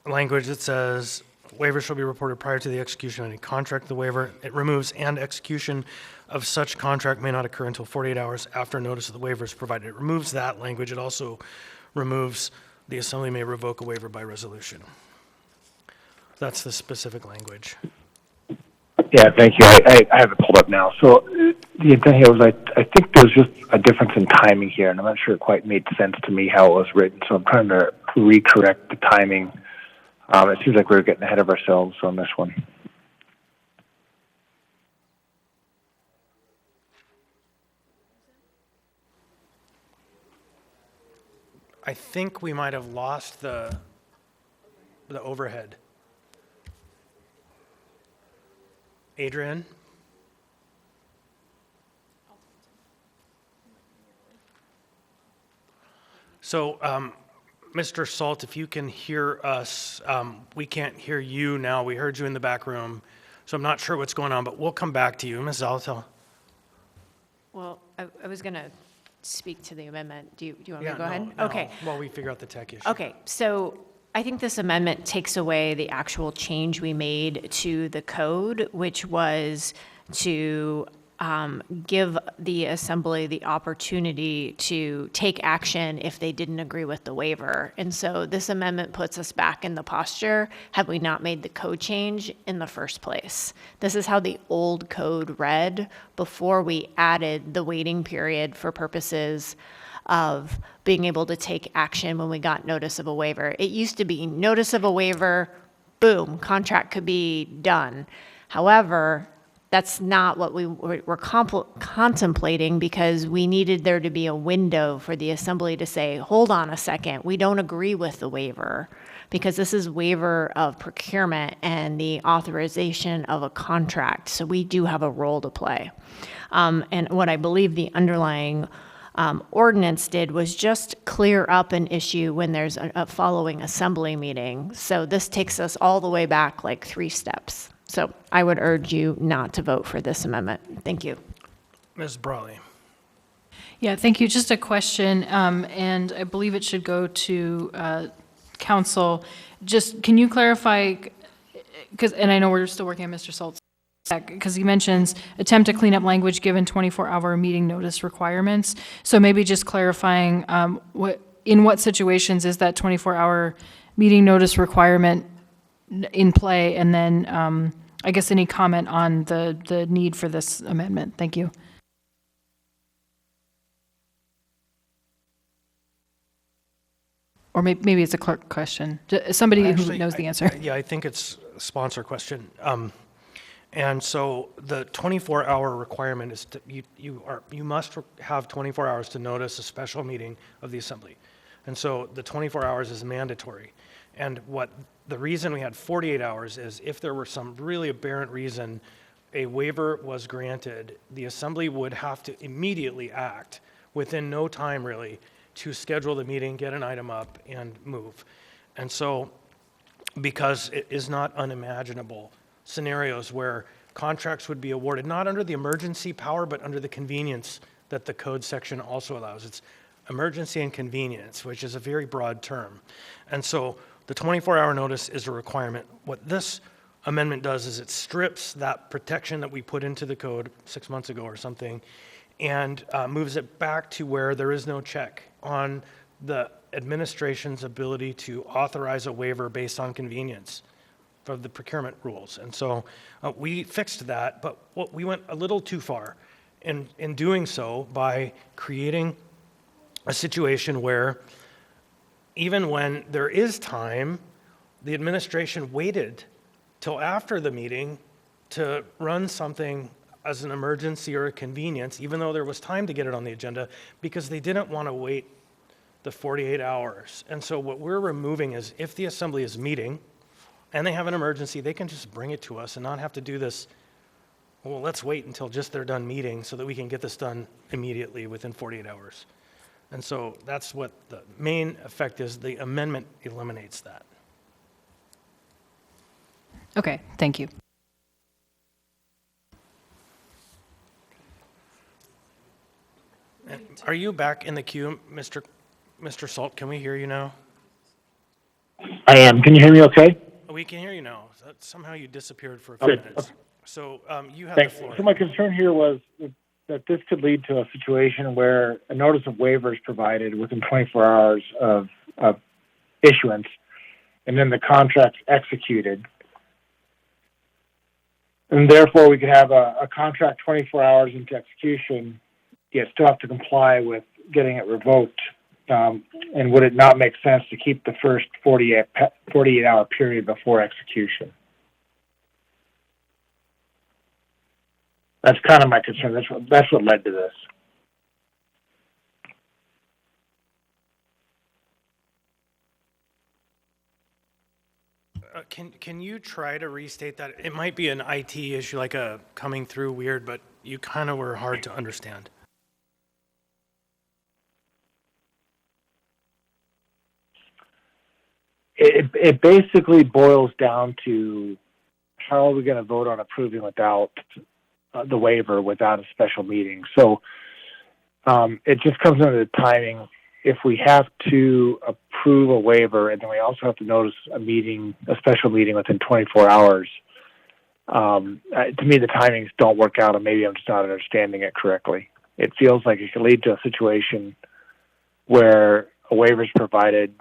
language that says waivers shall be reported prior to the execution of any contract. The waiver, it removes and execution of such contract may not occur until 48 hours after notice of the waiver is provided. It removes that language. It also removes the assembly may revoke a waiver by resolution. That's the specific language. Yeah, thank you. I have it pulled up now. So the intent here was I think there's just a difference in timing here, and I'm not sure it quite made sense to me how it was written. So I'm trying to recorrect the timing. It seems like we're getting ahead of ourselves on this one. I think we might have lost the overhead. Adrian, So, Mr. Salt, if you can hear us, we can't hear you now. We heard you in the back room, so I'm not sure what's going on, but we'll come back to you. Ms. Zalatel. Well, I was going to speak to the amendment. Do you want me Yeah, to go ahead? no, Okay. while we figure out the tech issue. Okay, so I think this amendment takes away the actual change we made to the code, which was to give the assembly the opportunity to take action if they didn't agree with the waiver. And so this amendment puts us back in the posture had we not made the code change in the first place. This is how the old code read before we added the waiting period for purposes of being able to take action when we got notice of a waiver. It used to be notice of a waiver, boom, contract could be done. However, that's not what we were contemplating, because we needed there to be a window for the assembly to say, hold on a second, we don't agree with the waiver, because this is waiver of procurement and the authorization of a contract. So we do have a role to play. And what I believe the underlying ordinance did was just clear up an issue when there's a following assembly meeting. So this takes us all the way back like 3 steps. So I would urge you not to vote for this amendment. Thank you. Ms. Brawley. Yeah, thank you. Just a question, and I believe it should go to council. Just, can you clarify, and I know we're still working on Mr. Salt's, because he mentions attempt to clean up language given 24-hour meeting notice requirements. So maybe just clarifying in what situations is that 24-hour meeting notice requirement in play, and then I guess any comment on the need for this amendment. Thank you. Or maybe it's a clerk question. Somebody who knows the answer. Yeah, I think it's a sponsor question. And so the 24-hour requirement is you must have 24 hours to notice a special meeting of the assembly. And so the 24 hours is mandatory. And the reason we had 48 hours is if there were some really aberrant reason a waiver was granted, the assembly would have to immediately act within no time really to schedule the meeting, get an item up, and move. And so, because it is not unimaginable scenarios where contracts would be awarded, not under the emergency power, but under the convenience that the code section also allows. It's emergency and convenience, which is a very broad term. And so the 24-hour notice is a requirement. What this amendment does is it strips that protection that we put into the code 6 months ago or something, and moves it back to where there is no check on the administration's ability to authorize a waiver based on convenience of the procurement rules. And so we fixed that, but we went a little too far in doing so by creating a situation where even when there is time, the administration waited till after the meeting to run something as an emergency or a convenience, even though there was time to get it on the agenda, because they didn't want to wait the 48 hours. And so what we're removing is if the assembly is meeting and they have an emergency, they can just bring it to us and not have to do this, well, let's wait until just they're done meeting so that we can get this done immediately within 48 hours. And so that's what the main effect is. The amendment eliminates that. Okay, thank you. Are you back in the queue, Mr. Salt? Can we hear you now? I am. Can you hear me okay? We can hear you now. Somehow you disappeared for a few Good. minutes. So you have Thanks. the floor. So my concern here was that this could lead to a situation where a notice of waiver is provided within 24 hours of issuance, and then the contract's executed. And therefore, we could have a contract 24 hours into execution, yet still have to comply with getting it revoked. And would it not make sense to keep the first 48-hour period before execution? That's kind of my concern. That's what led to this. Can you try to restate that? It might be an IT issue, like a coming through weird, but you kind of were hard to understand. it basically boils down to how are we going to vote on approving without the waiver, without a special meeting. So it just comes down to the timing. If we have to approve a waiver and then we also have to notice a special meeting within 24 hours, to me the timings don't work out, and maybe I'm just not understanding it correctly. It feels like it could lead to a situation where a waiver is provided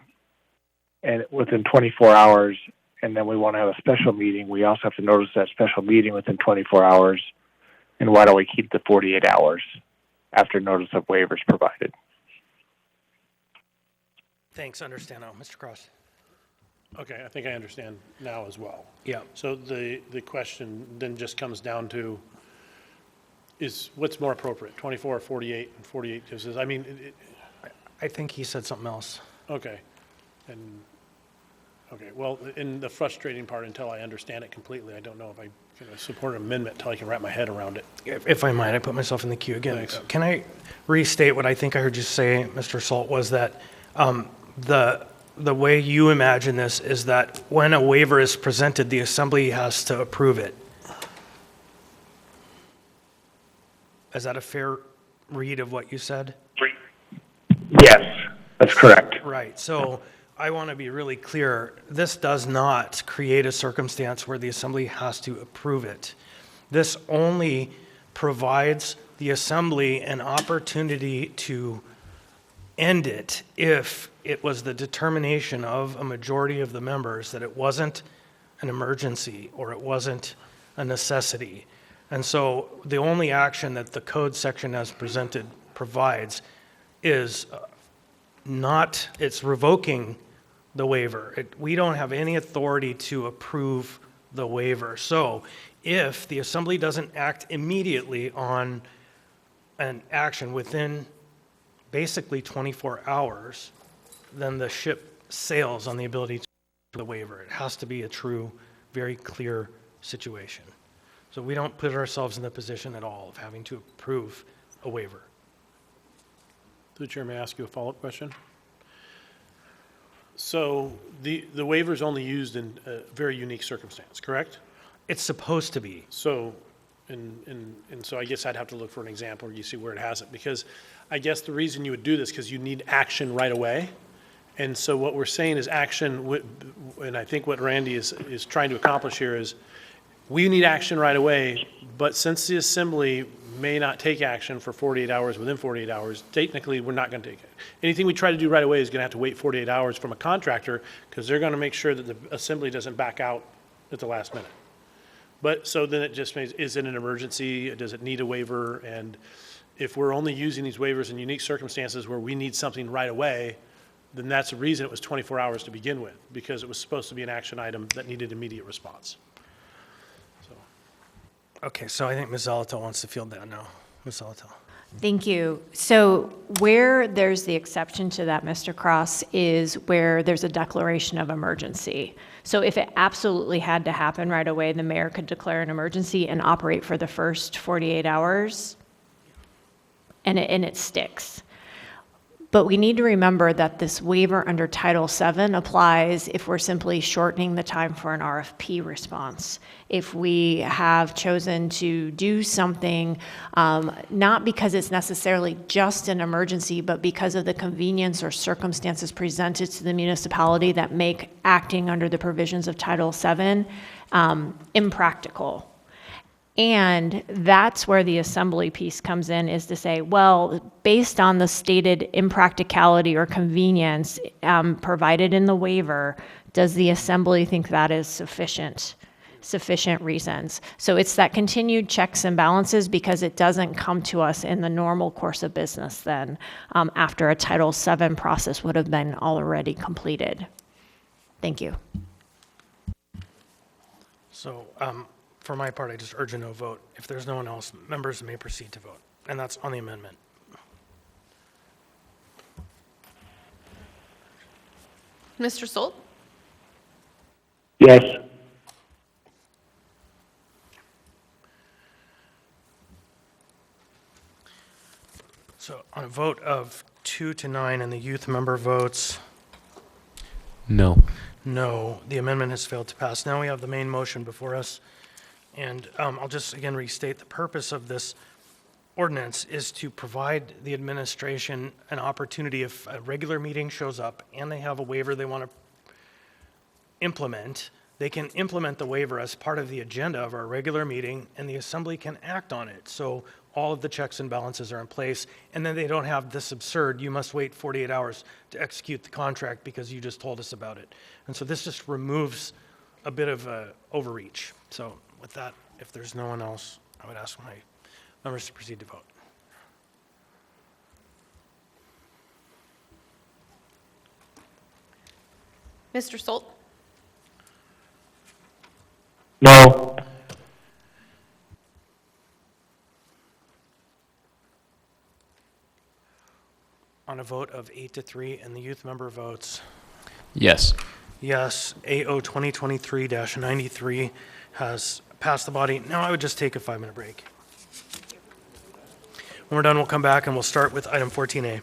and within 24 hours, and then we want to have a special meeting. We also have to notice that special meeting within 24 hours. And why don't we keep the 48 hours after notice of waivers provided? Thanks, understand now. Mr. Cross? Okay, I think I understand now as well. Yeah. So the question then just comes down to is what's more appropriate, 24 or 48? And 48 gives us, I mean, I think he said something else. okay. And, okay, well, in the frustrating part, until I understand it completely, I don't know if I can support an amendment until I can wrap my head around it. If I might, I put myself in the queue again. Thanks. Can I restate what I think I heard you say, Mr. Salt, was that the way you imagine this is that when a waiver is presented, the assembly has to approve it. Is that a fair read of what you said? Yes, that's correct. Right. So I want to be really clear. This does not create a circumstance where the assembly has to approve it. This only provides the assembly an opportunity to end it if it was the determination of a majority of the members that it wasn't an emergency or it wasn't a necessity. And so the only action that the code section as presented provides is it's revoking the waiver. We don't have any authority to approve the waiver. So if the assembly doesn't act immediately on an action within basically 24 hours, then the ship sails on the ability to approve the waiver. It has to be a true, very clear situation. So we don't put ourselves in the position at all of having to approve a waiver. Through the chair, may I ask you a follow-up question? So the waiver is only used in a very unique circumstance, correct? It's supposed to be. So, and so I guess I'd have to look for an example where you see where it has it, because I guess the reason you would do this because you need action right away. And so what we're saying is action, and I think what Randy is trying to accomplish here is we need action right away, but since the assembly may not take action for 48 hours within 48 hours, technically we're not going to take it. Anything we try to do right away is going to have to wait 48 hours from a contractor because they're going to make sure that the assembly doesn't back out at the last minute. But so then it just means, is it an emergency? Does it need a waiver? And if we're only using these waivers in unique circumstances where we need something right away, then that's the reason it was 24 hours to begin with, because it was supposed to be an action item that needed immediate response. Okay, so I think Ms. Zalato wants to field that now. Ms. Zalato. Thank you. So where there's the exception to that, Mr. Cross, is where there's a declaration of emergency. So if it absolutely had to happen right away, the mayor could declare an emergency and operate for the first 48 hours, and it sticks. But we need to remember that this waiver under Title VII applies if we're simply shortening the time for an RFP response. If we have chosen to do something, not because it's necessarily just an emergency, but because of the convenience or circumstances presented to the municipality that make acting under the provisions of Title VII impractical. And that's where the assembly piece comes in, is to say, well, based on the stated impracticality or convenience provided in the waiver, does the assembly think that is sufficient reasons? So it's that continued checks and balances, because it doesn't come to us in the normal course of business then, after a Title VII process would have been already completed. Thank you. So, for my part, I just urge a no vote. If there's no one else, members may proceed to vote, and that's on the amendment. Mr. Stolt? Yes. So on a vote of 2 to 9 and the youth member votes No. No, the amendment has failed to pass. Now we have the main motion before us. And I'll just again restate the purpose of this ordinance is to provide the administration an opportunity if a regular meeting shows up and they have a waiver they want to implement, they can implement the waiver as part of the agenda of our regular meeting and the assembly can act on it. So all of the checks and balances are in place, and then they don't have this absurd, you must wait 48 hours to execute the contract because you just told us about it. And so this just removes a bit of overreach. So with that, if there's no one else, I would ask my members to proceed to vote. Mr. Stolt? No. On a vote of 8-3 and the youth member votes Yes. yes, AO 2023-93 has passed the body. Now I would just take a 5-minute break. When we're done, we'll come back and we'll start with item 14A.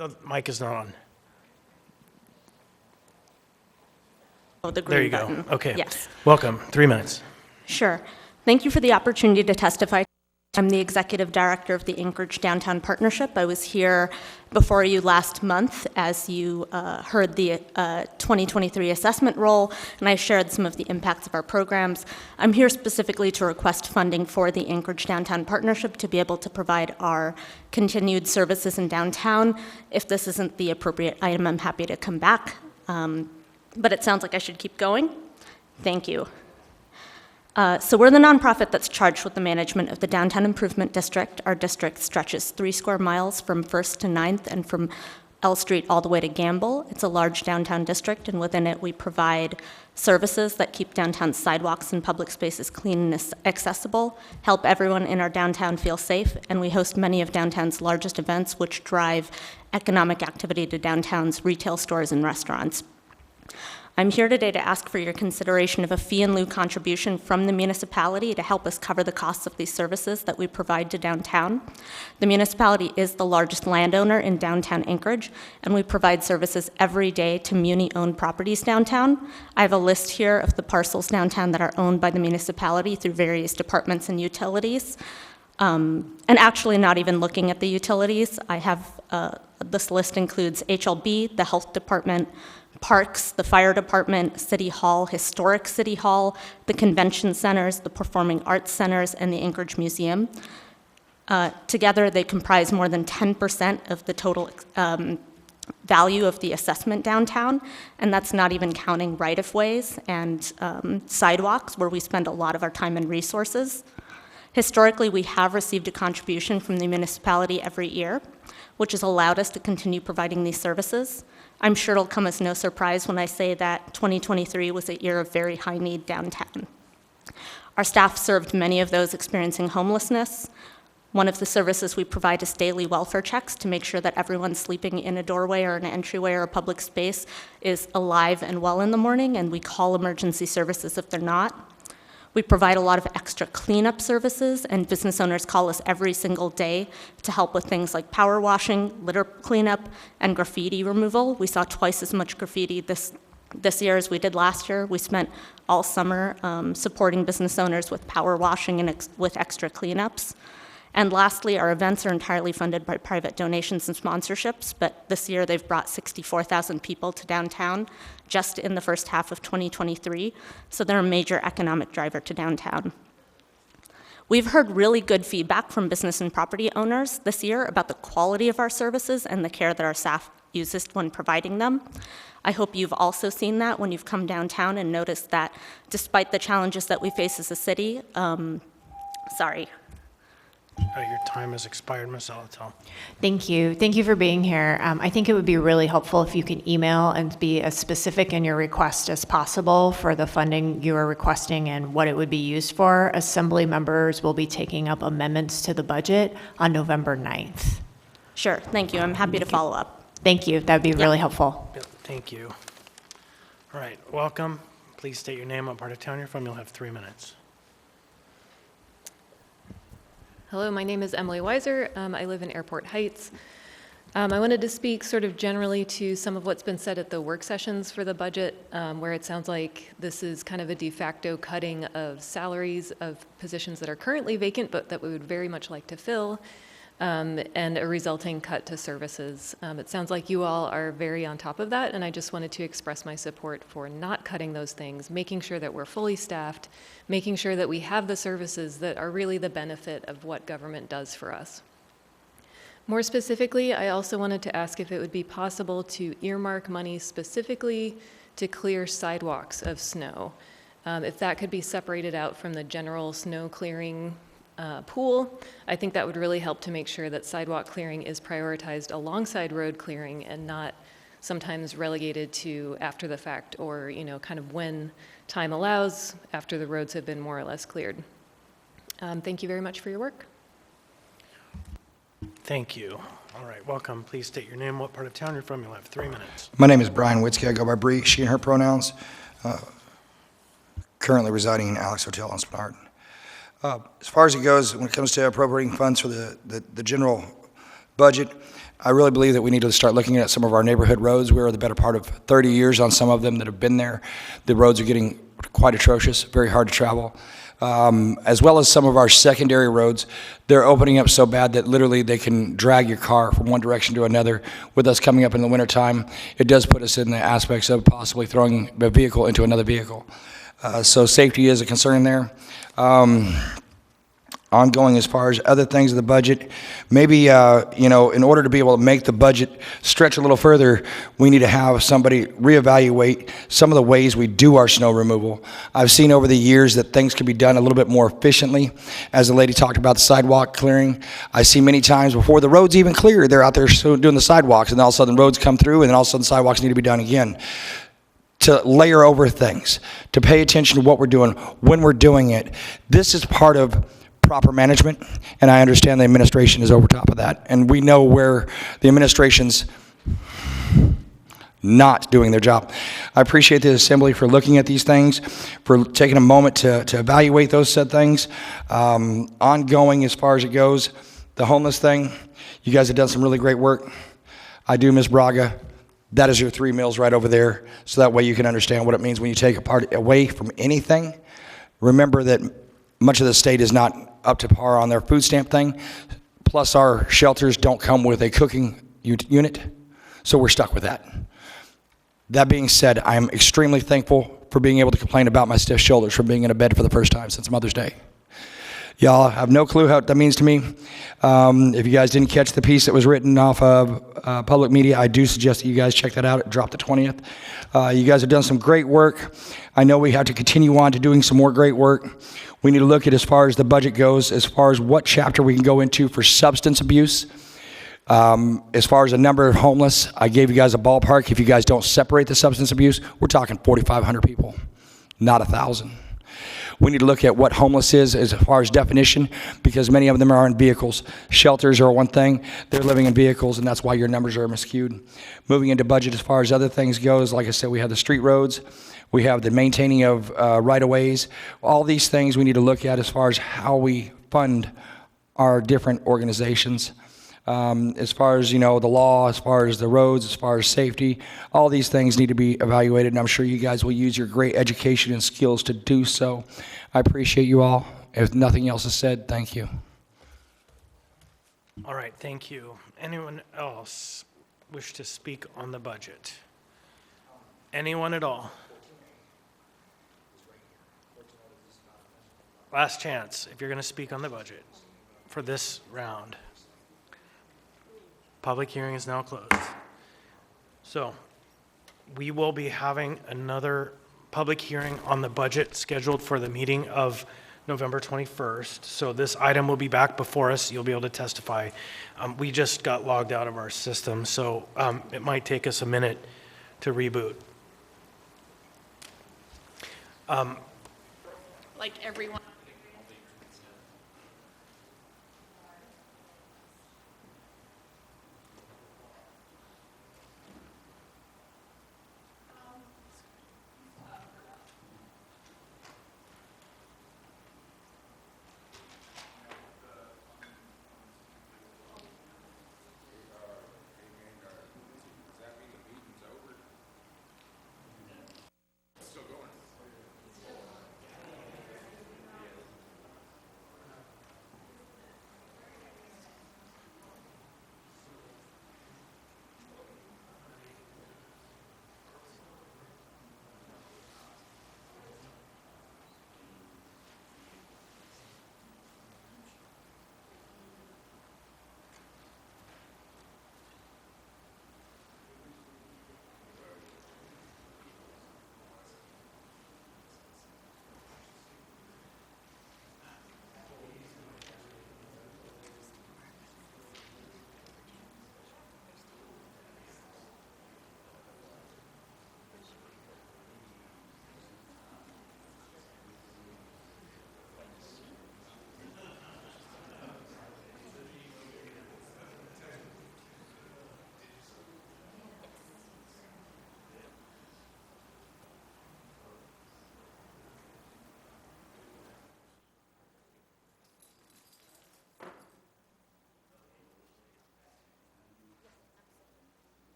The mic is not on. Oh, the There you green go. button. Okay. Yes. Welcome. 3 minutes. Sure. Thank you for the opportunity to testify. I'm the executive director of the Anchorage Downtown Partnership. I was here before you last month as you heard the 2023 assessment roll, and I shared some of the impacts of our programs. I'm here specifically to request funding for the Anchorage Downtown Partnership to be able to provide our continued services in downtown. If this isn't the appropriate item, I'm happy to come back. But it sounds like I should keep going. Thank you. So we're the nonprofit that's charged with the management of the Downtown Improvement District. Our district stretches 3 square miles from 1st to 9th and from L Street all the way to Gamble. It's a large downtown district, and within it we provide services that keep downtown sidewalks and public spaces clean and accessible, help everyone in our downtown feel safe, and we host many of downtown's largest events which drive economic activity to downtown's retail stores and restaurants. I'm here today to ask for your consideration of a fee in lieu contribution from the municipality to help us cover the costs of these services that we provide to downtown. The municipality is the largest landowner in downtown Anchorage, and we provide services every day to muni-owned properties downtown. I have a list here of the parcels downtown that are owned by the municipality through various departments and utilities. And actually not even looking at the utilities, I have, this list includes HLB, the health department, Parks, the fire department, City Hall, Historic City Hall, the convention centers, the performing arts centers, and the Anchorage Museum. Together, they comprise more than 10% of the total value of the assessment downtown, and that's not even counting right-of-ways and sidewalks, where we spend a lot of our time and resources. Historically, we have received a contribution from the municipality every year, which has allowed us to continue providing these services. I'm sure it'll come as no surprise when I say that 2023 was a year of very high need downtown. Our staff served many of those experiencing homelessness. One of the services we provide is daily welfare checks to make sure that everyone sleeping in a doorway or an entryway or a public space is alive and well in the morning, and we call emergency services if they're not. We provide a lot of extra cleanup services, and business owners call us every single day to help with things like power washing, litter cleanup, and graffiti removal. We saw twice as much graffiti this year as we did last year. We spent all summer supporting business owners with power washing and with extra cleanups. And lastly, our events are entirely funded by private donations and sponsorships, but this year they've brought 64,000 people to downtown just in the first half of 2023, so they're a major economic driver to downtown. We've heard really good feedback from business and property owners this year about the quality of our services and the care that our staff uses when providing them. I hope you've also seen that when you've come downtown and noticed that despite the challenges that we face as a city, Your time has expired, Ms. Alatel. Thank you. Thank you for being here. I think it would be really helpful if you can email and be as specific in your request as possible for the funding you are requesting and what it would be used for. Assembly members will be taking up amendments to the budget on November 9th. Sure, thank you. I'm happy to follow up. Thank you. That would be really helpful. Yep, thank you. All right, welcome. Please state your name, what part of town you're from. You'll have 3 minutes. Hello, my name is Emily Weiser. I live in Airport Heights. I wanted to speak sort of generally to some of what's been said at the work sessions for the budget, where it sounds like this is kind of a de facto cutting of salaries of positions that are currently vacant, but that we would very much like to fill, and a resulting cut to services. It sounds like you all are very on top of that, and I just wanted to express my support for not cutting those things, making sure that we're fully staffed, making sure that we have the services that are really the benefit of what government does for us. More specifically, I also wanted to ask if it would be possible to earmark money specifically to clear sidewalks of snow. If that could be separated out from the general snow clearing pool, I think that would really help to make sure that sidewalk clearing is prioritized alongside road clearing and not sometimes relegated to after the fact or, you know, kind of when time allows after the roads have been more or less cleared. Thank you very much for your work. Thank you. All right, welcome. Please state your name, what part of town you're from. You'll have 3 minutes. My name is Brian Witzke. I go by Bree, she and her pronouns. Currently residing in Alex Hotel on Spenard. As far as it goes, when it comes to appropriating funds for the general budget. I really believe that we need to start looking at some of our neighborhood roads. We're the better part of 30 years on some of them that have been there. The roads are getting quite atrocious, very hard to travel. As well as some of our secondary roads, they're opening up so bad that literally they can drag your car from one direction to another. With us coming up in the wintertime, it does put us in the aspects of possibly throwing a vehicle into another vehicle. So safety is a concern there. Ongoing as far as other things of the budget, maybe, in order to be able to make the budget stretch a little further, we need to have somebody reevaluate some of the ways we do our snow removal. I've seen over the years that things can be done a little bit more efficiently. As the lady talked about the sidewalk clearing, I see many times before the road's even clear, they're out there doing the sidewalks, and all of a sudden roads come through, and then all of a sudden sidewalks need to be done again. To layer over things, to pay attention to what we're doing, when we're doing it. This is part of proper management, and I understand the administration is over top of that. And we know where the administration's not doing their job. I appreciate the Assembly for looking at these things, for taking a moment to evaluate those said things. Ongoing as far as it goes, the homeless thing, you guys have done some really great work. I do, Ms. Braga. That is your 3 meals right over there, so that way you can understand what it means when you take a part away from anything. Remember that much of the state is not up to par on their food stamp thing, plus our shelters don't come with a cooking unit, so we're stuck with that. That being said, I am extremely thankful for being able to complain about my stiff shoulders from being in a bed for the first time since Mother's Day. Y'all have no clue what that means to me. If you guys didn't catch the piece that was written off of public media, I do suggest that you guys check that out. It dropped the 20th. You guys have done some great work. I know we have to continue on to doing some more great work. We need to look at, as far as the budget goes, as far as what chapter we can go into for substance abuse. As far as the number of homeless, I gave you guys a ballpark. If you guys don't separate the substance abuse, we're talking 4,500 people, not 1,000. We need to look at what homeless is as far as definition, because many of them are in vehicles. Shelters are one thing. They're living in vehicles, and that's why your numbers are skewed. Moving into budget as far as other things goes, like I said, we have the street roads. We have the maintaining of right-of-ways. All these things we need to look at as far as how we fund our different organizations. As far as, the law, as far as the roads, as far as safety, all these things need to be evaluated, and I'm sure you guys will use your great education and skills to do so. I appreciate you all. If nothing else is said, thank you. All right, thank you. Anyone else wish to speak on the budget? Anyone at all? Last chance, if you're going to speak on the budget for this round. Public hearing is now closed. So we will be having another public hearing on the budget scheduled for the meeting of November 21st. So this item will be back before us. You'll be able to testify. We just got logged out of our system, so it might take us a minute to reboot. Like everyone.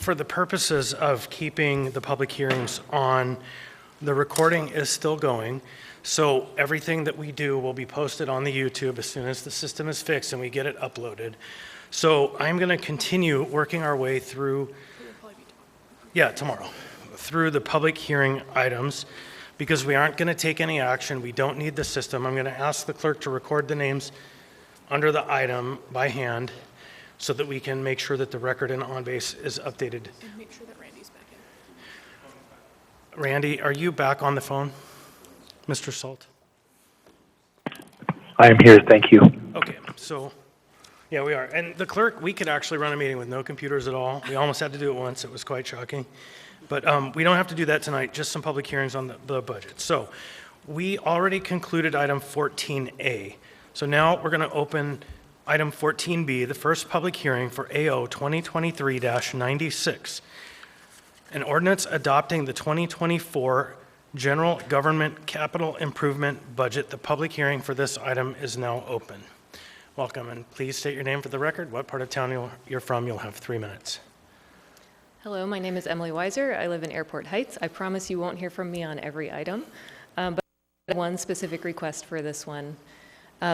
for the purposes of keeping the public hearings on, the recording is still going. So everything that we do will be posted on the YouTube as soon as the system is fixed and we get it uploaded. So I'm going to continue working our way through, tomorrow, through the public hearing items, because we aren't going to take any action. We don't need the system. I'm going to ask the clerk to record the names under the item by hand so that we can make sure that the record in OnBase is updated. And make sure that Randy's back in. Randy, are you back on the phone? Mr. Salt? I am here, thank you. Okay, so, yeah, we are. And the clerk, we could actually run a meeting with no computers at all. We almost had to do it once. It was quite shocking. But we don't have to do that tonight, just some public hearings on the budget. So we already concluded item 14A. So now we're going to open item 14B, the first public hearing for AO 2023-96, an ordinance adopting the 2024 General Government Capital Improvement Budget. The public hearing for this item is now open. Welcome, and please state your name for the record, what part of town you're from. You'll have 3 minutes. Hello, my name is Emily Weiser. I live in Airport Heights. I promise you won't hear from me on every item, but I have one specific request for this one.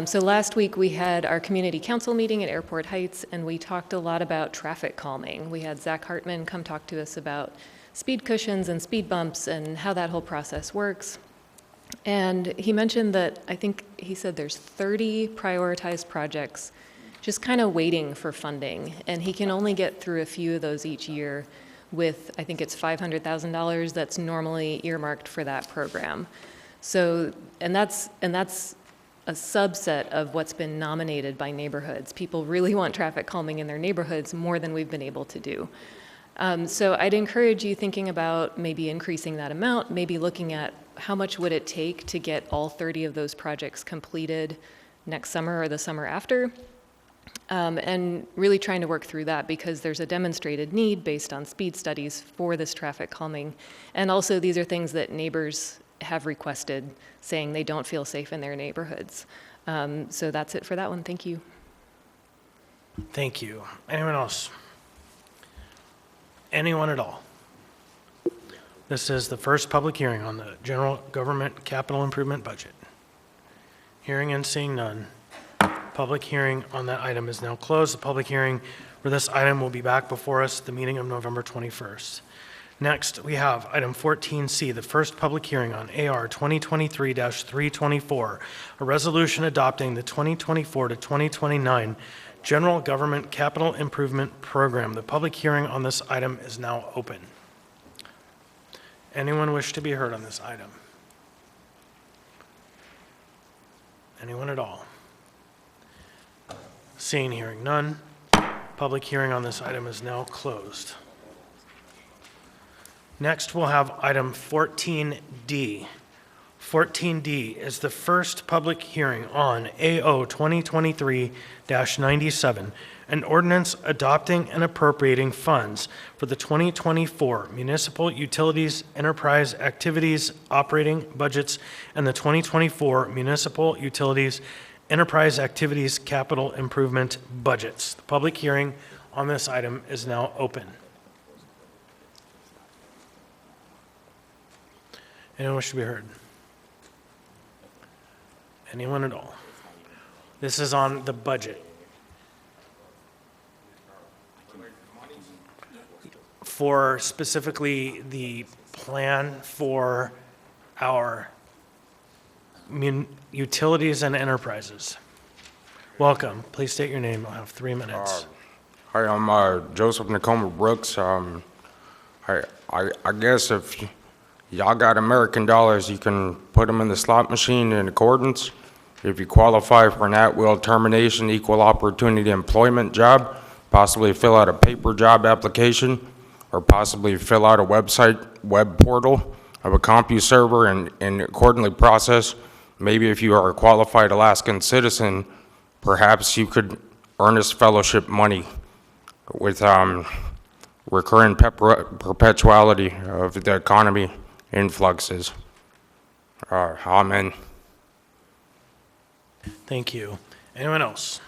So last week we had our community council meeting at Airport Heights, and we talked a lot about traffic calming. We had Zach Hartman come talk to us about speed cushions and speed bumps and how that whole process works. And he mentioned that, I think he said there's 30 prioritized projects just kind of waiting for funding, and he can only get through a few of those each year with, I think it's $500,000 that's normally earmarked for that program. So, and that's a subset of what's been nominated by neighborhoods. People really want traffic calming in their neighborhoods more than we've been able to do. So I'd encourage you thinking about maybe increasing that amount, maybe looking at how much would it take to get all 30 of those projects completed next summer or the summer after. And really trying to work through that, because there's a demonstrated need based on speed studies for this traffic calming. And also these are things that neighbors have requested, saying they don't feel safe in their neighborhoods. So that's it for that one. Thank you. Thank you. Anyone else? Anyone at all? This is the first public hearing on the General Government Capital Improvement Budget. Hearing and seeing none. Public hearing on that item is now closed. The public hearing for this item will be back before us at the meeting of November 21st. Next, we have item 14C, the first public hearing on AR 2023-324, a resolution adopting the 2024 to 2029 General Government Capital Improvement Program. The public hearing on this item is now open. Anyone wish to be heard on this item? Anyone at all? Seeing, hearing none, public hearing on this item is now closed. Next, we'll have item 14D. 14D is the first public hearing on AO 2023-97, an ordinance adopting and appropriating funds for the 2024 Municipal Utilities Enterprise Activities Operating Budgets and the 2024 Municipal Utilities Enterprise Activities Capital Improvement Budgets. The public hearing on this item is now open. Anyone wish to be heard? Anyone at all? This is on the budget. For specifically the plan for our utilities and enterprises. Welcome. Please state your name. I'll have 3 minutes. Hi, I'm Joseph Nakoma Brooks. I guess if y'all got American dollars, you can put them in the slot machine in accordance. If you qualify for an at-will termination, equal opportunity employment job, possibly fill out a paper job application, or possibly fill out a website web portal of a CompuServer and accordingly process. Maybe if you are a qualified Alaskan citizen, perhaps you could earn this fellowship money with recurring perpetuality of the economy influxes. Amen. Thank you. Anyone else?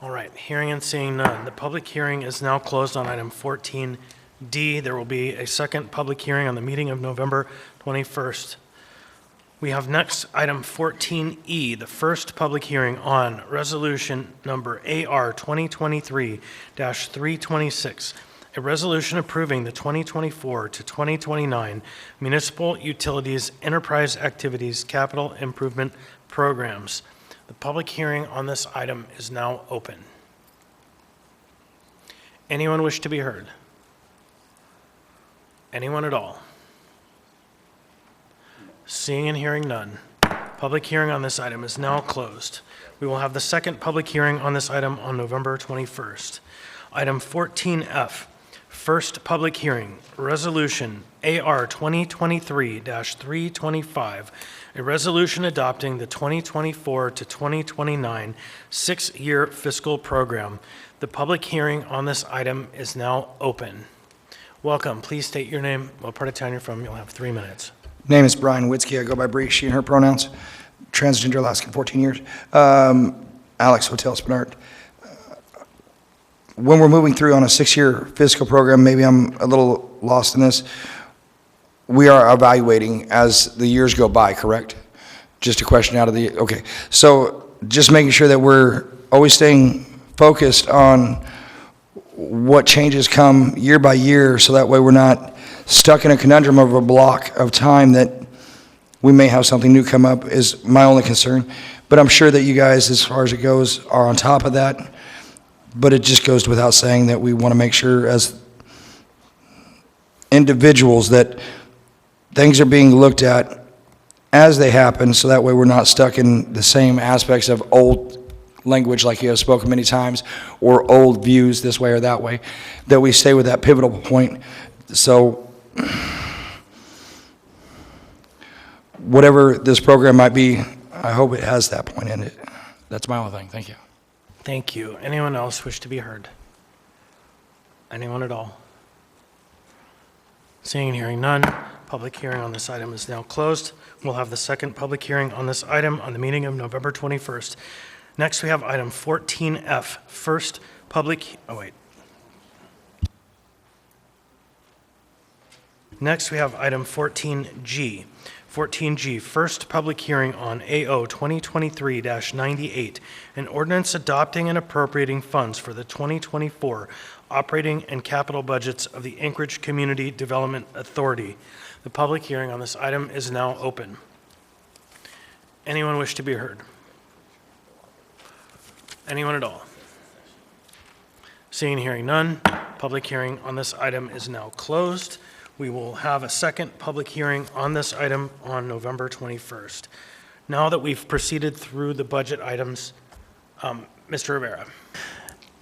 All right, hearing and seeing none. The public hearing is now closed on item 14D. There will be a second public hearing on the meeting of November 21st. We have next item 14E, the first public hearing on resolution number AR 2023-326, a resolution approving the 2024 to 2029 municipal utilities enterprise activities capital improvement programs. The public hearing on this item is now open. Anyone wish to be heard? Anyone at all? Seeing and hearing none, public hearing on this item is now closed. We will have the second public hearing on this item on November 21st. Item 14F, first public hearing, resolution AR 2023-325, a resolution adopting the 2024 to 2029 six-year fiscal program. The public hearing on this item is now open. Welcome. Please state your name, what part of town you're from. You'll have 3 minutes. Name is Brian Witzke. I go by Bree, she and her pronouns. Transgender Alaskan, 14 years. Alex Hotel Spinard. When we're moving through on a six-year fiscal program, maybe I'm a little lost in this. We are evaluating as the years go by, correct? Just a question out of the, okay. So just making sure that we're always staying focused on what changes come year by year, so that way we're not stuck in a conundrum of a block of time that we may have something new come up is my only concern. But I'm sure that you guys, as far as it goes, are on top of that. But it just goes without saying that we want to make sure as individuals that things are being looked at as they happen, so that way we're not stuck in the same aspects of old language like you have spoken many times, or old views this way or that way, that we stay with that pivotal point. So whatever this program might be, I hope it has that point in it. That's my only thing. Thank you. Thank you. Anyone else wish to be heard? Anyone at all? Seeing and hearing none, public hearing on this item is now closed. We'll have the second public hearing on this item on the meeting of November 21st. Next, we have item 14F, first public, Next, we have item 14G. 14G, first public hearing on AO 2023-98, an ordinance adopting and appropriating funds for the 2024 operating and capital budgets of the Anchorage Community Development Authority. The public hearing on this item is now open. Anyone wish to be heard? Anyone at all? Seeing and hearing none, public hearing on this item is now closed. We will have a second public hearing on this item on November 21st. Now that we've proceeded through the budget items, Mr. Rivera.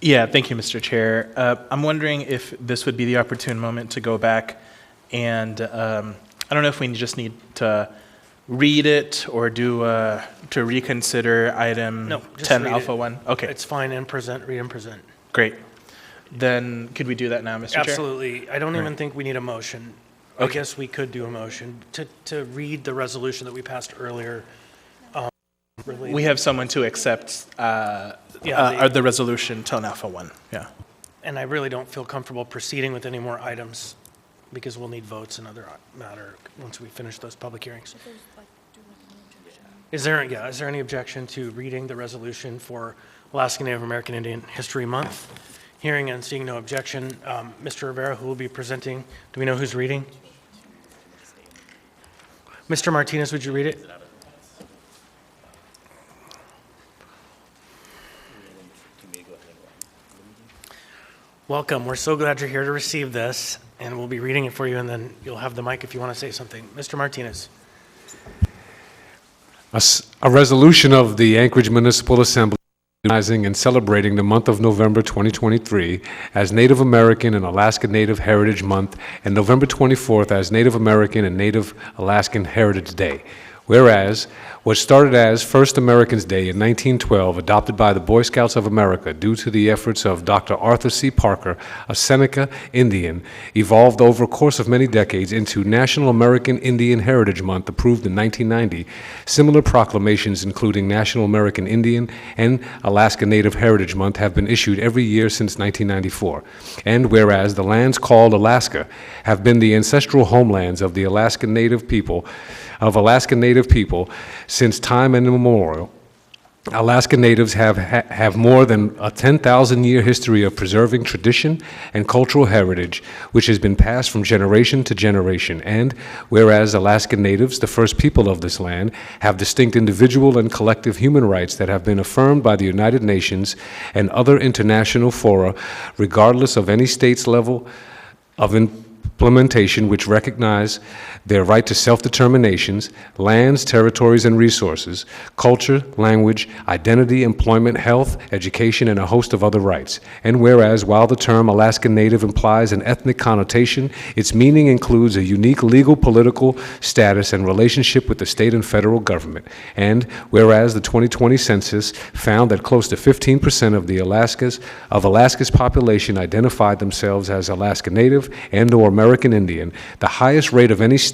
Yeah, thank you, Mr. Chair. I'm wondering if this would be the opportune moment to go back and I don't know if we just need to read it or do to reconsider item No, just 10 read Alpha it. 1. Okay, It's fine and present, read and present. great. Then could we do that now, Mr. Chair? Absolutely. I don't even Right. think we need a motion. I Okay. guess we could do a motion to read the resolution that we passed earlier. related- We have someone to accept the resolution 10 Alpha 1. Yeah. And I really don't feel comfortable proceeding with any more items because we'll need votes and other matter once we finish those public hearings. Is there any objection to reading the resolution for Alaska Native American Indian History Month? Hearing and seeing no objection, Mr. Rivera, who will be presenting, do we know who's reading? Mr. Martinez, would you read it? Welcome. We're so glad you're here to receive this, and we'll be reading it for you, and then you'll have the mic if you want to say something. Mr. Martinez. A resolution of the Anchorage Municipal Assembly recognizing and celebrating the month of November 2023 as Native American and Alaska Native Heritage Month, and November 24th as Native American and Native Alaskan Heritage Day. Whereas, What started as First Americans Day in 1912, adopted by the Boy Scouts of America due to the efforts of Dr. Arthur C. Parker, a Seneca Indian, evolved over a course of many decades into National American Indian Heritage Month, approved in 1990. Similar proclamations, including National American Indian and Alaska Native Heritage Month, have been issued every year since 1994. And whereas the lands called Alaska have been the ancestral homelands of the Alaska Native people, since time immemorial, Alaska Natives have more than a 10,000-year history of preserving tradition and cultural heritage, which has been passed from generation to generation. And whereas Alaska Natives, the first people of this land, have distinct individual and collective human rights that have been affirmed by the United Nations and other international fora, regardless of any state's level of implementation, which recognize their right to self-determinations, lands, territories, and resources, culture, language, identity, employment, health, education, and a host of other rights. And whereas, while the term Alaska Native implies an ethnic connotation, its meaning includes a unique legal, political status and relationship with the state and federal government. And whereas the 2020 census found that close to 15% of Alaska's population identified themselves as Alaska Native and/or American Indian, the highest rate of any state,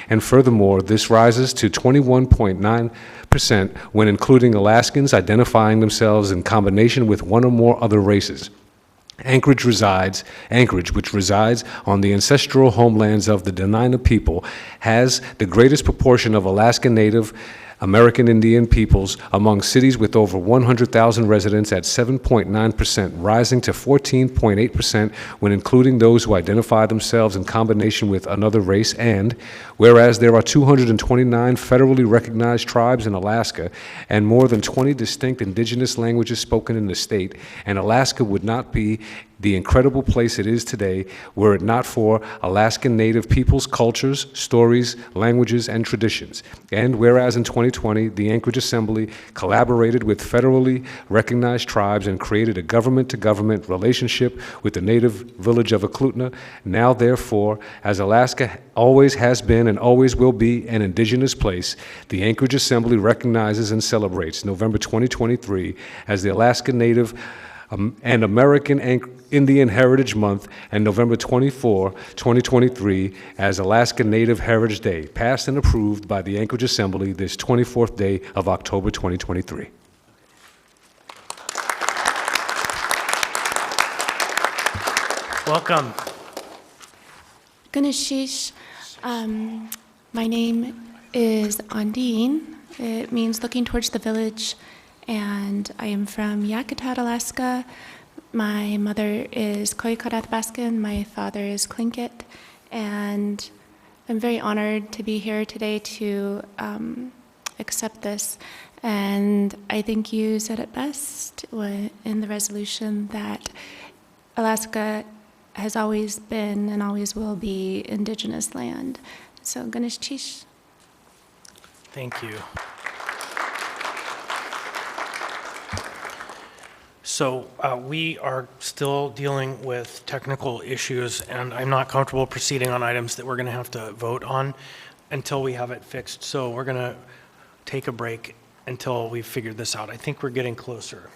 and furthermore, this rises to 21.9% when including Alaskans identifying themselves in combination with one or more other races. Anchorage, which resides on the ancestral homelands of the Dena'ina people, has the greatest proportion of Alaska Native American Indian peoples among cities with over 100,000 residents at 7.9%, rising to 14.8% when including those who identify themselves in combination with another race. And whereas there are 229 federally recognized tribes in Alaska and more than 20 distinct indigenous languages spoken in the state, and Alaska would not be the incredible place it is today were it not for Alaskan Native peoples' cultures, stories, languages, and traditions. And whereas in 2020, the Anchorage Assembly collaborated with federally recognized tribes and created a government-to-government relationship with the native village of Eklutna, now therefore, as Alaska always has been and always will be an indigenous place, the Anchorage Assembly recognizes and celebrates November 2023 as the Alaska Native and American Indian Heritage Month, and November 24, 2023 as Alaska Native Heritage Day, passed and approved by the Anchorage Assembly this 24th day of October 2023. Welcome. Ganeshish, my name is Ondine. It means looking towards the village, and I am from Yakutat, Alaska. My mother is Koyukot Athabaskan, my father is Tlingit, and I'm very honored to be here today to accept this. And I think you said it best in the resolution that Alaska has always been and always will be indigenous land. So Ganesh Chish. Thank you. So we are still dealing with technical issues, and I'm not comfortable proceeding on items that we're going to have to vote on until we have it fixed. So we're going to take a break until we've figured this out. I think we're getting closer.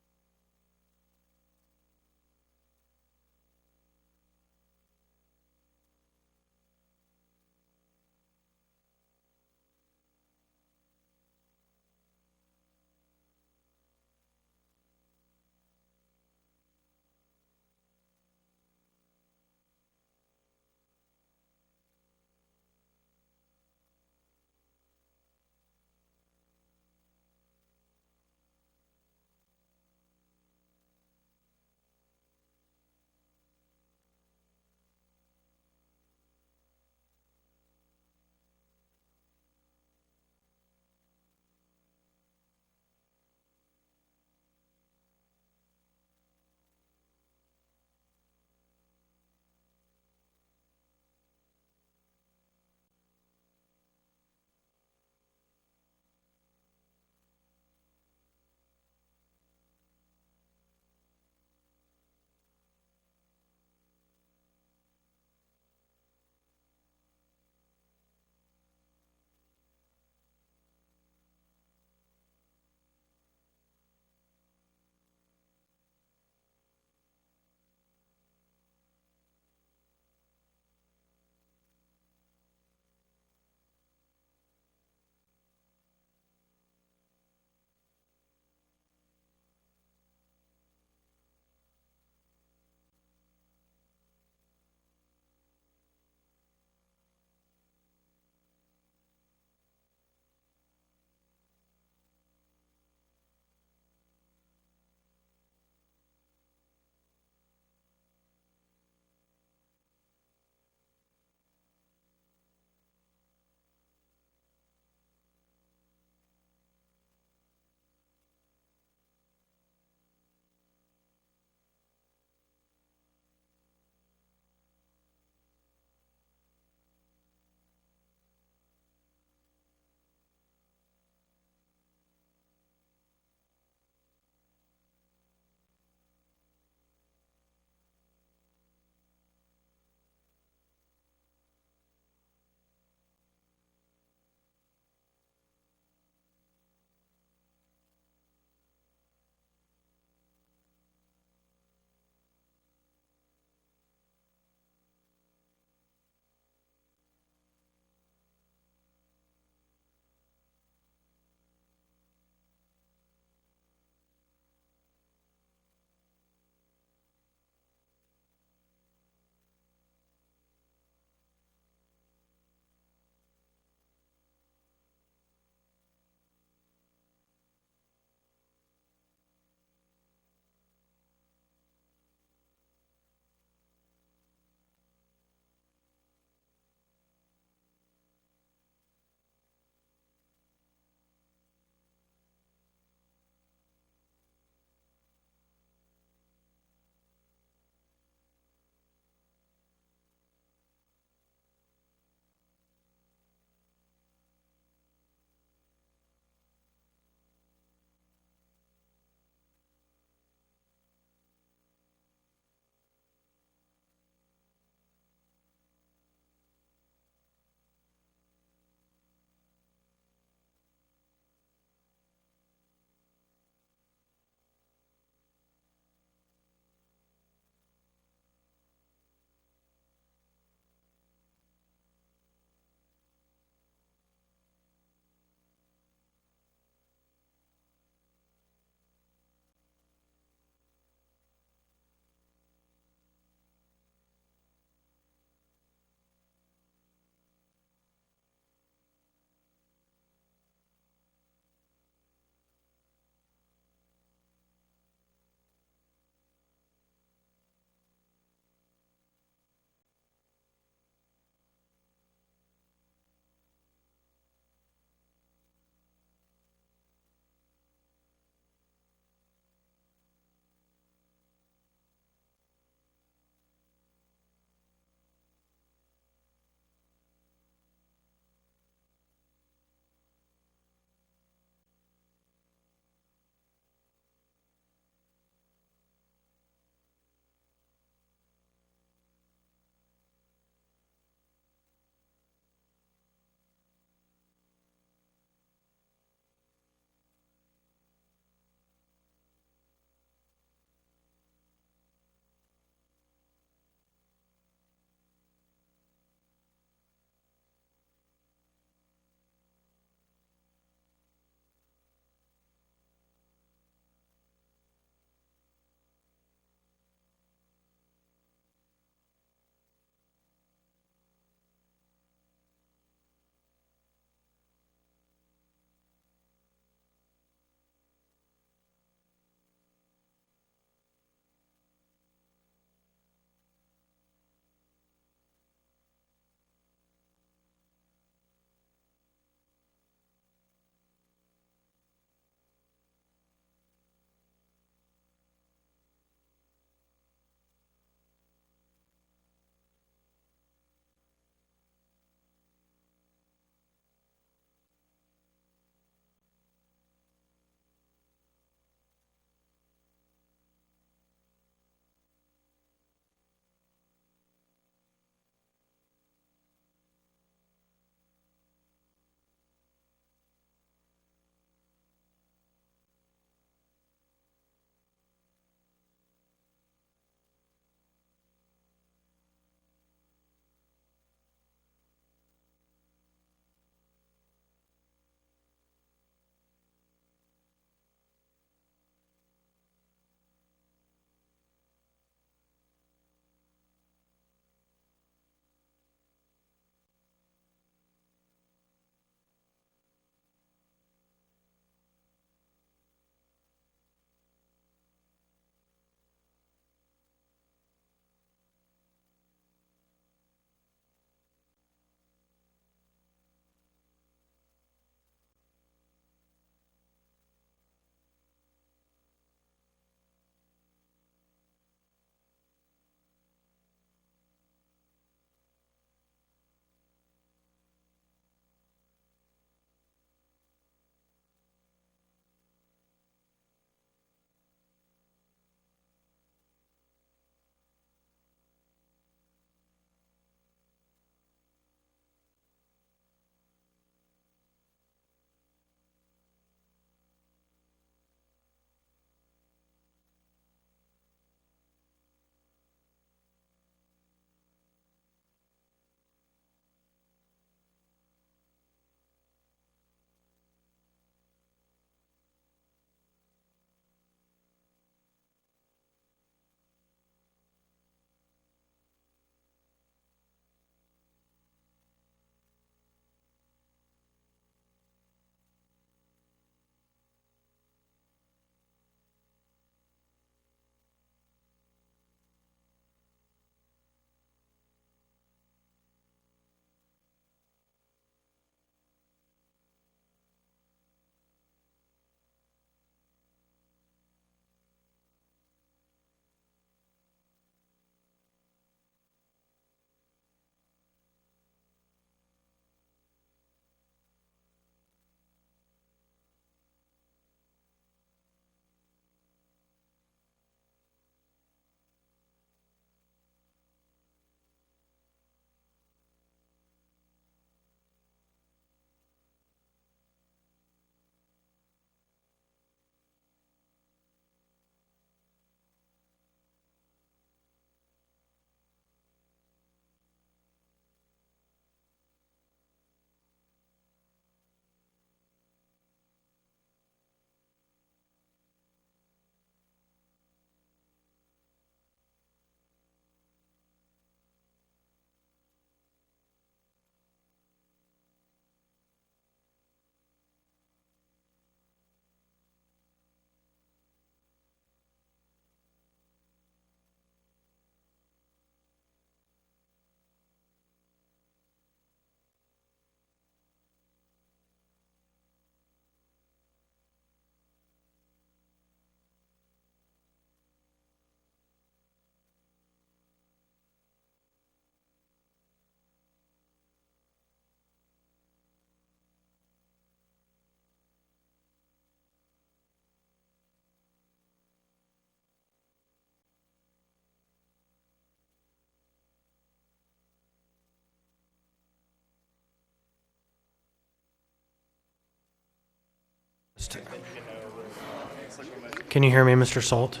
Can you hear me, Mr. Salt?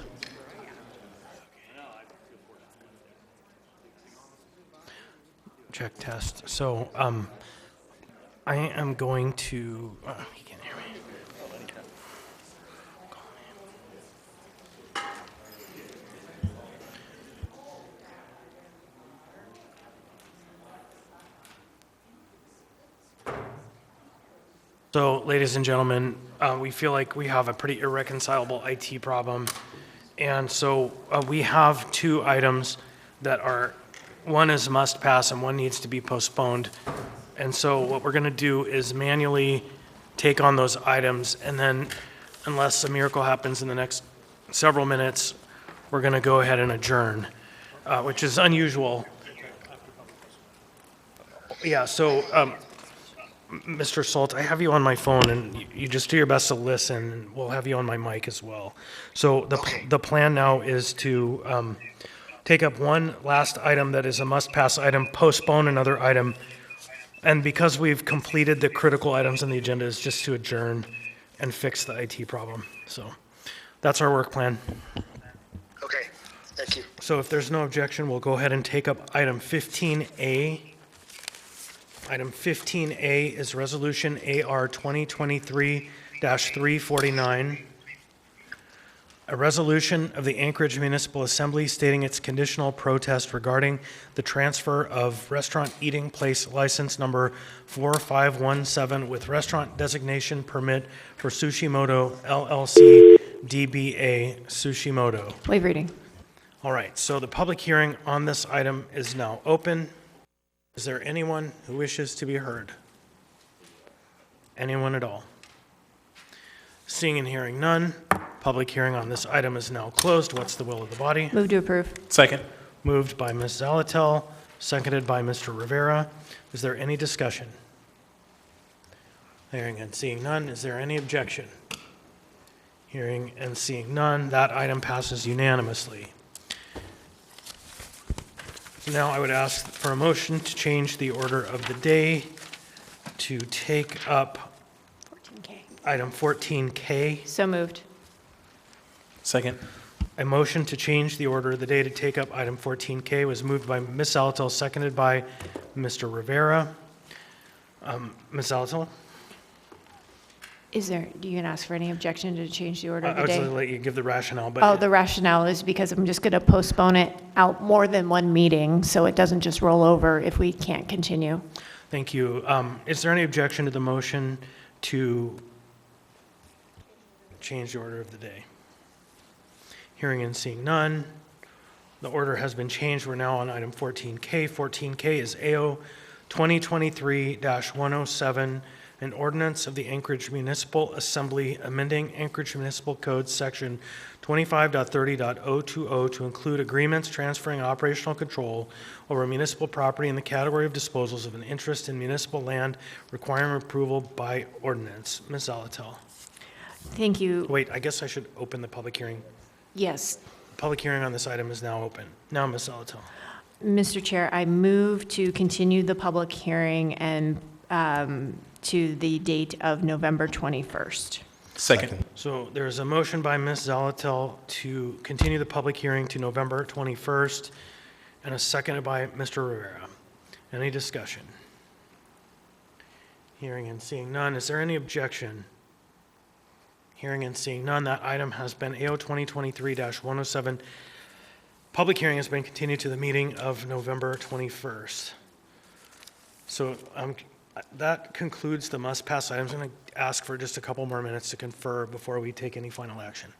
Check test. So, I am going to, he can't hear me. So, ladies and gentlemen, we feel like we have a pretty irreconcilable IT problem. And so we have two items that are, one is must pass and one needs to be postponed. And so what we're going to do is manually take on those items, and then unless a miracle happens in the next several minutes, we're going to go ahead and adjourn, which is unusual. Yeah, so Mr. Salt, I have you on my phone, and you just do your best to listen, and we'll have you on my mic as well. So the plan now is to take up one last item that is a must-pass item, postpone another item, and because we've completed the critical items on the agenda, is just to adjourn and fix the IT problem. So that's our work plan. Okay, thank you. So if there's no objection, we'll go ahead and take up item 15A. Item 15A is Resolution AR 2023-349, a resolution of the Anchorage Municipal Assembly stating its conditional protest regarding the transfer of restaurant eating place license number 4517 with restaurant designation permit for Sushimoto LLC DBA Sushimoto. Waive reading. All right, so the public hearing on this item is now open. Is there anyone who wishes to be heard? Anyone at all? Seeing and hearing none, public hearing on this item is now closed. What's the will of the body? Move to approve. Second. Moved by Ms. Zalatel, seconded by Mr. Rivera. Is there any discussion? Hearing and seeing none, is there any objection? Hearing and seeing none, that item passes unanimously. Now I would ask for a motion to change the order of the day to take up item 14K. So moved. Second. A motion to change the order of the day to take up item 14K was moved by Ms. Zalatel, seconded by Mr. Rivera. Ms. Zalatel? Is there, do you ask for any objection to change the order of I the was day? going to let you give the rationale, but Oh, the rationale is because I'm just going to postpone it out more than one meeting, so it doesn't just roll over if we can't continue. thank you. Is there any objection to the motion to change the order of the day? Hearing and seeing none, the order has been changed. We're now on item 14K. 14K is AO 2023-107, an ordinance of the Anchorage Municipal Assembly amending Anchorage Municipal Code Section 25.30.020 to include agreements transferring operational control over municipal property in the category of disposals of an interest in municipal land requiring approval by ordinance. Ms. Zalatel. Thank you. Wait, I guess I should open the public hearing. Yes. Public hearing on this item is now open. Now, Ms. Zalatel. Mr. Chair, I move to continue the public hearing and to the date of November 21st. Second. So there is a motion by Ms. Zalatel to continue the public hearing to November 21st, and a seconded by Mr. Rivera. Any discussion? Hearing and seeing none. Is there any objection? Hearing and seeing none, that item has been AO 2023-107. Public hearing has been continued to the meeting of November 21st. So that concludes the must-pass items. I'm going to ask for just a couple more minutes to confer before we take any final action.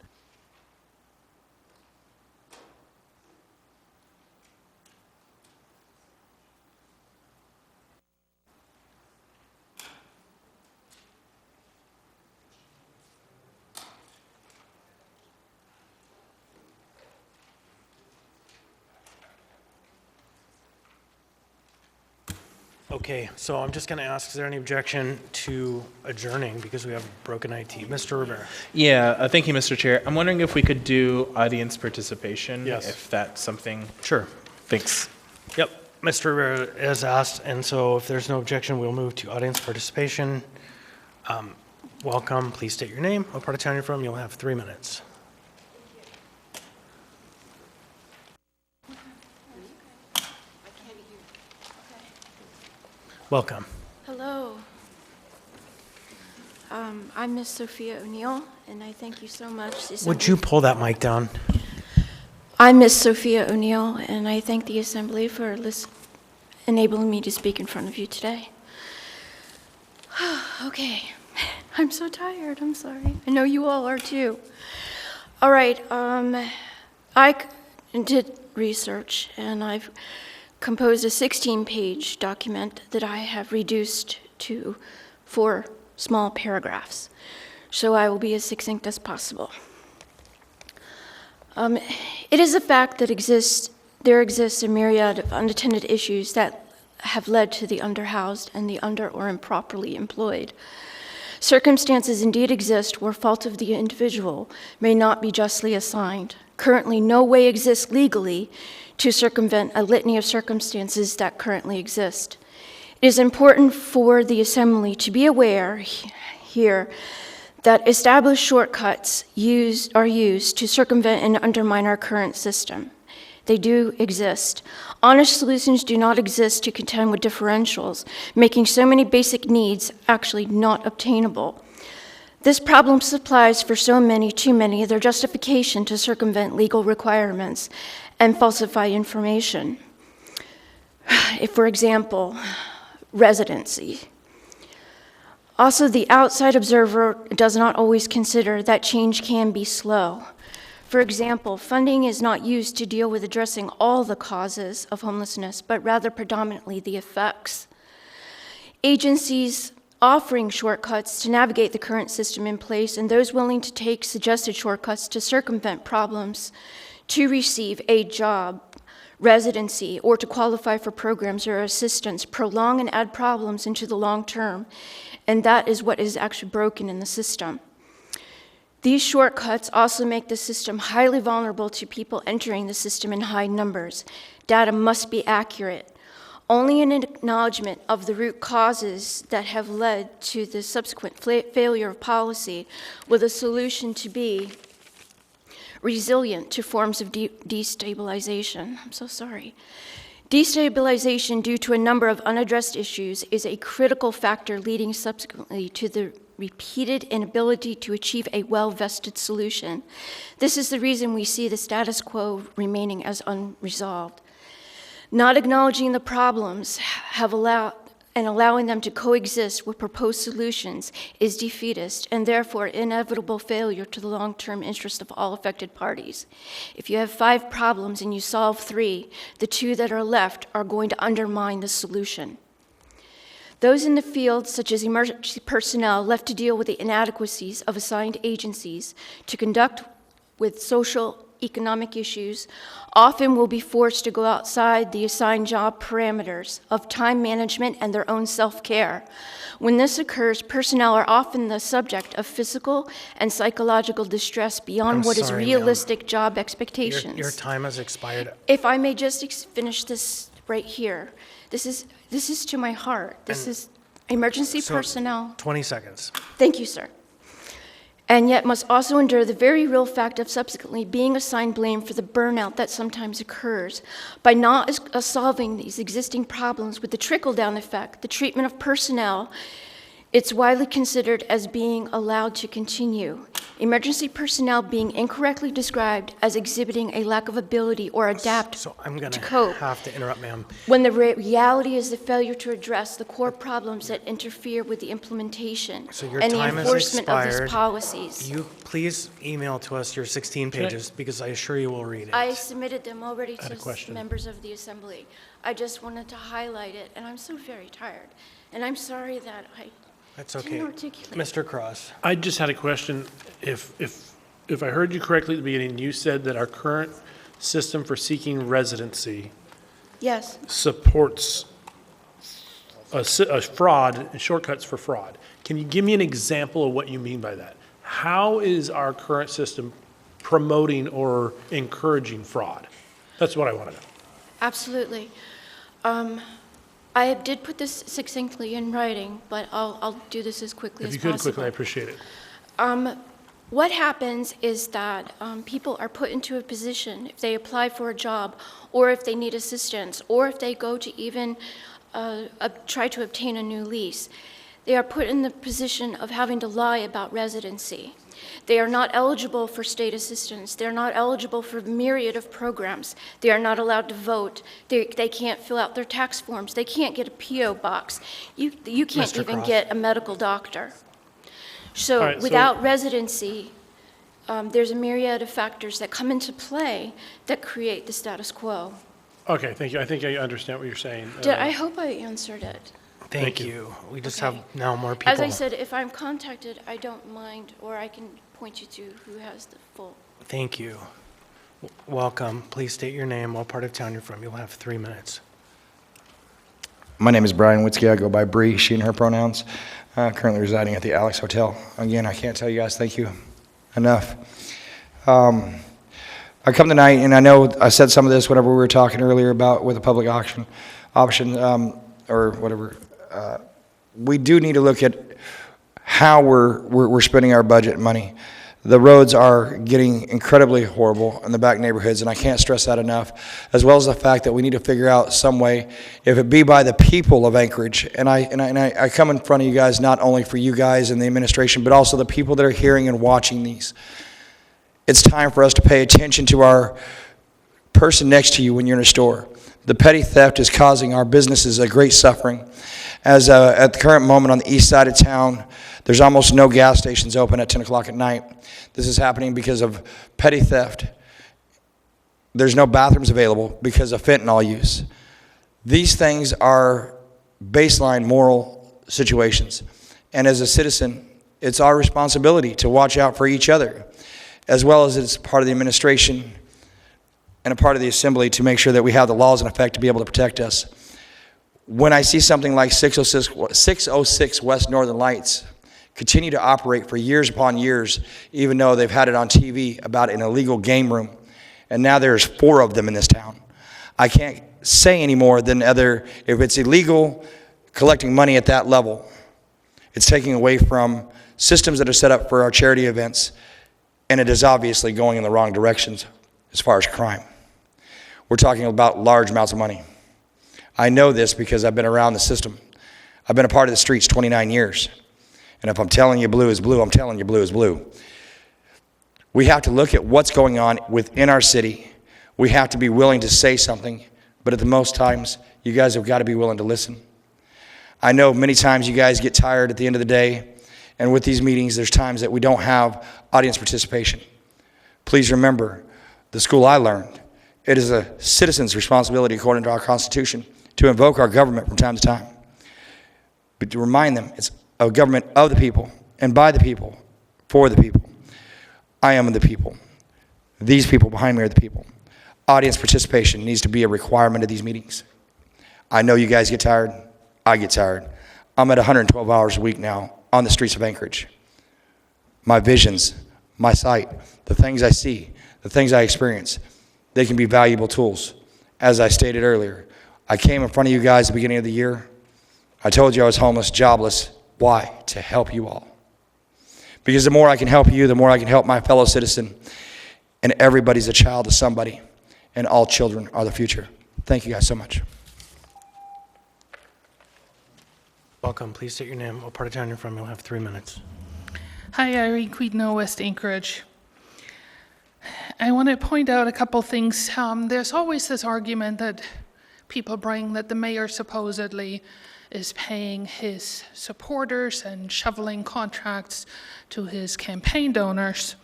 Okay, so I'm just going to ask, is there any objection to adjourning because we have broken IT? Mr. Rivera. Yeah, thank you, Mr. Chair. I'm wondering if we could do audience participation. Yes. If that's something. Sure. Thanks. Yep, Mr. Rivera has asked, and so if there's no objection, we'll move to audience participation. Welcome. Please state your name, what part of town you're from. You'll have 3 minutes. Welcome. Hello. I'm Miss Sophia O'Neill, and I thank you so much. Would you pull that mic down? I'm Miss Sophia O'Neill, and I thank the Assembly for enabling me to speak in front of you today. Okay. I'm so tired. I'm sorry. I know you all are too. All right. I did research, and I've composed a 16-page document that I have reduced to 4 small paragraphs. So I will be as succinct as possible. It is a fact that there exists a myriad of unattended issues that have led to the underhoused and the under or improperly employed. Circumstances indeed exist where fault of the individual may not be justly assigned. Currently, no way exists legally to circumvent a litany of circumstances that currently exist. It is important for the Assembly to be aware here that established shortcuts are used to circumvent and undermine our current system. They do exist. Honest solutions do not exist to contend with differentials, making so many basic needs actually not obtainable. This problem supplies for so many, too many, their justification to circumvent legal requirements and falsify information. If, for example, residency. Also, the outside observer does not always consider that change can be slow. For example, funding is not used to deal with addressing all the causes of homelessness, but rather predominantly the effects. Agencies offering shortcuts to navigate the current system in place and those willing to take suggested shortcuts to circumvent problems to receive a job, residency, or to qualify for programs or assistance prolong and add problems into the long term, and that is what is actually broken in the system. These shortcuts also make the system highly vulnerable to people entering the system in high numbers. Data must be accurate. Only an acknowledgement of the root causes that have led to the subsequent failure of policy will the solution to be resilient to forms of destabilization. I'm so sorry. Destabilization due to a number of unaddressed issues is a critical factor leading subsequently to the repeated inability to achieve a well-vested solution. This is the reason we see the status quo remaining as unresolved. Not acknowledging the problems and allowing them to coexist with proposed solutions is defeatist and therefore inevitable failure to the long-term interest of all affected parties. If you have 5 problems and you solve 3, the 2 that are left are going to undermine the solution. Those in the field, such as emergency personnel, left to deal with the inadequacies of assigned agencies to conduct with social economic issues, often will be forced to go outside the assigned job parameters of time management and their own self-care. When this occurs, personnel are often the subject of physical and psychological distress beyond what is realistic job expectations. Your time has expired. If I may just finish this right here. This is to my heart. This is emergency personnel. 20 seconds. Thank you, sir. And yet must also endure the very real fact of subsequently being assigned blame for the burnout that sometimes occurs. By not solving these existing problems with the trickle-down effect, the treatment of personnel, it's widely considered as being allowed to continue. Emergency personnel being incorrectly described as exhibiting a lack of ability or adapt to cope. So I'm going to have to interrupt, ma'am. When the reality is the failure to address the core problems that interfere with the implementation and the enforcement of these policies. You please email to us your 16 pages because I assure you we'll read it. I submitted them already to members of the Assembly. I just wanted to highlight it, and I'm so very tired. And I'm sorry that That's okay. didn't articulate. Mr. Cross. I just had a question. If I heard you correctly at the beginning, you said that our current system for seeking residency Yes. supports a fraud and shortcuts for fraud. Can you give me an example of what you mean by that? How is our current system promoting or encouraging fraud? That's what I want to know. Absolutely. I did put this succinctly in writing, but I'll do this as quickly as If you possible. could quickly, I appreciate it. What happens is that people are put into a position, if they apply for a job, or if they need assistance, or if they go to even try to obtain a new lease, they are put in the position of having to lie about residency. They are not eligible for state assistance. They're not eligible for a myriad of programs. They are not allowed to vote. They can't fill out their tax forms. They can't get a P.O. box. You can't Mr. even Cross. get a medical doctor. So All right, so- without residency, there's a myriad of factors that come into play that create the status quo. Okay, thank you. I think I understand what you're saying. I hope I answered it. Thank you. We just Okay. have now more people. As I said, if I'm contacted, I don't mind, or I can point you to who has the full. Thank you. Welcome. Please state your name, what part of town you're from. You'll have 3 minutes. My name is Brian Witzke. I go by Bree, she and her pronouns. Currently residing at the Alex Hotel. Again, I can't tell you guys thank you enough. I come tonight, and I know I said some of this whenever we were talking earlier about with a public option, or whatever. We do need to look at how we're spending our budget money. The roads are getting incredibly horrible in the back neighborhoods, and I can't stress that enough, as well as the fact that we need to figure out some way, if it be by the people of Anchorage, and I come in front of you guys not only for you guys and the administration, but also the people that are hearing and watching these. It's time for us to pay attention to our person next to you when you're in a store. The petty theft is causing our businesses a great suffering. As at the current moment on the east side of town, there's almost no gas stations open at 10 o'clock at night. This is happening because of petty theft. There's no bathrooms available because of fentanyl use. These things are baseline moral situations. And as a citizen, it's our responsibility to watch out for each other, as well as it's part of the administration and a part of the assembly to make sure that we have the laws in effect to be able to protect us. When I see something like 606 West Northern Lights continue to operate for years upon years, even though they've had it on TV about an illegal game room, and now there's 4 of them in this town, I can't say any more than if it's illegal collecting money at that level, it's taking away from systems that are set up for our charity events, and it is obviously going in the wrong directions as far as crime. We're talking about large amounts of money. I know this because I've been around the system. I've been a part of the streets 29 years. And if I'm telling you blue is blue, I'm telling you blue is blue. We have to look at what's going on within our city. We have to be willing to say something, but at the most times, you guys have got to be willing to listen. I know many times you guys get tired at the end of the day, and with these meetings, there's times that we don't have audience participation. Please remember, the school I learned, it is a citizen's responsibility according to our Constitution to invoke our government from time to time. But to remind them, it's a government of the people, and by the people, for the people. I am the people. These people behind me are the people. Audience participation needs to be a requirement of these meetings. I know you guys get tired. I get tired. I'm at 112 hours a week now on the streets of Anchorage. My visions, my sight, the things I see, the things I experience, they can be valuable tools. As I stated earlier, I came in front of you guys at the beginning of the year. I told you I was homeless, jobless. Why? To help you all. Because the more I can help you, the more I can help my fellow citizen. And everybody's a child of somebody. And all children are the future. Thank you guys so much. Welcome. Please state your name, what part of town you're from. You'll have 3 minutes. Hi, Irene Quidno, West Anchorage. I want to point out a couple things. There's always this argument that people bring that the mayor supposedly is paying his supporters and shoveling contracts to his campaign donors.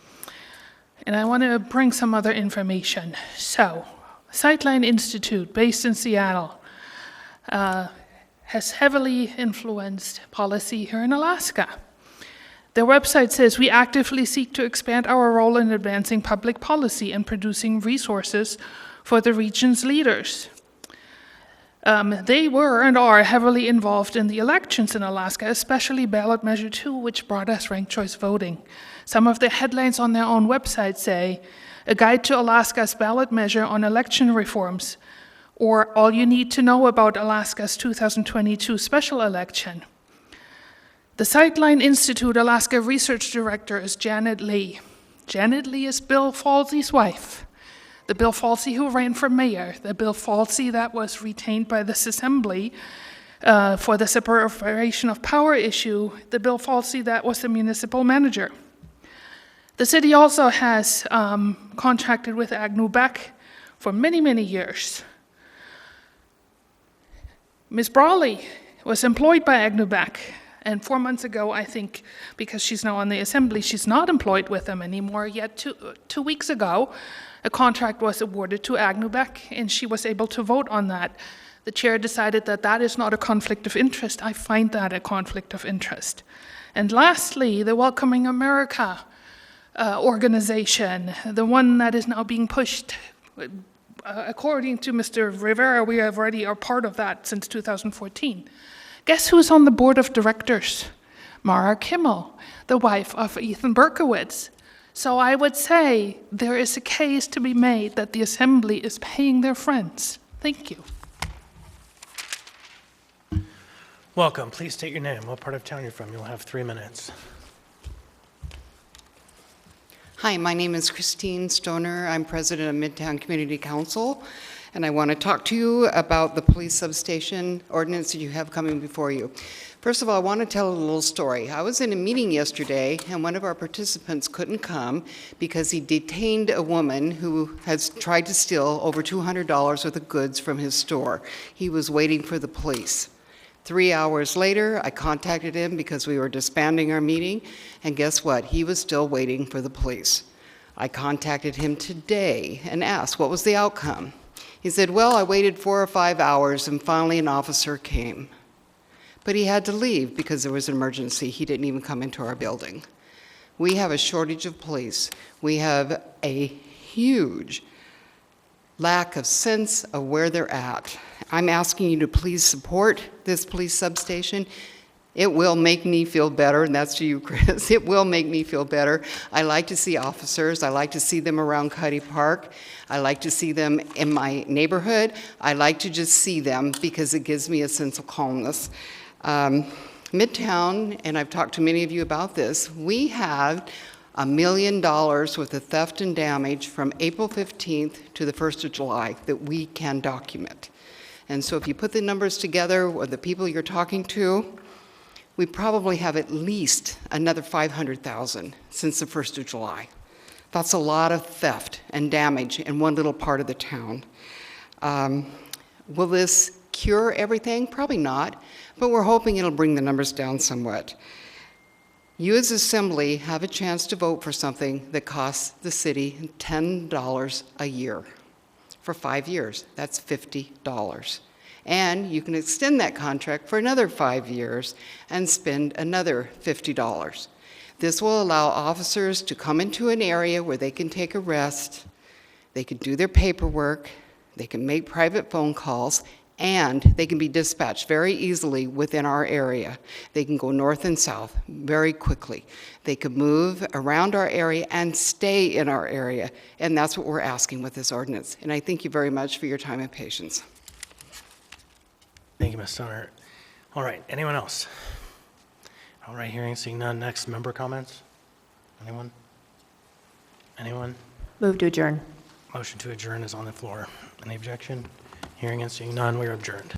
And I want to bring some other information. So, Sightline Institute, based in Seattle, has heavily influenced policy here in Alaska. Their website says, we actively seek to expand our role in advancing public policy and producing resources for the region's leaders. They were and are heavily involved in the elections in Alaska, especially Ballot Measure 2, which brought us ranked choice voting. Some of the headlines on their own website say, a guide to Alaska's ballot measure on election reforms, or all you need to know about Alaska's 2022 special election. The Sightline Institute Alaska Research Director is Janet Lee. Janet Lee is Bill Falsey's wife. The Bill Falsey who ran for mayor, the Bill Falsey that was retained by this assembly for the separation of power issue, the Bill Falsey that was the municipal manager. The city also has contracted with Agnew Beck for many, many years. Ms. Brawley was employed by Agnew Beck, and 4 months ago, I think, because she's now on the assembly, she's not employed with them anymore, yet 2 weeks ago, a contract was awarded to Agnew Beck, and she was able to vote on that. The chair decided that that is not a conflict of interest. I find that a conflict of interest. And lastly, the Welcoming America organization, the one that is now being pushed. According to Mr. Rivera, we already are part of that since 2014. Guess who's on the board of directors? Mara Kimmel, the wife of Ethan Berkowitz. So I would say there is a case to be made that the assembly is paying their friends. Thank you. Welcome. Please state your name, what part of town you're from. You'll have 3 minutes. Hi, my name is Christine Stoner. I'm president of Midtown Community Council, and I want to talk to you about the police substation ordinance that you have coming before you. First of all, I want to tell a little story. I was in a meeting yesterday, and one of our participants couldn't come because he detained a woman who has tried to steal over $200 worth of goods from his store. He was waiting for the police. 3 hours later, I contacted him because we were disbanding our meeting, and guess what? He was still waiting for the police. I contacted him today and asked what was the outcome. He said, well, I waited 4 or 5 hours, and finally an officer came. But he had to leave because there was an emergency. He didn't even come into our building. We have a shortage of police. We have a huge lack of sense of where they're at. I'm asking you to please support this police substation. It will make me feel better, and that's to you, Chris. It will make me feel better. I like to see officers. I like to see them around Cuddy Park. I like to see them in my neighborhood. I like to just see them because it gives me a sense of calmness. Midtown, and I've talked to many of you about this, we have $1 million worth of theft and damage from April 15th to the 1st of July that we can document. And so if you put the numbers together with the people you're talking to, we probably have at least another 500,000 since the 1st of July. That's a lot of theft and damage in one little part of the town. Will this cure everything? Probably not, but we're hoping it'll bring the numbers down somewhat. You as Assembly have a chance to vote for something that costs the city $10 a year. For 5 years, that's $50. And you can extend that contract for another 5 years and spend another $50. This will allow officers to come into an area where they can take a rest, they can do their paperwork, they can make private phone calls, and they can be dispatched very easily within our area. They can go north and south very quickly. They can move around our area and stay in our area, and that's what we're asking with this ordinance. And I thank you very much for your time and patience. Thank you, Ms. Stoner. All right, anyone else? All right, hearing, seeing none. Next, member comments? Anyone? Anyone? Move to adjourn. Motion to adjourn is on the floor. Any objection? Hearing and seeing none, we are adjourned.